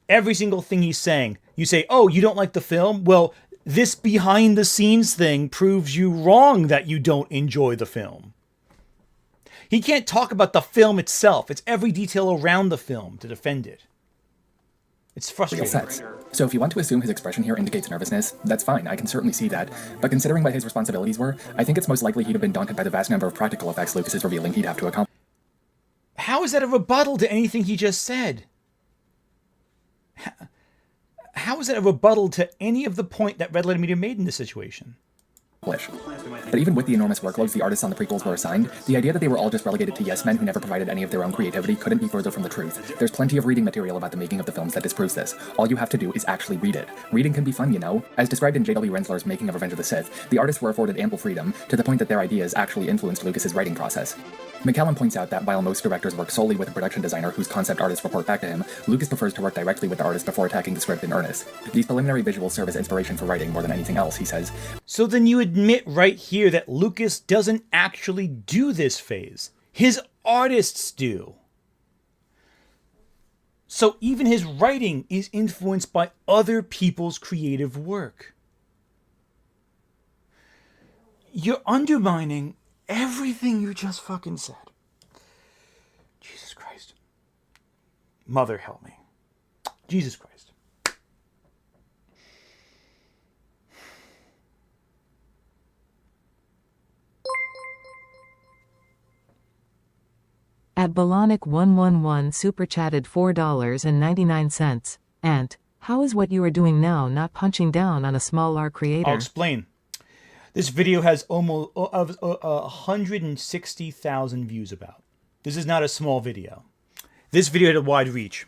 Every single thing he's saying, you say, "Oh, you don't like the film? Well, this behind-the-scenes thing proves you wrong that you don't enjoy the film." He can't talk about the film itself. It's every detail around the film to defend it. It's frustrating. So if you want to assume his expression here indicates nervousness, that's fine, I can certainly see that. But considering what his responsibilities were, I think it's most likely he'd have been daunted by the vast number of practical effects Lucas is revealing he'd have to accomplish. How is that a rebuttal to anything he just said? How is that a rebuttal to any of the point that Red Letter Media made in this situation? But even with the enormous workloads the artists on the prequels were assigned, the idea that they were all just relegated to yes men who never provided any of their own creativity couldn't be further from the truth. There's plenty of reading material about the making of the films that disproves this. All you have to do is actually read it. Reading can be fun, you know. As described in J.W. Rensler's Making of Revenge of the Sith, the artists were afforded ample freedom, to the point that their ideas actually influenced Lucas's writing process. McCallum points out that while most directors work solely with a production designer whose concept artists report back to him, Lucas prefers to work directly with the artist before attacking the script in earnest. These preliminary visuals serve as inspiration for writing more than anything else, he says. So then you admit right here that Lucas doesn't actually do this phase. His artists do. So even his writing is influenced by other people's creative work. You're undermining everything you just fucking said. Jesus Christ. Mother help me. Jesus Christ. At Balonic111 super chatted $4.99. And how is what you are doing now not punching down on a small R creator? I'll explain. This video has almost 160,000 views about. This is not a small video. This video had a wide reach.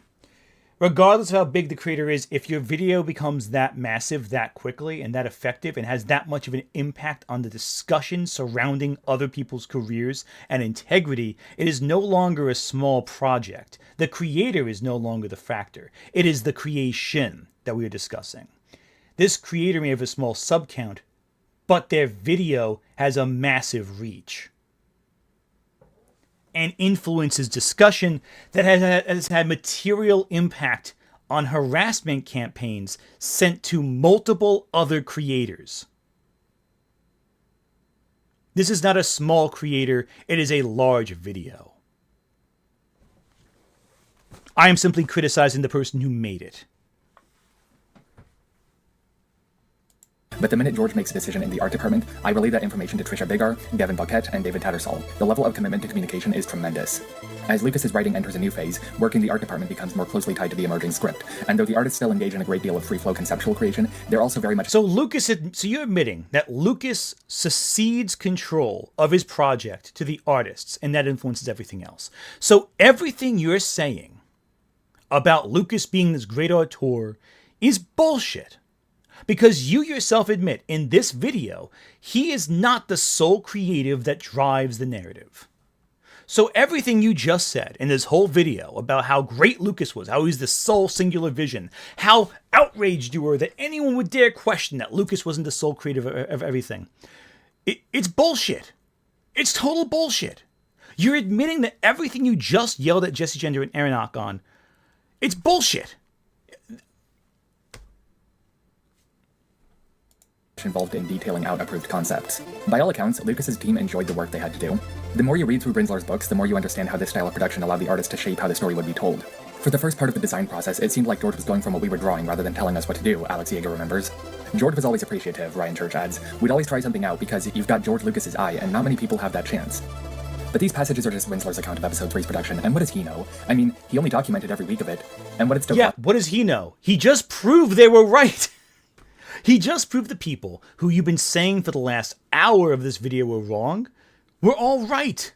Regardless of how big the creator is, if your video becomes that massive that quickly and that effective and has that much of an impact on the discussion surrounding other people's careers and integrity, it is no longer a small project. The creator is no longer the factor. It is the creation that we are discussing. This creator may have a small subcount, but their video has a massive reach and influences discussion that has had material impact on harassment campaigns sent to multiple other creators. This is not a small creator, it is a large video. I am simply criticizing the person who made it. But the minute George makes a decision in the art department, I relay that information to Trisha Bigar, Gavin Buckett, and David Tattersall. The level of commitment to communication is tremendous. As Lucas's writing enters a new phase, work in the art department becomes more closely tied to the emerging script. And though the artists still engage in a great deal of free-flow conceptual creation, they're also very much... So you're admitting that Lucas succeeds control of his project to the artists, and that influences everything else. So everything you're saying about Lucas being this great auteur is bullshit. Because you yourself admit in this video, he is not the sole creative that drives the narrative. So everything you just said in this whole video about how great Lucas was, how he's the sole singular vision, how outraged you were that anyone would dare question that Lucas wasn't the sole creative of everything, it's bullshit. It's total bullshit. You're admitting that everything you just yelled at Jesse Gender and Aronach on, it's bullshit. Involved in detailing out approved concepts. By all accounts, Lucas's team enjoyed the work they had to do. The more you read through Brinsler's books, the more you understand how this style of production allowed the artist to shape how the story would be told. For the first part of the design process, it seemed like George was going from what we were drawing rather than telling us what to do, Alex Yeager remembers. George was always appreciative, Ryan Church adds. We'd always try something out because you've got George Lucas's eye, and not many people have that chance. But these passages are just Winsler's account of episode 3's production, and what does he know? I mean, he only documented every week of it, and what it's still... Yeah, what does he know? He just proved they were right! He just proved the people who you've been saying for the last hour of this video were wrong, were all right.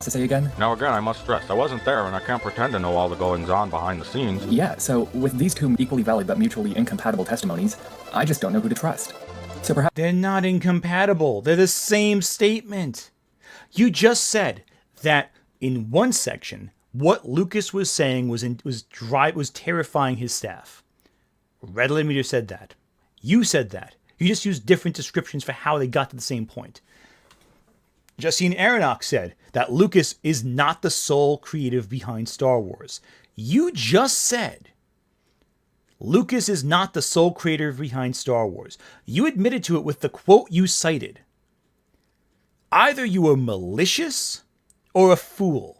to say again? Now again, I must stress, I wasn't there and I can't pretend to know all the goings-on behind the scenes. Yeah, so with these two equally valid but mutually incompatible testimonies, I just don't know who to trust. So perhaps they're not incompatible. They're the same statement. You just said that in one section, what Lucas was saying was terrifying his staff. Red Letter Media said that. You said that. You just used different descriptions for how they got to the same point. Justine Aronach said that Lucas is not the sole creative behind Star Wars. You just said Lucas is not the sole creator behind Star Wars. You admitted to it with the quote you cited. Either you were malicious or a fool.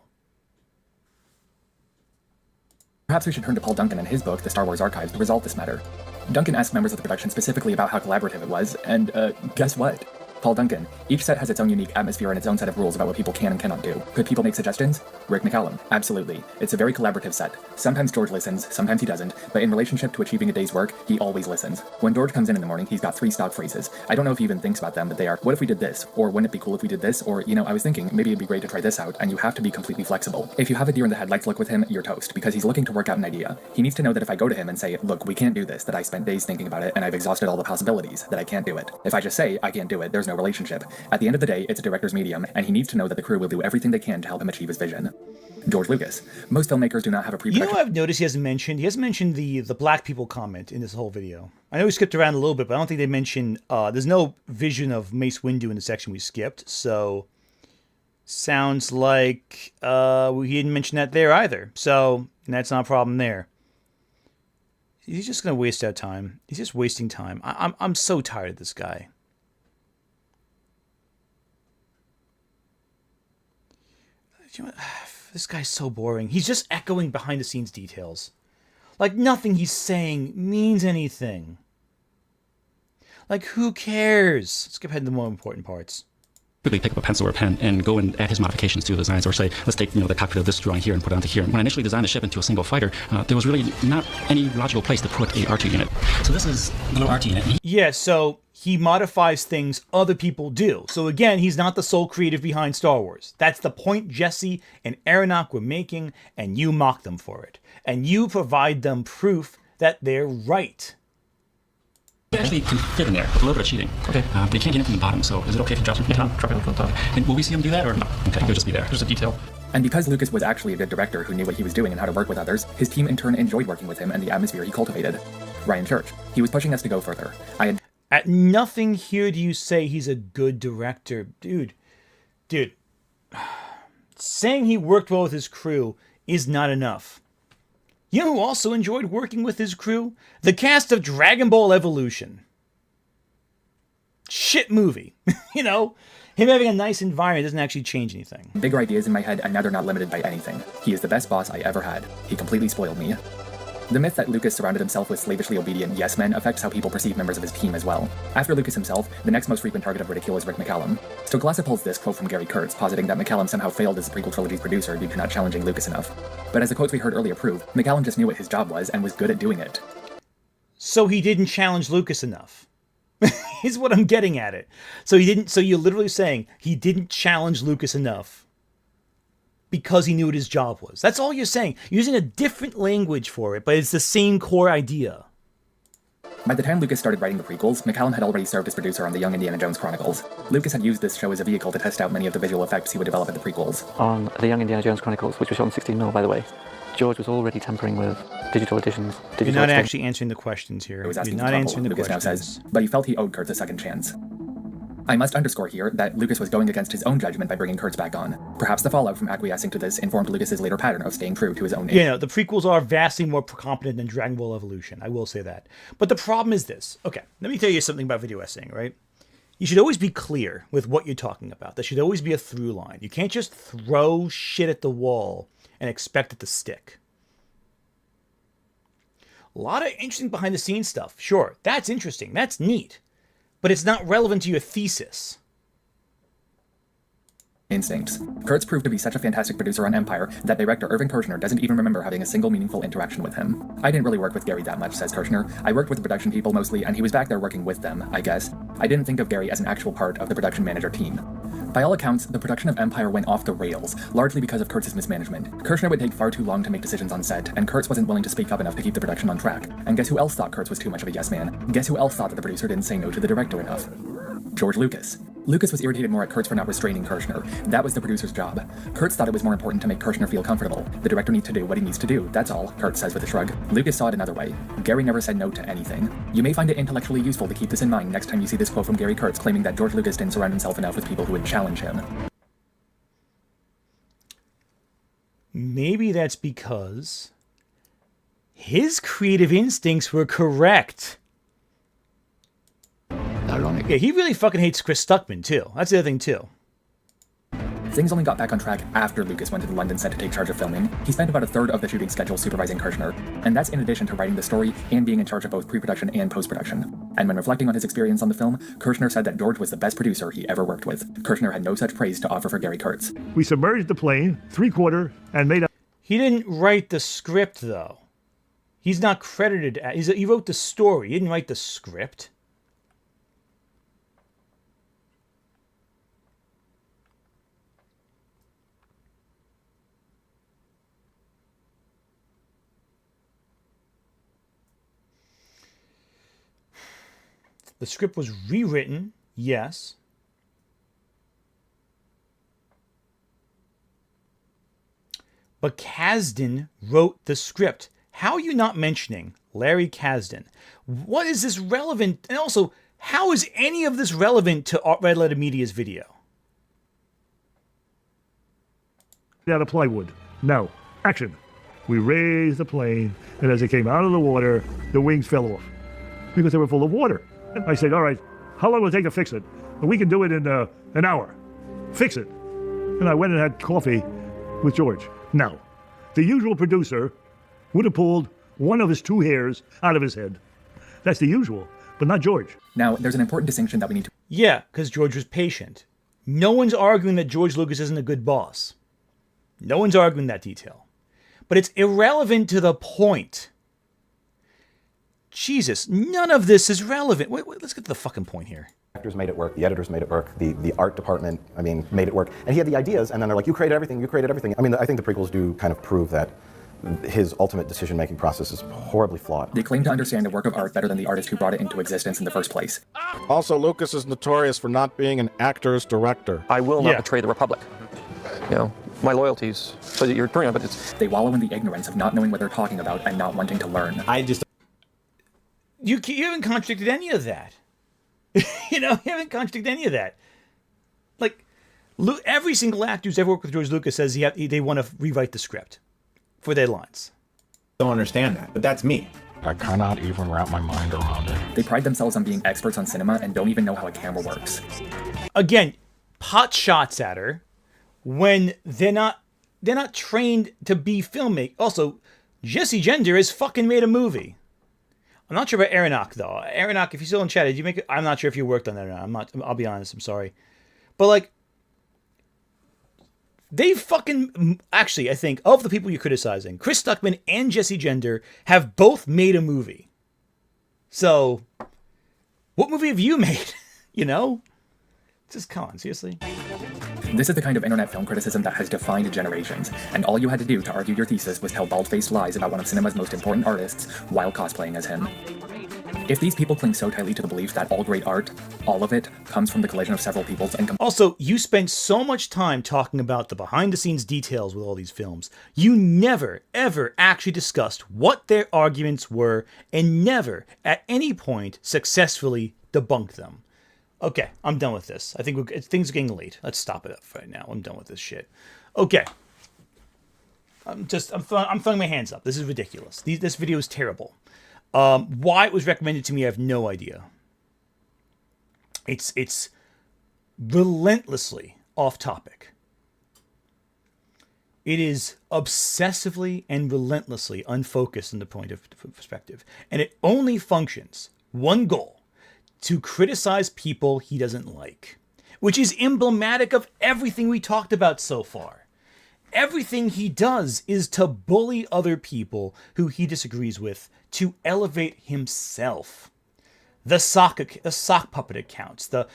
perhaps we should turn to Paul Duncan and his book, The Star Wars Archives, to resolve this matter. Duncan asked members of the production specifically about how collaborative it was, and guess what? Paul Duncan. Each set has its own unique atmosphere and its own set of rules about what people can and cannot do. Could people make suggestions? Rick McCallum. Absolutely. It's a very collaborative set. Sometimes George listens, sometimes he doesn't, but in relationship to achieving a day's work, he always listens. When George comes in the morning, he's got 3 stock phrases. I don't know if he even thinks about them, but they are, what if we did this? Or wouldn't it be cool if we did this? Or, I was thinking, maybe it'd be great to try this out, and you have to be completely flexible. If you have a deer in the headlights look with him, you're toast, because he's looking to work out an idea. He needs to know that if I go to him and say, look, we can't do this, that I spent days thinking about it, and I've exhausted all the possibilities, that I can't do it. If I just say, I can't do it, there's no relationship. At the end of the day, it's a director's medium, and he needs to know that the crew will do everything they can to help him achieve his vision. George Lucas. Most filmmakers do not have a pre-production... You know what I've noticed he hasn't mentioned? He hasn't mentioned the black people comment in this whole video. I know we skipped around a little bit, but I don't think they mentioned... there's no vision of Mace Windu in the section we skipped, so... Sounds like he didn't mention that there either. So, that's not a problem there. He's just going to waste our time. He's just wasting time. I'm so tired of this guy. You know, this guy's so boring. He's just echoing behind-the-scenes details. Like, nothing he's saying means anything. Like, who cares? Let's skip ahead to the more important parts. Quickly pick up a pencil or a pen and go and add his modifications to the designs, or say, let's take the cockpit of this drawing here and put it onto here. When I initially designed the ship into a single fighter, there was really not any logical place to put a R2 unit. So this is the little R2 unit. Yeah, so he modifies things other people do. So again, he's not the sole creative behind Star Wars. That's the point Jesse and Aronach were making, and you mock them for it. And you provide them proof that they're right. You actually can fit in there with a little bit of cheating. Okay. But you can't get in from the bottom, so is it okay if you drop it from the top? Drop it from the top. And will we see him do that, or no? Okay, he'll just be there. There's a detail. And because Lucas was actually a good director who knew what he was doing and how to work with others, his team in turn enjoyed working with him and the atmosphere he cultivated. Ryan Church. He was pushing us to go further. At nothing here do you say he's a good director. Dude. Saying he worked well with his crew is not enough. You know who also enjoyed working with his crew? The cast of Dragon Ball Evolution. Shit movie. Him having a nice environment doesn't actually change anything. Bigger ideas in my head, and now they're not limited by anything. He is the best boss I ever had. He completely spoiled me. The myth that Lucas surrounded himself with slavishly obedient yes-men affects how people perceive members of his team as well. After Lucas himself, the next most frequent target of ridicule is Rick McCallum. Stoklasa pulls this quote from Gary Kurtz, positing that McCallum somehow failed as the prequel trilogy's producer due to not challenging Lucas enough. But as the quotes we heard earlier prove, McCallum just knew what his job was and was good at doing it. So he didn't challenge Lucas enough. Is what I'm getting at it. So you're literally saying he didn't challenge Lucas enough because he knew what his job was. That's all you're saying. You're using a different language for it, but it's the same core idea. By the time Lucas started writing the prequels, McCallum had already served as producer on the Young Indiana Jones Chronicles. Lucas had used this show as a vehicle to test out many of the visual effects he would develop at the prequels. On the Young Indiana Jones Chronicles, which was shot in 16mm, by the way, George was already tampering with digital editions. You're not actually answering the questions here. You're not answering the Lucas questions. Now says, but he felt he owed Kurtz a second chance. I must underscore here that Lucas was going against his own judgment by bringing Kurtz back on. Perhaps the fallout from acquiescing to this informed Lucas's later pattern of staying true to his own name. The prequels are vastly more competent than Dragon Ball Evolution. I will say that. But the problem is this. Okay, let me tell you something about video essaying, right? You should always be clear with what you're talking about. There should always be a through line. You can't just throw shit at the wall and expect it to stick. A lot of interesting behind-the-scenes stuff. Sure, that's interesting. That's neat. But it's not relevant to your thesis. Instincts. Kurtz proved to be such a fantastic producer on Empire that director Irving Kershner doesn't even remember having a single meaningful interaction with him. I didn't really work with Gary that much, says Kershner. I worked with the production people mostly, and he was back there working with them, I guess. I didn't think of Gary as an actual part of the production manager team. By all accounts, the production of Empire went off the rails, largely because of Kurtz's mismanagement. Kirshner would take far too long to make decisions on set, and Kurtz wasn't willing to speak up enough to keep the production on track. And guess who else thought Kurtz was too much of a yes man? Guess who else thought that the producer didn't say no to the director enough? George Lucas. Lucas was irritated more at Kurtz for not restraining Kirshner. That was the producer's job. Kurtz thought it was more important to make Kirshner feel comfortable. The director needs to do what he needs to do, that's all, Kurtz says with a shrug. Lucas saw it another way. Gary never said no to anything. You may find it intellectually useful to keep this in mind next time you see this quote from Gary Kurtz claiming that George Lucas didn't surround himself enough with people who would challenge him. Maybe that's because his creative instincts were correct. Yeah, he really fucking hates Chris Stuckman, too. That's the other thing, too. Things only got back on track after Lucas went to the London set to take charge of filming. He spent about a third of the shooting schedule supervising Kirshner, and that's in addition to writing the story and being in charge of both pre-production and post-production. And when reflecting on his experience on the film, Kirshner said that George was the best producer he ever worked with. Kirshner had no such praise to offer for Gary Kurtz. We submerged the plane, 3/4, and made a... He didn't write the script, though. He's not credited. He wrote the story. He didn't write the script. The script was rewritten, yes. But Kasdan wrote the script. How are you not mentioning Larry Kasdan? What is this relevant? And also, how is any of this relevant to Red Letter Media's video? Out of plywood. Now, action. We raised the plane, and as it came out of the water, the wings fell off because they were full of water. I said, all right, how long will it take to fix it? Well, we can do it in an hour. Fix it. And I went and had coffee with George. Now, the usual producer would have pulled one of his 2 hairs out of his head. That's the usual, but not George. Now, there's an important distinction that we need to... Yeah, because George was patient. No one's arguing that George Lucas isn't a good boss. No one's arguing that detail. But it's irrelevant to the point. Jesus, none of this is relevant. Wait, let's get to the fucking point here. The actors made it work, the editors made it work, the art department, made it work. And he had the ideas, and then they're like, you created everything, you created everything. I mean, I think the prequels do kind of prove that his ultimate decision-making process is horribly flawed. They claim to understand a work of art better than the artist who brought it into existence in the first place. Also, Lucas is notorious for not being an actor's director. I will not betray the Republic. You know, my loyalties. So you're turning on, but it's... They wallow in the ignorance of not knowing what they're talking about and not wanting to learn. You haven't contradicted any of that. You haven't contradicted any of that. Like, every single actor who's ever worked with George Lucas says they want to rewrite the script for their lines. Don't understand that, but that's me. I cannot even wrap my mind around it. They pride themselves on being experts on cinema and don't even know how a camera works. Again, pot shots at her when they're not trained to be filmmakers. Also, Jesse Gender has fucking made a movie. I'm not sure about Aronach, though. Aronach, if you're still in chat, did you make it? I'm not sure if you worked on that or not. I'll be honest. I'm sorry. But, like, they fucking... Actually, I think, of the people you're criticizing, Chris Stuckman and Jesse Gender have both made a movie. So, what movie have you made? Just come on, seriously? This is the kind of internet film criticism that has defined generations, and all you had to do to argue your thesis was tell bald-faced lies about one of cinema's most important artists while cosplaying as him. If these people cling so tightly to the belief that all great art, all of it, comes from the collision of several peoples and... Also, you spent so much time talking about the behind-the-scenes details with all these films. You never, ever actually discussed what their arguments were and never, at any point, successfully debunked them. Okay, I'm done with this. I think things are getting late. Let's stop it up right now. I'm done with this shit. Okay. I'm throwing my hands up. This is ridiculous. This video is terrible. Why it was recommended to me, I have no idea. It's relentlessly off topic. It is obsessively and relentlessly unfocused in the point of perspective. And it only functions one goal: to criticize people he doesn't like, which is emblematic of everything we talked about so far. Everything he does is to bully other people who he disagrees with to elevate himself. the sock puppet accounts, the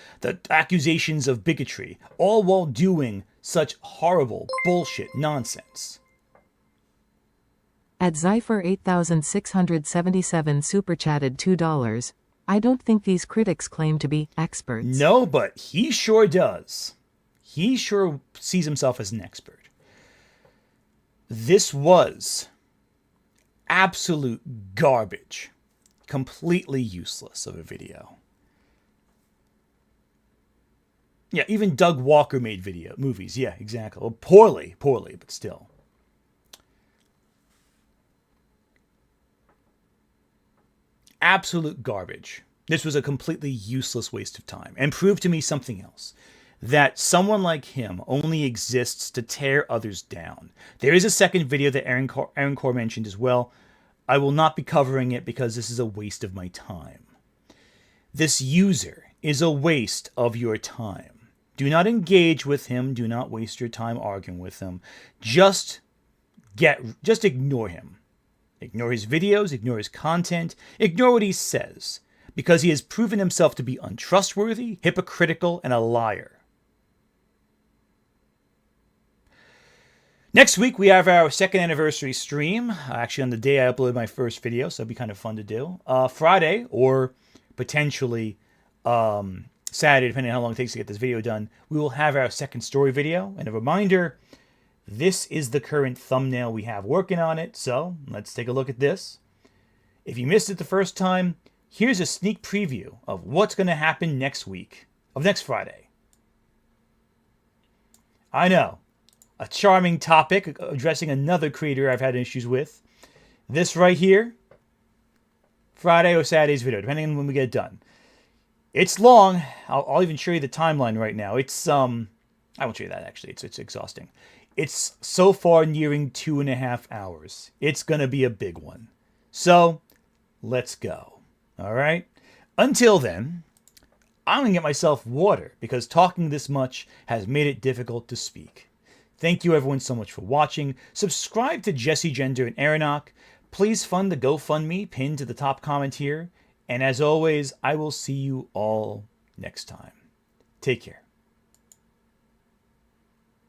accusations of bigotry, all while doing such horrible bullshit nonsense. At Zypher 8677 super chatted $2. I don't think these critics claim to be experts. No, but he sure does. He sure sees himself as an expert. This was absolute garbage. Completely useless of a video. Yeah, even Doug Walker made movies. Yeah, exactly. Well, poorly, but still. Absolute garbage. This was a completely useless waste of time, and proved to me something else. That someone like him only exists to tear others down. There is a second video that Aaron Core mentioned as well. I will not be covering it because this is a waste of my time. This user is a waste of your time. Do not engage with him. Do not waste your time arguing with him. Just ignore him. Ignore his videos, ignore his content, ignore what he says, because he has proven himself to be untrustworthy, hypocritical, and a liar. Next week, we have our second anniversary stream, actually on the day I uploaded my first video, so it'll be kind of fun to do. Friday, or potentially Saturday, depending on how long it takes to get this video done, we will have our second story video. And a reminder, this is the current thumbnail we have working on it, so let's take a look at this. If you missed it the first time, here's a sneak preview of what's going to happen next Friday. I know. A charming topic addressing another creator I've had issues with. This right here, Friday or Saturday's video, depending on when we get it done. It's long. I'll even show you the timeline right now. It's I won't show you that actually. It's exhausting. It's so far nearing 2.5 hours. It's gonna be a big one. So let's go. All right. Until then, I'm gonna get myself water because talking this much has made it difficult to speak. Thank you everyone so much for watching. Subscribe to Jesse Gender and Aronach. Please fund the GoFundMe pinned to the top comment here. And as always, I will see you all next time. Take care.